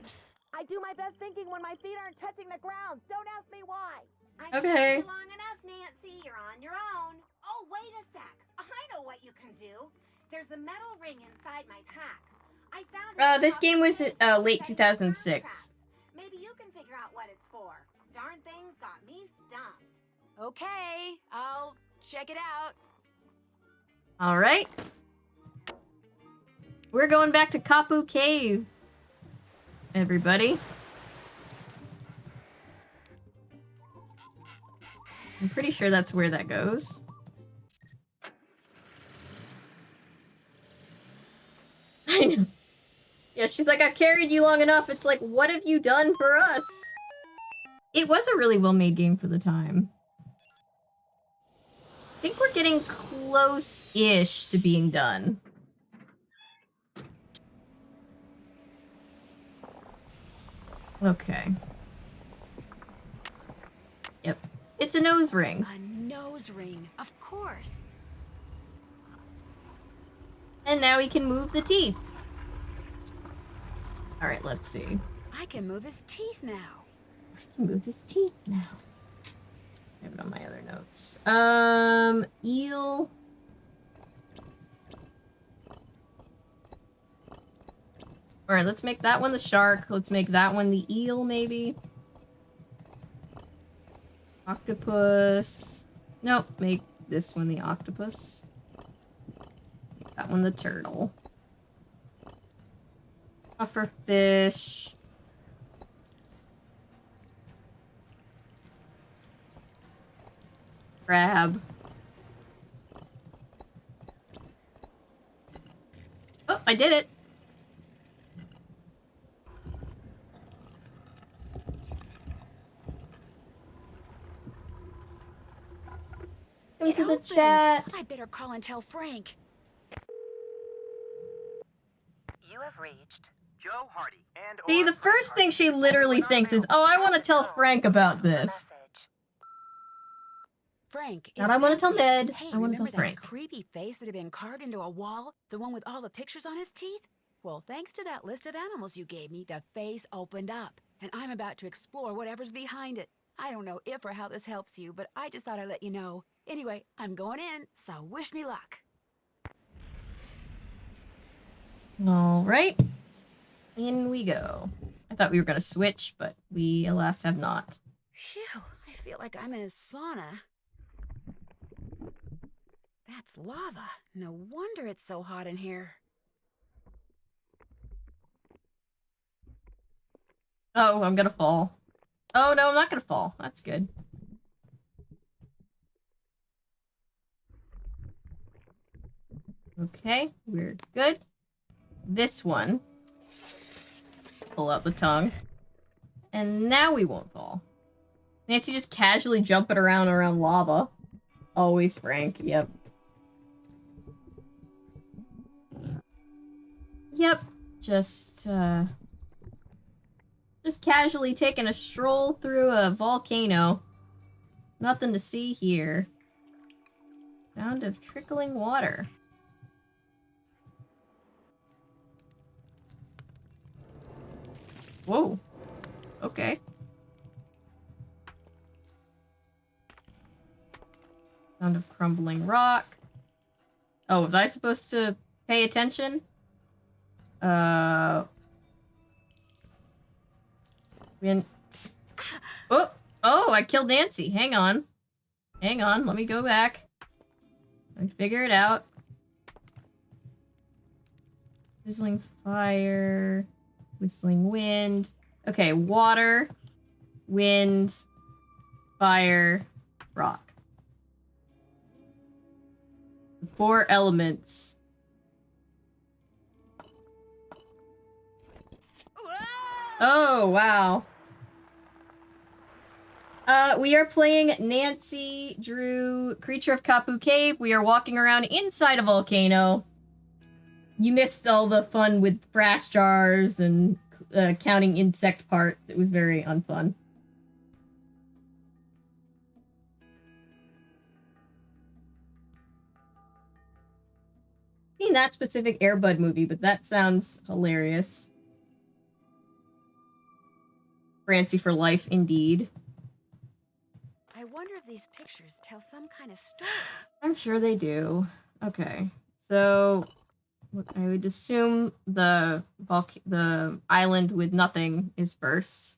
[SPEAKER 15] I do my best thinking when my feet aren't touching the ground. Don't ask me why.
[SPEAKER 7] I
[SPEAKER 1] Okay.
[SPEAKER 7] stayed long enough, Nancy. You're on your own. Oh, wait a sec. I know what you can do. There's a metal ring inside my pack. I found it.
[SPEAKER 1] This game was late 2006.
[SPEAKER 7] Maybe you can figure out what it's for. Darn things got me stumped.
[SPEAKER 2] Okay, I'll check it out.
[SPEAKER 1] All right. We're going back to Kapu Cave, everybody. I'm pretty sure that's where that goes. I know. Yeah, she's like, I've carried you long enough. It's like, what have you done for us? It was a really well-made game for the time. I think we're getting close-ish to being done. Okay. Yep. It's a nose ring.
[SPEAKER 2] A nose ring, of course.
[SPEAKER 1] And now he can move the teeth. Alright, let's see.
[SPEAKER 2] I can move his teeth now.
[SPEAKER 1] I can move his teeth now. I have it on my other notes. Eel. Alright, let's make that one the shark. Let's make that one the eel, maybe. Octopus. Nope, make this one the octopus. That one the turtle. Pufferfish. Crab. Oh, I did it! Into the chat.
[SPEAKER 2] I better call and tell Frank.
[SPEAKER 11] You have reached Joe Hardy and
[SPEAKER 1] See, the first thing she literally thinks is, oh, I want to tell Frank about this.
[SPEAKER 2] Frank,
[SPEAKER 1] Not I want to tell Ned.
[SPEAKER 2] Hey,
[SPEAKER 1] I want to tell
[SPEAKER 2] remember
[SPEAKER 1] Frank.
[SPEAKER 2] that creepy face that had been carved into a wall? The one with all the pictures on his teeth? Well, thanks to that list of animals you gave me, the face opened up. And I'm about to explore whatever's behind it. I don't know if or how this helps you, but I just thought I'd let you know. Anyway, I'm going in, so wish me luck.
[SPEAKER 1] Alright. In we go. I thought we were going to switch, but we, alas, have not.
[SPEAKER 2] Phew, I feel like I'm in a sauna. That's lava. No wonder it's so hot in here.
[SPEAKER 1] Oh, I'm gonna fall. Oh, no, I'm not gonna fall. That's good. Okay, we're good. This one. Pull out the tongue. And now we won't fall. Nancy just casually jumping around lava. Always Frank, yep. Yep, just casually taking a stroll through a volcano. Nothing to see here. Sound of trickling water. Whoa. Okay. Sound of crumbling rock. Oh, was I supposed to pay attention? Oh, I killed Nancy. Hang on. Hang on, let me go back. Let me figure it out. Sizzling fire. Whistling wind. Okay, water. Wind. Fire. Rock. The 4 elements. Oh, wow. We are playing Nancy Drew, Creature of Kapu Cave. We are walking around inside a volcano. You missed all the fun with brass jars and counting insect parts. It was very unfun. Seen that specific Air Bud movie, but that sounds hilarious. Francie for life, indeed.
[SPEAKER 2] I wonder if these pictures tell some kind of story.
[SPEAKER 1] I'm sure they do. Okay, so I would assume the island with nothing is first,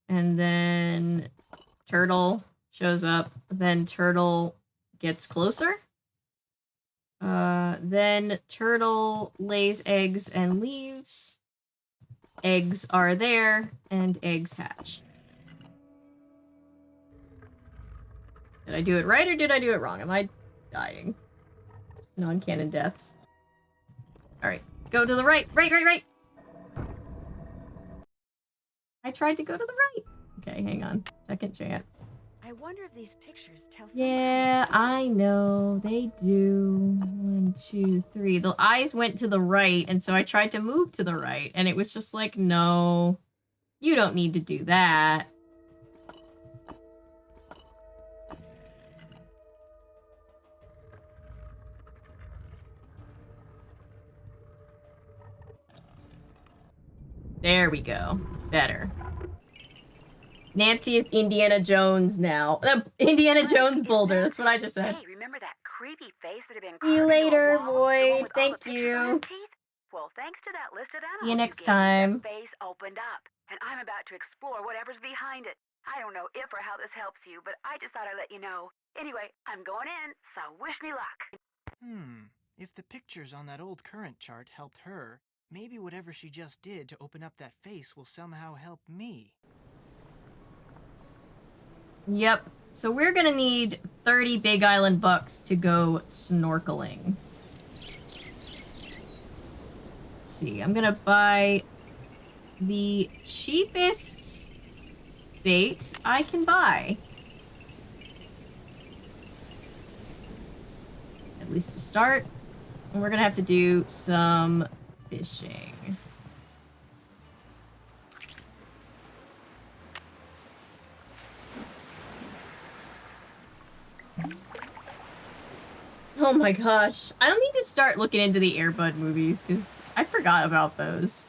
[SPEAKER 1] and then Turtle shows up. Then Turtle gets closer. Then turtle lays eggs and leaves. Eggs are there, and eggs hatch. Did I do it right or did I do it wrong? Am I dying? Non-canon deaths. Alright, go to the right. Right! I tried to go to the right. Okay, hang on. Second chance.
[SPEAKER 2] I wonder if these pictures tell some
[SPEAKER 1] Yeah,
[SPEAKER 2] kind of story.
[SPEAKER 1] I know. They do. 1, 2, 3. The eyes went to the right, and so I tried to move to the right, and it was just like, no. You don't need to do that. There we go. Better. Nancy is Indiana Jones now. Indiana Jones Boulder. That's what I just said.
[SPEAKER 7] Hey, remember that creepy face that had been
[SPEAKER 1] See you
[SPEAKER 7] carved into a
[SPEAKER 1] later,
[SPEAKER 7] wall? The one
[SPEAKER 1] Boyd.
[SPEAKER 7] with all the
[SPEAKER 1] Thank
[SPEAKER 7] pictures on his
[SPEAKER 1] you.
[SPEAKER 7] teeth? Well, thanks to that list of animals
[SPEAKER 1] See you next
[SPEAKER 7] gave me,
[SPEAKER 1] time.
[SPEAKER 7] that face opened up, and I'm about to explore whatever's behind it. I don't know if or how this helps you, but I just thought I'd let you know. Anyway, I'm going in, so wish me luck.
[SPEAKER 5] If the pictures on that old current chart helped her, maybe whatever she just did to open up that face will somehow help me.
[SPEAKER 1] Yep. So we're gonna need 30 Big Island bucks to go snorkeling. Let's see. I'm gonna buy the cheapest bait I can buy. At least to start. And we're gonna have to do some fishing. Oh my gosh. I don't need to start looking into the Air Bud movies, because I forgot about those.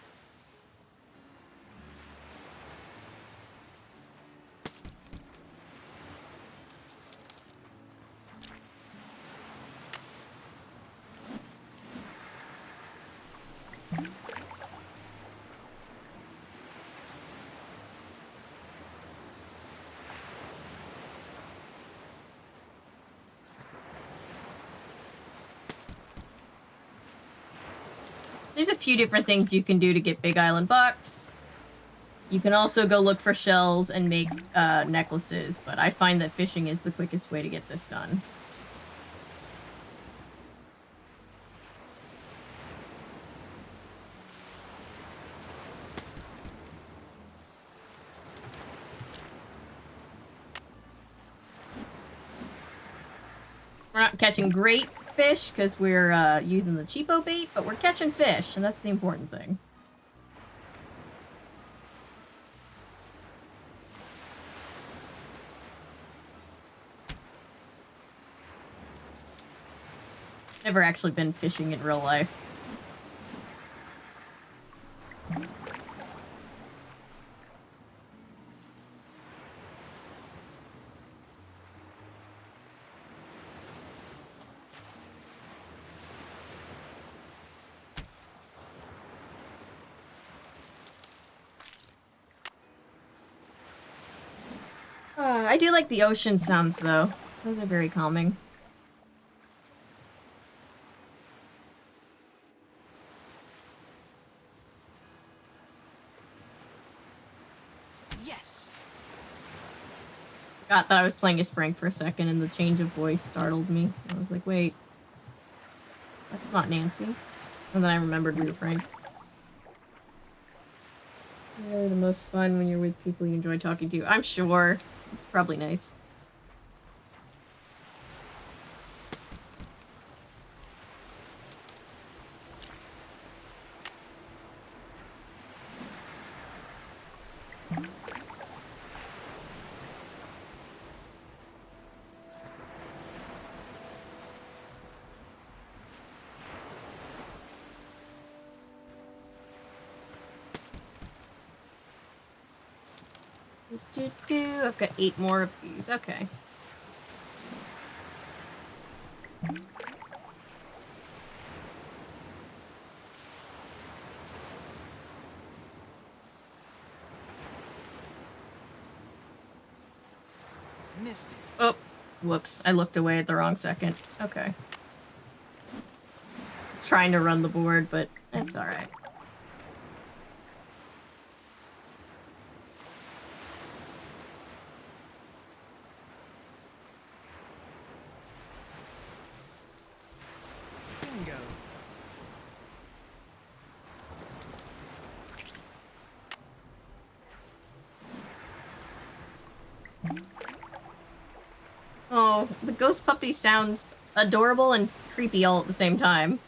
[SPEAKER 1] There's a few different things you can do to get Big Island bucks. You can also go look for shells and make necklaces, but I find that fishing is the quickest way to get this done. We're not catching great fish because we're using the cheapo bait, but we're catching fish, and that's the important thing. Never actually been fishing in real life. I do like the ocean sounds, though. Those are very calming.
[SPEAKER 5] Yes!
[SPEAKER 1] Forgot that I was playing as Frank for a second, and the change of voice startled me. I was like, wait. That's not Nancy. And then I remembered we were Frank. Really the most fun when you're with people you enjoy talking to. I'm sure. It's probably nice. I've got 8 more of these. Okay.
[SPEAKER 5] Missed it.
[SPEAKER 1] Oh, whoops. I looked away at the wrong second. Okay. trying to run the board, but it's alright.
[SPEAKER 5] Bingo.
[SPEAKER 1] Oh, the ghost puppy sounds adorable and creepy all at the same time.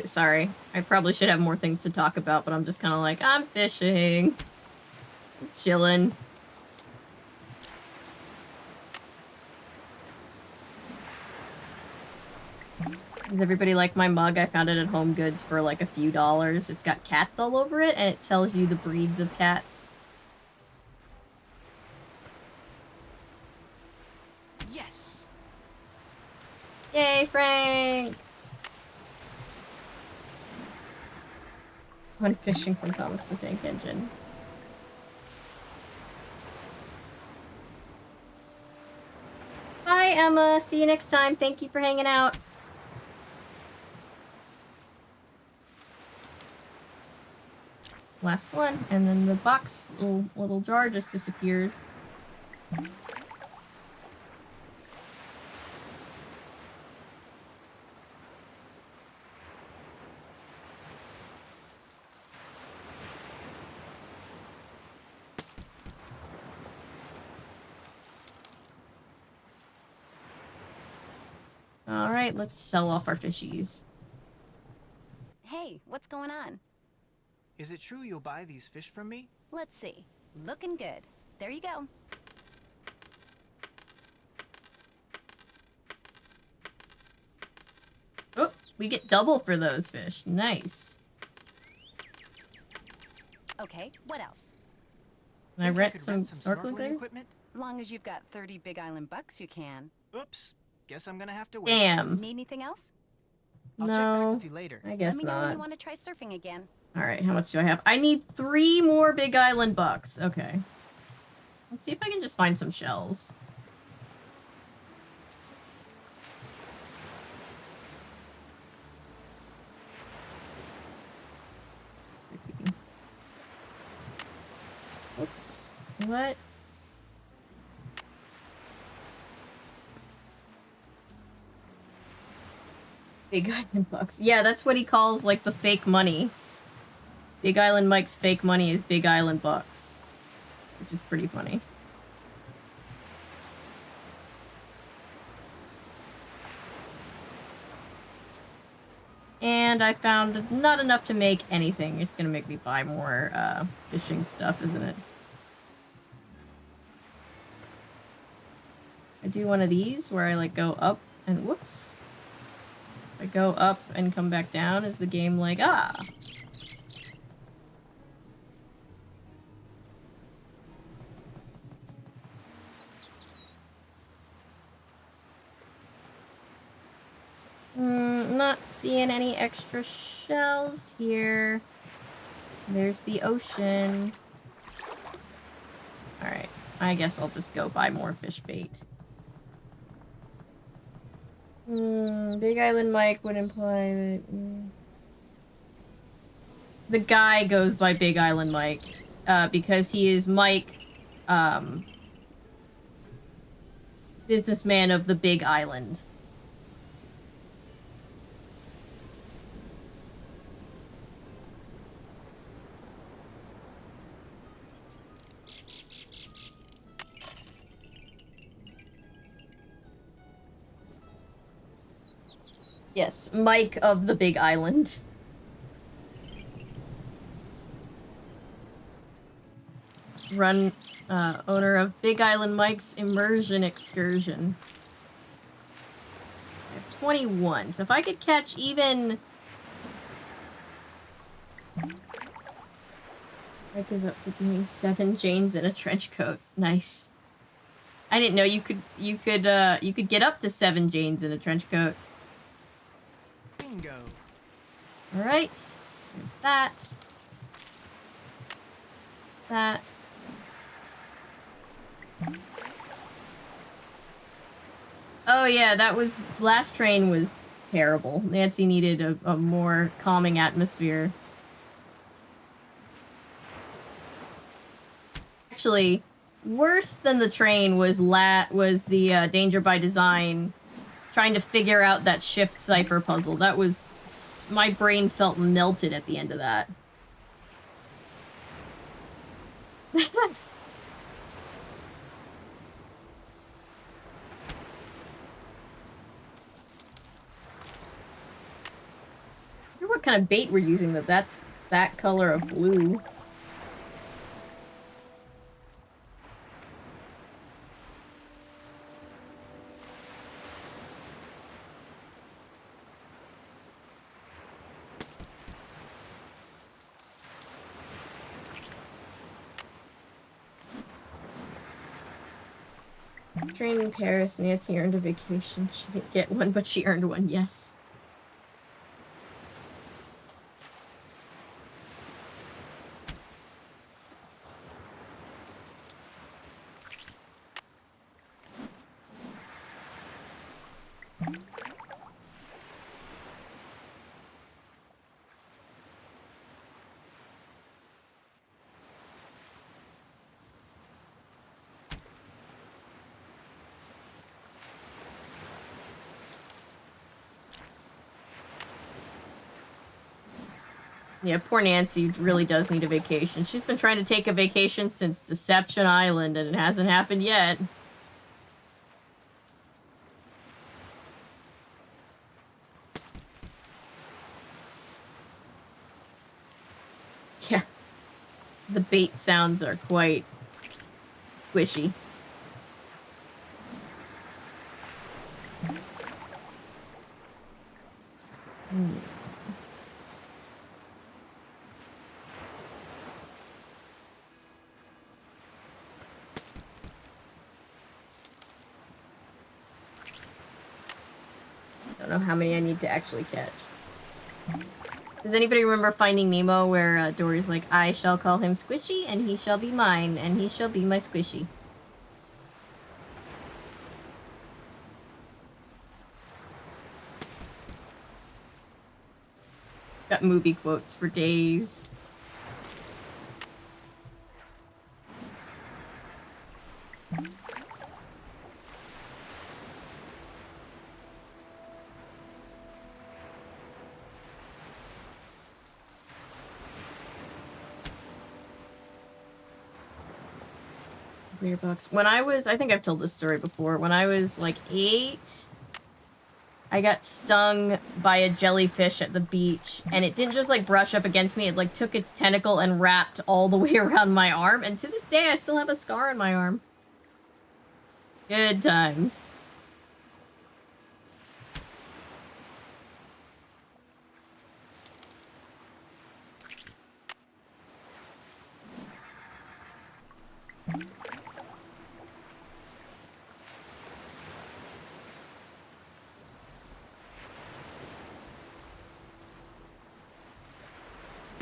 [SPEAKER 1] Sorry, I probably should have more things to talk about, but I'm just kind of like, I'm fishing. Chilling. Does everybody like my mug? I found it at Home Goods for like a few dollars. It's got cats all over it, and it tells you the breeds of cats.
[SPEAKER 5] Yes!
[SPEAKER 1] Yay, Frank! When fishing from Thomas the Tank Engine. Bye, Emma. See you next time. Thank you for hanging out. Last one, and then the box, little jar just disappears. Alright, let's sell off our fishies.
[SPEAKER 10] Hey, what's going on?
[SPEAKER 5] Is it true you'll buy these fish from me?
[SPEAKER 10] Let's see. Looking good. There you go.
[SPEAKER 1] Oh, we get double for those fish. Nice.
[SPEAKER 10] Okay, what else?
[SPEAKER 1] Can I rent some snorkeling there?
[SPEAKER 5] Equipment?
[SPEAKER 10] Long as you've got 30 Big Island bucks, you can.
[SPEAKER 5] Oops. Guess I'm gonna have to wait.
[SPEAKER 1] Damn.
[SPEAKER 10] Need anything else?
[SPEAKER 5] I'll check back with you later.
[SPEAKER 1] I guess
[SPEAKER 10] Let me know when
[SPEAKER 1] not.
[SPEAKER 10] you want to try surfing again.
[SPEAKER 1] Alright, how much do I have? I need 3 more Big Island bucks. Okay. Let's see if I can just find some shells. Oops. What? Big Island bucks. Yeah, that's what he calls, like, the fake money. Big Island Mike's fake money is Big Island bucks. Which is pretty funny. And I found not enough to make anything. It's gonna make me buy more, fishing stuff, isn't it? I do one of these where I, like, go up and whoops. I go up and come back down, is the game like, ah. Not seeing any extra shells here. There's the ocean. Alright, I guess I'll just go buy more fish bait. Big Island Mike would imply that... The guy goes by Big Island Mike, because he is Mike, businessman of the Big Island. Yes, Mike of the Big Island. owner of Big Island Mike's Immersion Excursion. I have 21. So if I could catch even... Mike is up for doing 7 Janes in a trench coat. Nice. I didn't know you could get up to 7 Janes in a trench coat.
[SPEAKER 5] Bingo.
[SPEAKER 1] All right. There's that. That. Oh yeah, that was... Last train was terrible. Nancy needed a more calming atmosphere. Actually, worse than the train was the Danger by Design trying to figure out that shift cipher puzzle. That was... My brain felt melted at the end of that. I wonder what kind of bait we're using that's that color of blue. Train in Paris, Nancy earned a vacation. She didn't get one, but she earned one, yes. Yeah, poor Nancy really does need a vacation. She's been trying to take a vacation since Deception Island, and it hasn't happened yet. Yeah. The bait sounds are quite squishy. Don't know how many I need to actually catch. Does anybody remember Finding Nemo where Dory's like, I shall call him Squishy, and he shall be mine, and he shall be my Squishy. Got movie quotes for days. Weird box. When I think I've told this story before. When I was like 8, I got stung by a jellyfish at the beach, and it didn't just like brush up against me. It like took its tentacle and wrapped all the way around my arm, and to this day I still have a scar on my arm. Good times.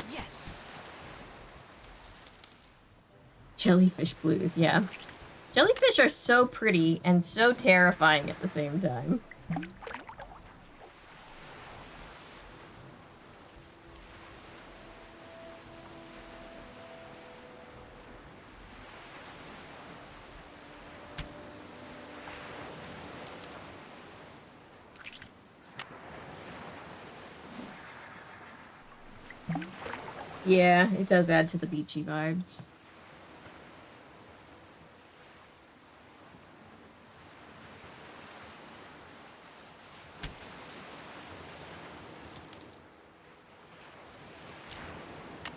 [SPEAKER 5] Yes.
[SPEAKER 1] Jellyfish blues, yeah. Jellyfish are so pretty and so terrifying at the same time. Yeah, it does add to the beachy vibes.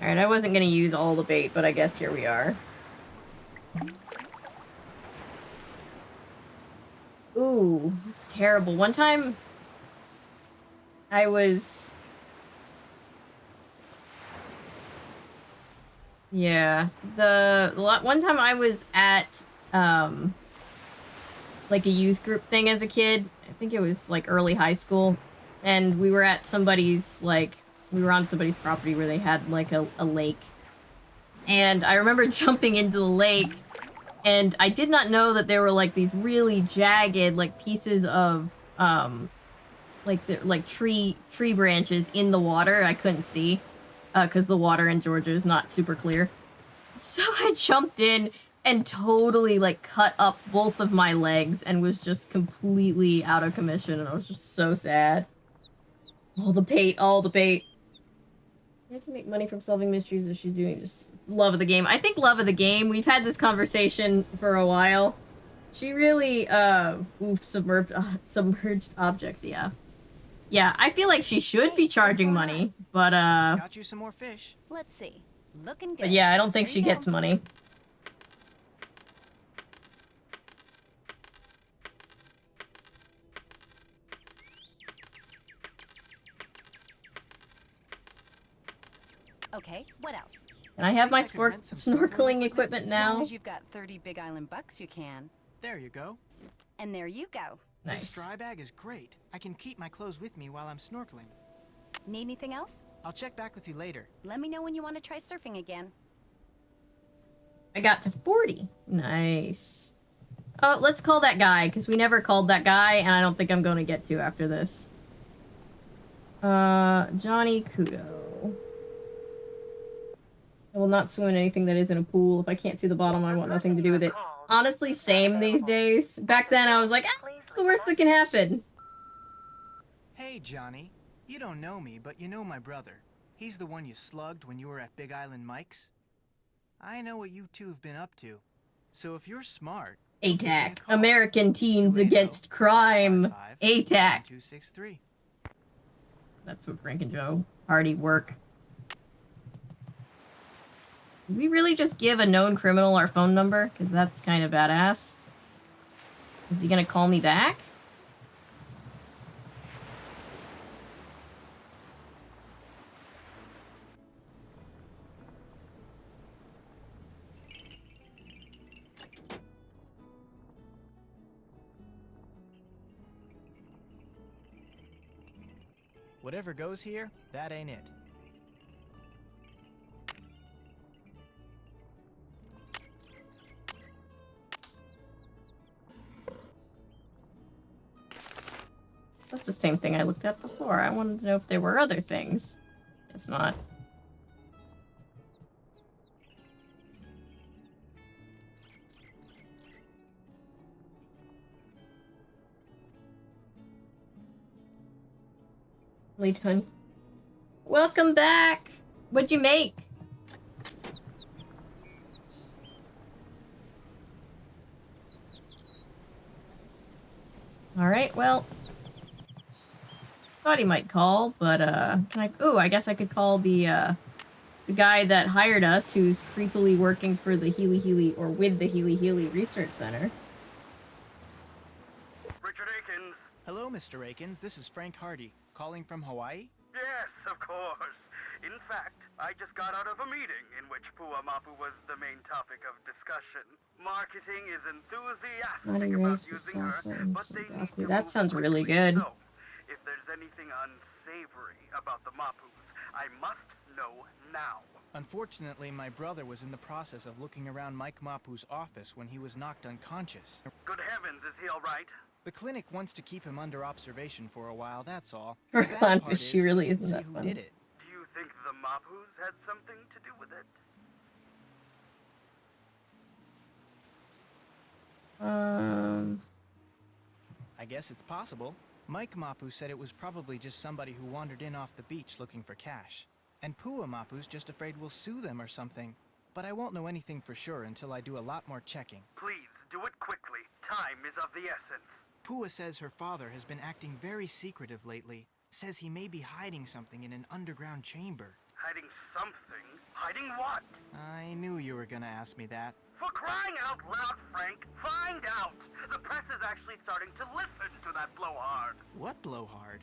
[SPEAKER 1] Alright, I wasn't gonna use all the bait, but I guess here we are. Ooh, it's terrible. One time I was... Yeah, one time I was at, like a youth group thing as a kid. I think it was like early high school. And we were at somebody's, like, we were on somebody's property where they had like a lake. And I remember jumping into the lake, and I did not know that there were like these really jagged like pieces of like tree branches in the water I couldn't see because the water in Georgia is not super clear. So I jumped in and totally like cut up both of my legs and was just completely out of commission, and I was just so sad. All the bait, all the bait. You have to make money from solving mysteries, or she's doing just love of the game. I think love of the game. We've had this conversation for a while. She really, submerged objects, yeah. Yeah, I feel like she should be charging money, but,
[SPEAKER 5] Got you some more fish.
[SPEAKER 10] Let's see. Looking good.
[SPEAKER 1] But yeah, I don't think
[SPEAKER 10] There
[SPEAKER 1] she
[SPEAKER 10] you go.
[SPEAKER 1] gets money.
[SPEAKER 10] Okay, what else?
[SPEAKER 1] Can I have my
[SPEAKER 5] I could rent some
[SPEAKER 1] snorkeling equipment
[SPEAKER 10] As long
[SPEAKER 1] now?
[SPEAKER 10] as you've got 30 Big Island bucks, you can.
[SPEAKER 5] There you go.
[SPEAKER 10] And there you go.
[SPEAKER 5] This
[SPEAKER 1] Nice.
[SPEAKER 5] dry bag is great. I can keep my clothes with me while I'm snorkeling.
[SPEAKER 10] Need anything else?
[SPEAKER 5] I'll check back with you later.
[SPEAKER 10] Let me know when you want to try surfing again.
[SPEAKER 1] I got to 40. Nice. Oh, let's call that guy, because we never called that guy, and I don't think I'm going to get to after this. Johnny Kudo. I will not swim in anything that isn't a pool. If I can't see the bottom, I want nothing to do with it. Honestly, same these days. Back then, I was like, ah, it's the worst that can happen.
[SPEAKER 5] Hey, Johnny. You don't know me, but you know my brother. He's the one you slugged when you were at Big Island Mike's. I know what you two have been up to. So if you're smart...
[SPEAKER 1] ATAC. American Teens Against Crime. ATAC.
[SPEAKER 5] 263.
[SPEAKER 1] That's what Frank and Joe Hardy work. Did we really just give a known criminal our phone number? Because that's kind of badass. Is he gonna call me back?
[SPEAKER 5] Whatever goes here, that ain't it.
[SPEAKER 1] That's the same thing I looked at before. I wanted to know if there were other things. It's not. Ton. Welcome back! What'd you make? Alright, well... Thought he might call, but, can I... Ooh, I guess I could call the guy that hired us, who's creepily working for the Healy, or with the Healy Research Center.
[SPEAKER 11] Richard Akins.
[SPEAKER 5] Hello, Mr. Akins. This is Frank Hardy, calling from Hawaii.
[SPEAKER 11] Yes, of course. In fact, I just got out of a meeting in which Pua Mapu was the main topic of discussion. Marketing is enthusiastic about using her, but they need to
[SPEAKER 1] That
[SPEAKER 11] move
[SPEAKER 1] sounds really
[SPEAKER 11] quickly.
[SPEAKER 1] good.
[SPEAKER 11] So, if there's anything unsavory about the Mapus, I must know now.
[SPEAKER 5] Unfortunately, my brother was in the process of looking around Mike Mapu's office when he was knocked unconscious.
[SPEAKER 11] Good heavens, is he all right?
[SPEAKER 5] The clinic wants to keep him under observation for a while, that's all.
[SPEAKER 1] Her
[SPEAKER 5] The bad
[SPEAKER 1] clown
[SPEAKER 5] part
[SPEAKER 1] fish,
[SPEAKER 5] is
[SPEAKER 1] she really
[SPEAKER 5] he didn't
[SPEAKER 1] isn't
[SPEAKER 5] see
[SPEAKER 1] that
[SPEAKER 5] who
[SPEAKER 1] funny.
[SPEAKER 5] did it.
[SPEAKER 11] Do you think the Mapus had something to do with it?
[SPEAKER 5] I guess it's possible. Mike Mapu said it was probably just somebody who wandered in off the beach looking for cash. And Pua Mapu's just afraid we'll sue them or something. But I won't know anything for sure until I do a lot more checking.
[SPEAKER 11] Please, do it quickly. Time is of the essence.
[SPEAKER 5] Pua says her father has been acting very secretive lately. Says he may be hiding something in an underground chamber.
[SPEAKER 11] Hiding something? Hiding what?
[SPEAKER 5] I knew you were gonna ask me that.
[SPEAKER 11] For crying out loud, Frank, find out. The press is actually starting to listen to that blowhard.
[SPEAKER 5] What blowhard?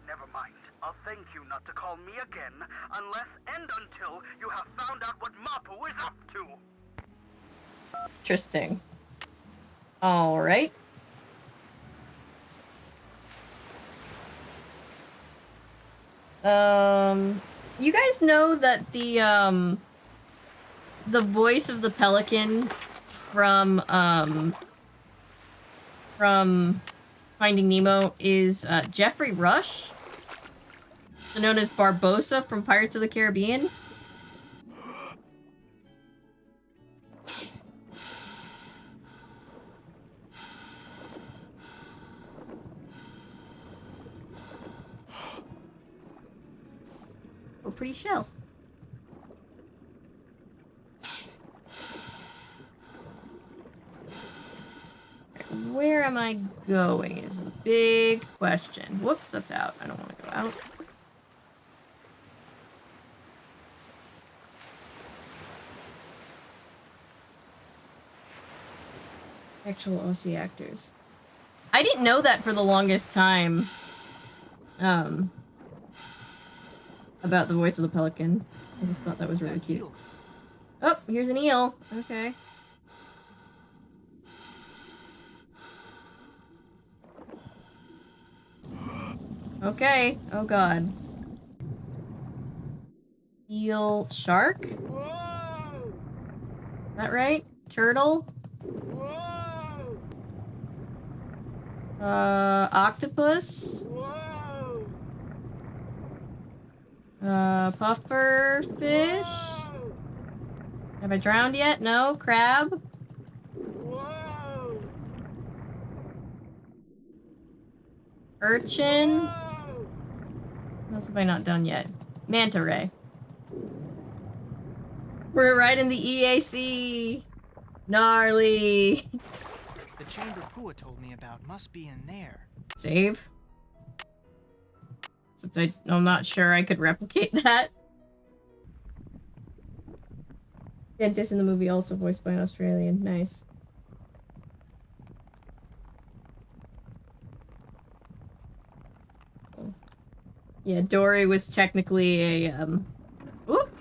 [SPEAKER 11] Never mind. I'll thank you not to call me again unless and until you have found out what Mapu is up to.
[SPEAKER 1] Interesting. All right. You guys know that the voice of the pelican from Finding Nemo is Jeffrey Rush, known as Barbossa from Pirates of the Caribbean. Oh, pretty shell. Where am I going is the big question. Whoops, that's out. I don't want to go out. Actual Aussie actors. I didn't know that for the longest time. About the voice of the pelican. I just thought that was really cute. Oh, here's an eel. Okay. Okay. Oh god. Eel shark?
[SPEAKER 9] Whoa!
[SPEAKER 1] Is that right? Turtle?
[SPEAKER 9] Whoa!
[SPEAKER 1] Octopus?
[SPEAKER 9] Whoa!
[SPEAKER 1] Puffer fish?
[SPEAKER 9] Whoa!
[SPEAKER 1] Have I drowned yet? No? Crab?
[SPEAKER 9] Whoa!
[SPEAKER 1] Urchin?
[SPEAKER 9] Whoa!
[SPEAKER 1] What else have I not done yet? Manta ray. We're right in the EAC! Gnarly!
[SPEAKER 5] The chamber Pua told me about must be in there.
[SPEAKER 1] Save. Since I'm not sure I could replicate that. Dentist in the movie also voiced by an Australian. Nice. Oh. Yeah, Dory was technically a, Oop!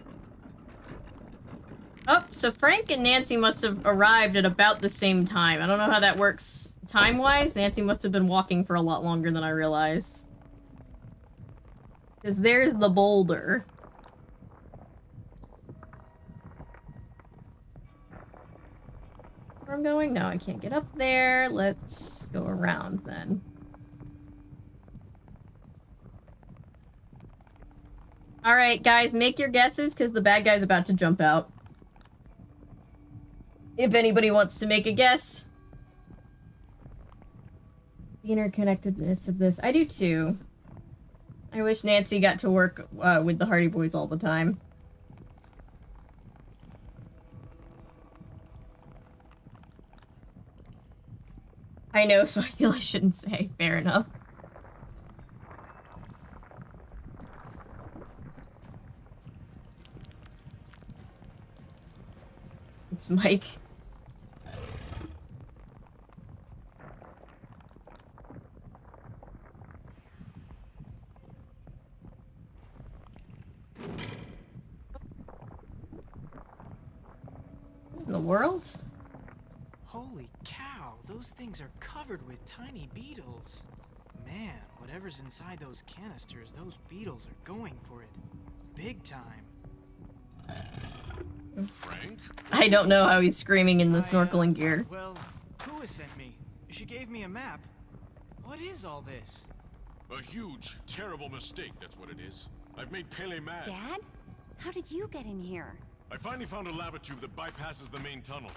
[SPEAKER 1] Oh, so Frank and Nancy must have arrived at about the same time. I don't know how that works time-wise. Nancy must have been walking for a lot longer than I realized. Because there's the boulder. Where I'm going? No, I can't get up there. Let's go around then. Alright, guys, make your guesses because the bad guy's about to jump out. If anybody wants to make a guess. The interconnectedness of this. I do too. I wish Nancy got to work with the Hardy Boys all the time. I know, so I feel I shouldn't say. Fair enough. It's Mike. In the world?
[SPEAKER 5] Holy cow, those things are covered with tiny beetles. Man, whatever's inside those canisters, those beetles are going for it. Big time.
[SPEAKER 3] Frank?
[SPEAKER 1] I don't know how he's screaming in the snorkeling gear.
[SPEAKER 5] Well, Pua sent me. She gave me a map. What is all this?
[SPEAKER 3] A huge, terrible mistake, that's what it is. I've made Pele mad.
[SPEAKER 10] Dad? How did you get in here?
[SPEAKER 3] I finally found a lava tube that bypasses the main tunnel.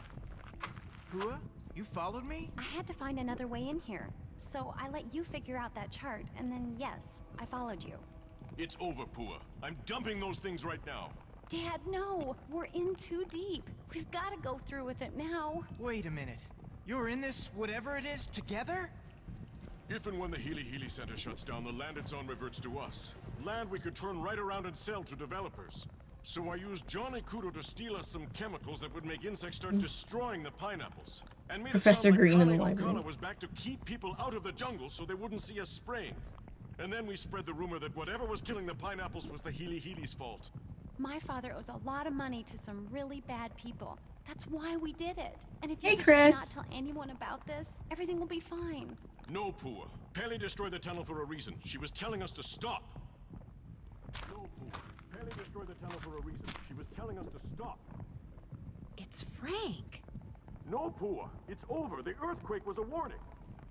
[SPEAKER 5] Pua, you followed me?
[SPEAKER 10] I had to find another way in here. So I let you figure out that chart, and then yes, I followed you.
[SPEAKER 3] It's over, Pua. I'm dumping those things right now.
[SPEAKER 10] Dad, no! We're in too deep. We've got to go through with it now.
[SPEAKER 5] Wait a minute. You're in this whatever it is together?
[SPEAKER 3] If and when the Healy Center shuts down, the landed zone reverts to us. Land we could turn right around and sell to developers. So I used Johnny Kudo to steal us some chemicals that would make insects start destroying the pineapples. And made
[SPEAKER 1] Professor
[SPEAKER 3] it sound like
[SPEAKER 1] Green in the
[SPEAKER 3] Connie
[SPEAKER 1] library.
[SPEAKER 3] O'Connor was back to keep people out of the jungle so they wouldn't see us spraying. And then we spread the rumor that whatever was killing the pineapples was the Healy Healy's fault.
[SPEAKER 10] My father owes a lot of money to some really bad people. That's why we did it. And if you
[SPEAKER 1] Hey,
[SPEAKER 10] could
[SPEAKER 1] Chris.
[SPEAKER 10] just not tell anyone about this, everything will be fine.
[SPEAKER 3] No, Pua. Pele destroyed the tunnel for a reason. She was telling us to stop. No, Pua. Pele destroyed the tunnel for a reason. She was telling us to stop.
[SPEAKER 2] It's Frank.
[SPEAKER 3] No, Pua. It's over. The earthquake was a warning.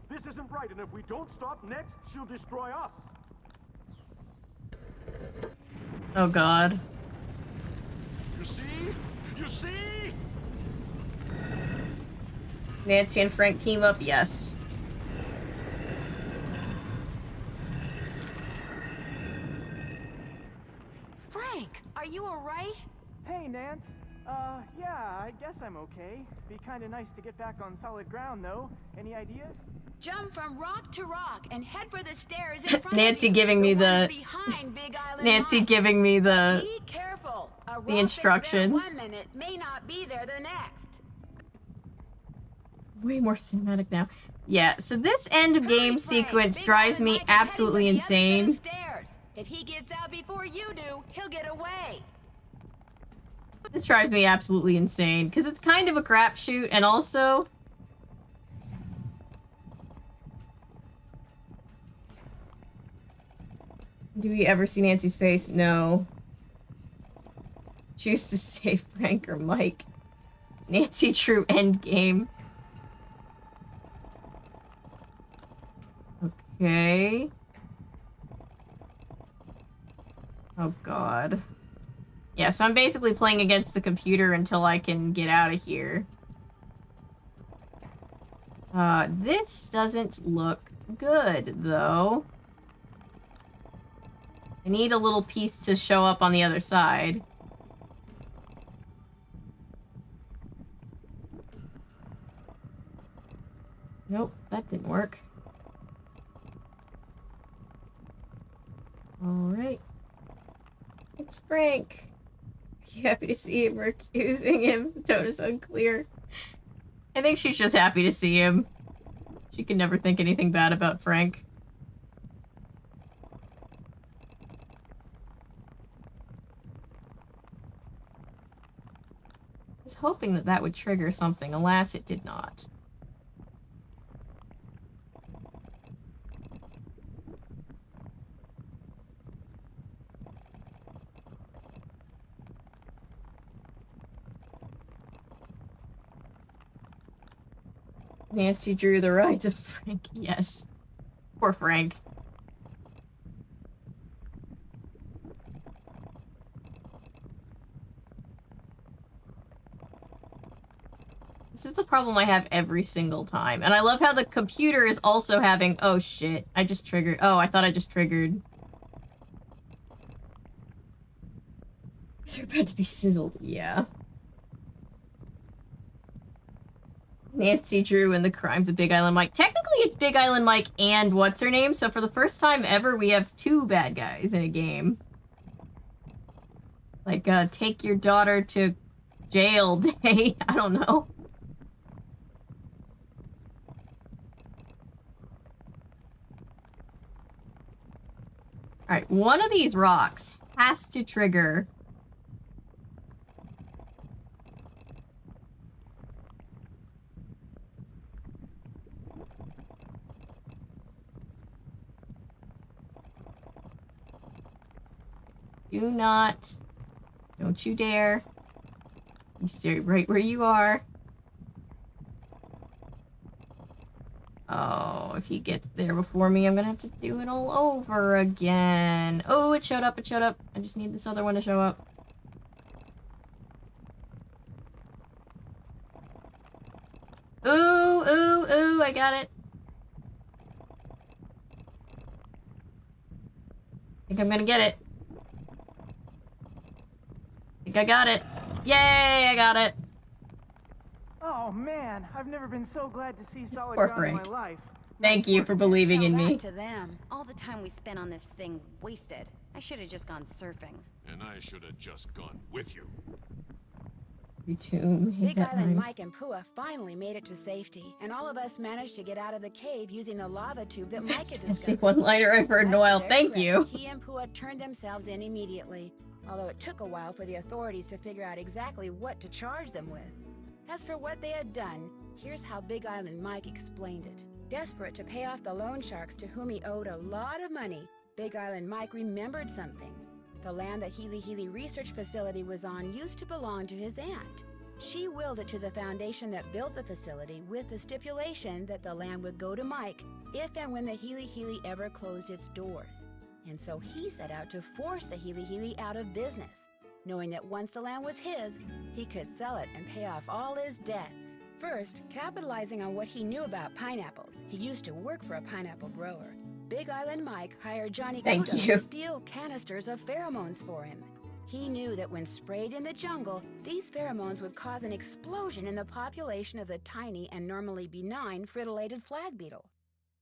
[SPEAKER 3] This isn't right, and if we don't stop next, she'll destroy us.
[SPEAKER 1] Oh god.
[SPEAKER 3] You see? You see?
[SPEAKER 1] Nancy and Frank team up, yes.
[SPEAKER 2] Frank, are you alright?
[SPEAKER 5] Hey, Nance. Yeah, I guess I'm okay. Be kinda nice to get back on solid ground, though. Any ideas?
[SPEAKER 2] Jump from rock to rock and head for the stairs in front
[SPEAKER 1] Nancy
[SPEAKER 2] of you.
[SPEAKER 1] giving me
[SPEAKER 2] ones
[SPEAKER 1] the
[SPEAKER 2] behind Big Island
[SPEAKER 1] Nancy
[SPEAKER 2] Mike.
[SPEAKER 1] giving me the
[SPEAKER 2] Be careful. A rock
[SPEAKER 1] the instructions.
[SPEAKER 2] That's there 1 minute may not be there the next.
[SPEAKER 1] Way more cinematic now. Yeah, so this end of game sequence drives me absolutely insane.
[SPEAKER 2] Stairs. If he gets out before you do, he'll get away.
[SPEAKER 1] This drives me absolutely insane because it's kind of a crapshoot, and also do we ever see Nancy's face? No. Choose to save Frank or Mike. Nancy True endgame. Okay. Oh god. Yeah, so I'm basically playing against the computer until I can get out of here. This doesn't look good, though. I need a little piece to show up on the other side. Nope, that didn't work. Alright. It's Frank. Are you happy to see him or accusing him? The tone is unclear. I think she's just happy to see him. She can never think anything bad about Frank. I was hoping that that would trigger something. Alas, it did not. Nancy drew the rise of Frank. Yes. Poor Frank. This is the problem I have every single time. And I love how the computer is also having... Oh, shit. I just triggered... Oh, I thought I just triggered... They're about to be sizzled. Yeah. Nancy Drew and the Crimes of Big Island Mike. Technically, it's Big Island Mike and what's-her-name, so for the first time ever, we have two bad guys in a game. Like, take your daughter to jail day. I don't know. Alright, one of these rocks has to trigger... Do not. Don't you dare. You stay right where you are. Oh, if he gets there before me, I'm gonna have to do it all over again. Oh, it showed up, it showed up. I just need this other one to show up. Ooh, ooh, ooh, I got it. I think I'm gonna get it. I think I got it. Yay, I got it.
[SPEAKER 5] Oh man, I've never been so glad to see solid
[SPEAKER 1] Poor
[SPEAKER 5] ground in my
[SPEAKER 1] Frank.
[SPEAKER 5] life.
[SPEAKER 1] Thank you for believing in me.
[SPEAKER 10] To them, all the time we spent on this thing wasted. I should have just gone surfing.
[SPEAKER 3] And I should have just gone with you.
[SPEAKER 2] Big Island Mike and Pua finally made it to safety, and all of us managed to get out of the cave using the lava tube that Mike had discovered.
[SPEAKER 1] one-liner I've heard in a while. Thank you.
[SPEAKER 2] He and Pua turned themselves in immediately, although it took a while for the authorities to figure out exactly what to charge them with. As for what they had done, here's how Big Island Mike explained it. Desperate to pay off the loan sharks to whom he owed a lot of money, Big Island Mike remembered something. The land the Healy Healy Research Facility was on used to belong to his aunt. She willed it to the foundation that built the facility with the stipulation that the land would go to Mike if and when the Healy Healy ever closed its doors. And so he set out to force the Healy Healy out of business, knowing that once the land was his, he could sell it and pay off all his debts. First, capitalizing on what he knew about pineapples, he used to work for a pineapple grower. Big Island Mike hired Johnny Kudo to steal canisters of pheromones for him. He knew that when sprayed in the jungle, these pheromones would cause an explosion in the population of the tiny and normally benign fritillated flag beetle.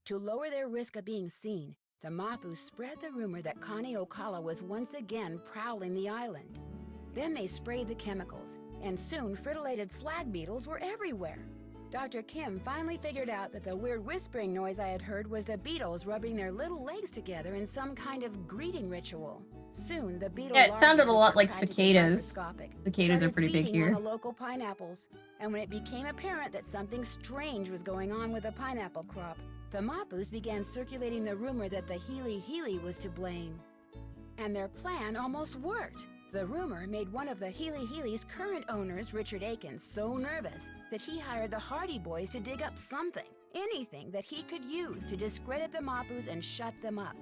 [SPEAKER 2] To lower their risk of being seen, the Mapu spread the rumor that Connie Ocala was once again prowling the island. Then they sprayed the chemicals, and soon fritillated flag beetles were everywhere. Dr. Kim finally figured out that the weird whispering noise I had heard was the beetles rubbing their little legs together in some kind of greeting ritual. Soon, the beetle
[SPEAKER 1] it sounded a lot like
[SPEAKER 2] practically
[SPEAKER 1] cicadas. Cicadas are
[SPEAKER 2] started
[SPEAKER 1] pretty big
[SPEAKER 2] feeding on
[SPEAKER 1] here.
[SPEAKER 2] the local pineapples, and when it became apparent that something strange was going on with the pineapple crop, the Mapus began circulating the rumor that the Healy Healy was to blame. And their plan almost worked. The rumor made one of the Healy Healy's current owners, Richard Aiken, so nervous that he hired the Hardy Boys to dig up something, anything that he could use to discredit the Mapus and shut them up.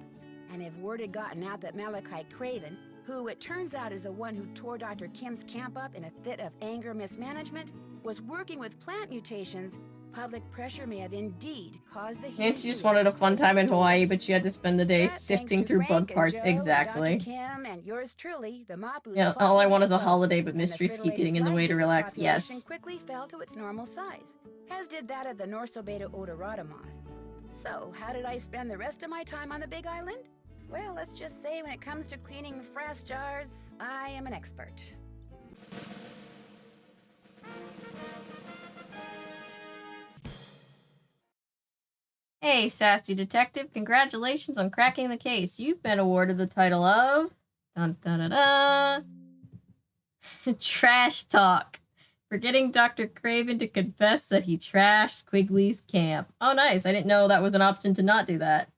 [SPEAKER 2] And if word had gotten out that Malachi Craven, who it turns out is the one who tore Dr. Kim's camp up in a fit of anger mismanagement, was working with plant mutations, public pressure may have indeed caused the
[SPEAKER 1] Nancy just wanted a fun time in Hawaii, but she had to spend the day sifting through bug parts. Exactly.
[SPEAKER 2] Kim and yours truly, the Mapus.
[SPEAKER 1] Yeah, all I want is a holiday, but mysteries keep getting in the way to relax. Yes.
[SPEAKER 2] Quickly fell to its normal size, as did that of the Norsobeta odorata moth. So, how did I spend the rest of my time on the Big Island? Well, let's just say when it comes to cleaning frass jars, I am an expert.
[SPEAKER 1] Hey, sassy detective, congratulations on cracking the case. You've been awarded the title of... Dun, dun, dun, dun. Trash Talk. For getting Dr. Craven to confess that he trashed Quigley's camp. Oh, nice. I didn't know that was an option to not do that.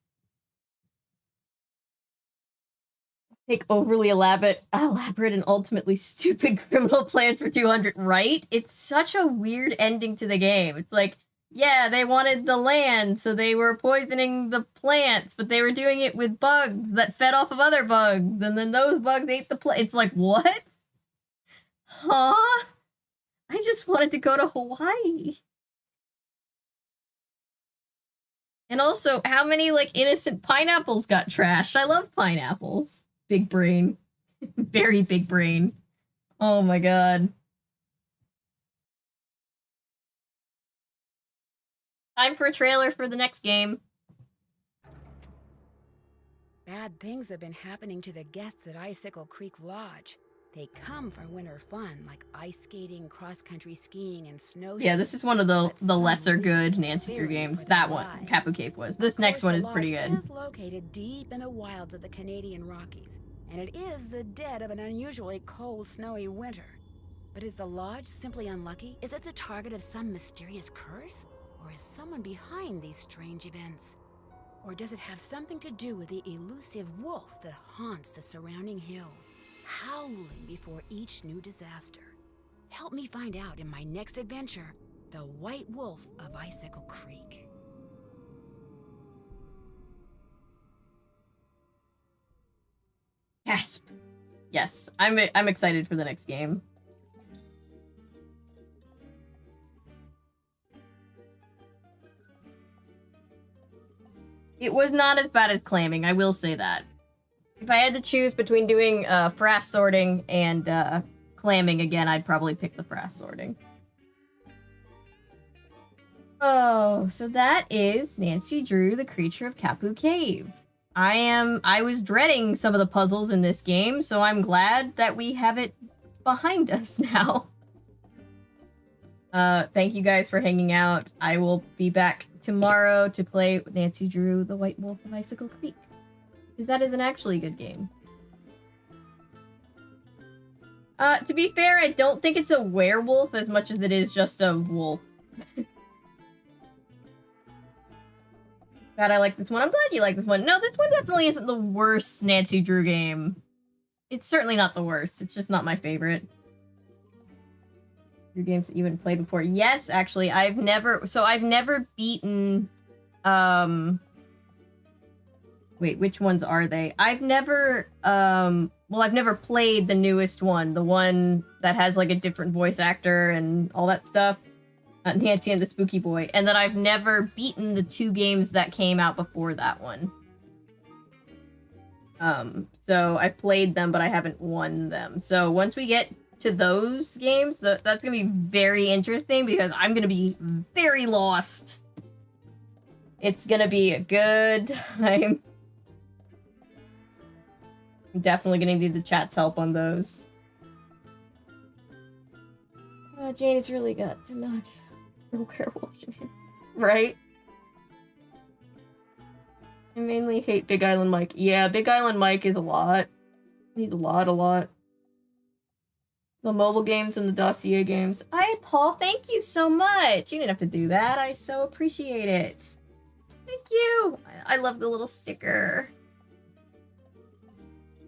[SPEAKER 1] Take overly elaborate and ultimately stupid criminal plans for 200, right? It's such a weird ending to the game. It's like, yeah, they wanted the land, so they were poisoning the plants, but they were doing it with bugs that fed off of other bugs, and then those bugs ate the plant. It's like, what? Huh? I just wanted to go to Hawaii. And also, how many, like, innocent pineapples got trashed? I love pineapples. Big brain. Very big brain. Oh my god. Time for a trailer for the next game.
[SPEAKER 2] Bad things have been happening to the guests at Icicle Creek Lodge. They come for winter fun, like ice skating, cross-country skiing, and snow.
[SPEAKER 1] Yeah, this is one of the lesser good Nancy Drew games. That one, Kapu Cave was. This next one is pretty good.
[SPEAKER 2] The lodge is located deep in the wilds of the Canadian Rockies, and it is the dead of an unusually cold, snowy winter. But is the lodge simply unlucky? Is it the target of some mysterious curse? Or is someone behind these strange events? Or does it have something to do with the elusive wolf that haunts the surrounding hills, howling before each new disaster? Help me find out in my next adventure, The White Wolf of Icicle Creek.
[SPEAKER 1] Gasp. Yes, I'm excited for the next game. It was not as bad as clamming, I will say that. If I had to choose between doing frass sorting and clamming again, I'd probably pick the frass sorting. Oh, so that is Nancy Drew, the Creature of Kapu Cave. I was dreading some of the puzzles in this game, so I'm glad that we have it behind us now. Thank you guys for hanging out. I will be back tomorrow to play Nancy Drew, The White Wolf of Icicle Creek. Because that is an actually good game. To be fair, I don't think it's a werewolf as much as it is just a wolf. Glad I like this one. I'm glad you like this one. No, this one definitely isn't the worst Nancy Drew game. It's certainly not the worst. It's just not my favorite. Your games that you haven't played before. Yes, actually, I've never beaten, wait, which ones are they? I've never, well, I've never played the newest one, the one that has, like, a different voice actor and all that stuff. Nancy and the Spooky Boy. And then I've never beaten the 2 games that came out before that one. So I played them, but I haven't won them. So once we get to those games, that's gonna be very interesting because I'm gonna be very lost. It's gonna be a good time. I'm definitely gonna need the chat's help on those. Janie's really got to knock the werewolf, right? I mainly hate Big Island Mike. Yeah, Big Island Mike is a lot. He's a lot. The mobile games and the dossier games. Hi, Paul. Thank you so much. You didn't have to do that. I so appreciate it. Thank you. I love the little sticker.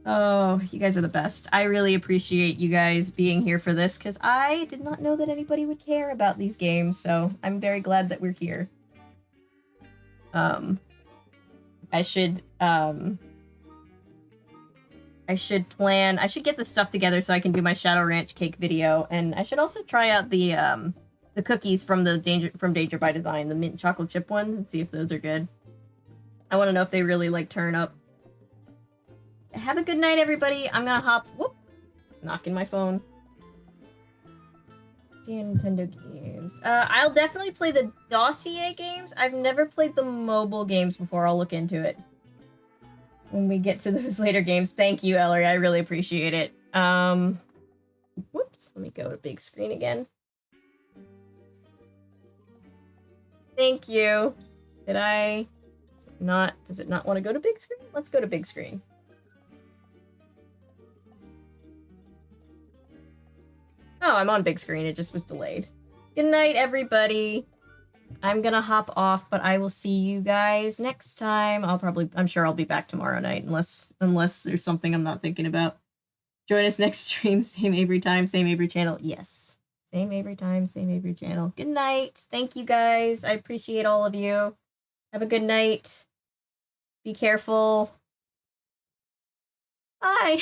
[SPEAKER 1] Oh, you guys are the best. I really appreciate you guys being here for this because I did not know that anybody would care about these games, so I'm very glad that we're here. I should get the stuff together so I can do my Shadow Ranch cake video, and I should also try out the cookies from Danger by Design, the mint chocolate chip ones, and see if those are good. I want to know if they really, like, turn up. Have a good night, everybody. I'm gonna hop... Whoop! Knocking my phone. Nintendo games. I'll definitely play the dossier games. I've never played the mobile games before. I'll look into it when we get to those later games. Thank you, Ellery. I really appreciate it. Whoops. Let me go to big screen again. Thank you. Does it not want to go to big screen? Let's go to big screen. Oh, I'm on big screen. It just was delayed. Good night, everybody. I'm gonna hop off, but I will see you guys next time. I'm sure I'll be back tomorrow night, unless there's something I'm not thinking about. Join us next stream. Same Avery time, same Avery channel. Yes. Same Avery time, same Avery channel. Good night. Thank you, guys. I appreciate all of you. Have a good night. Be careful. Bye.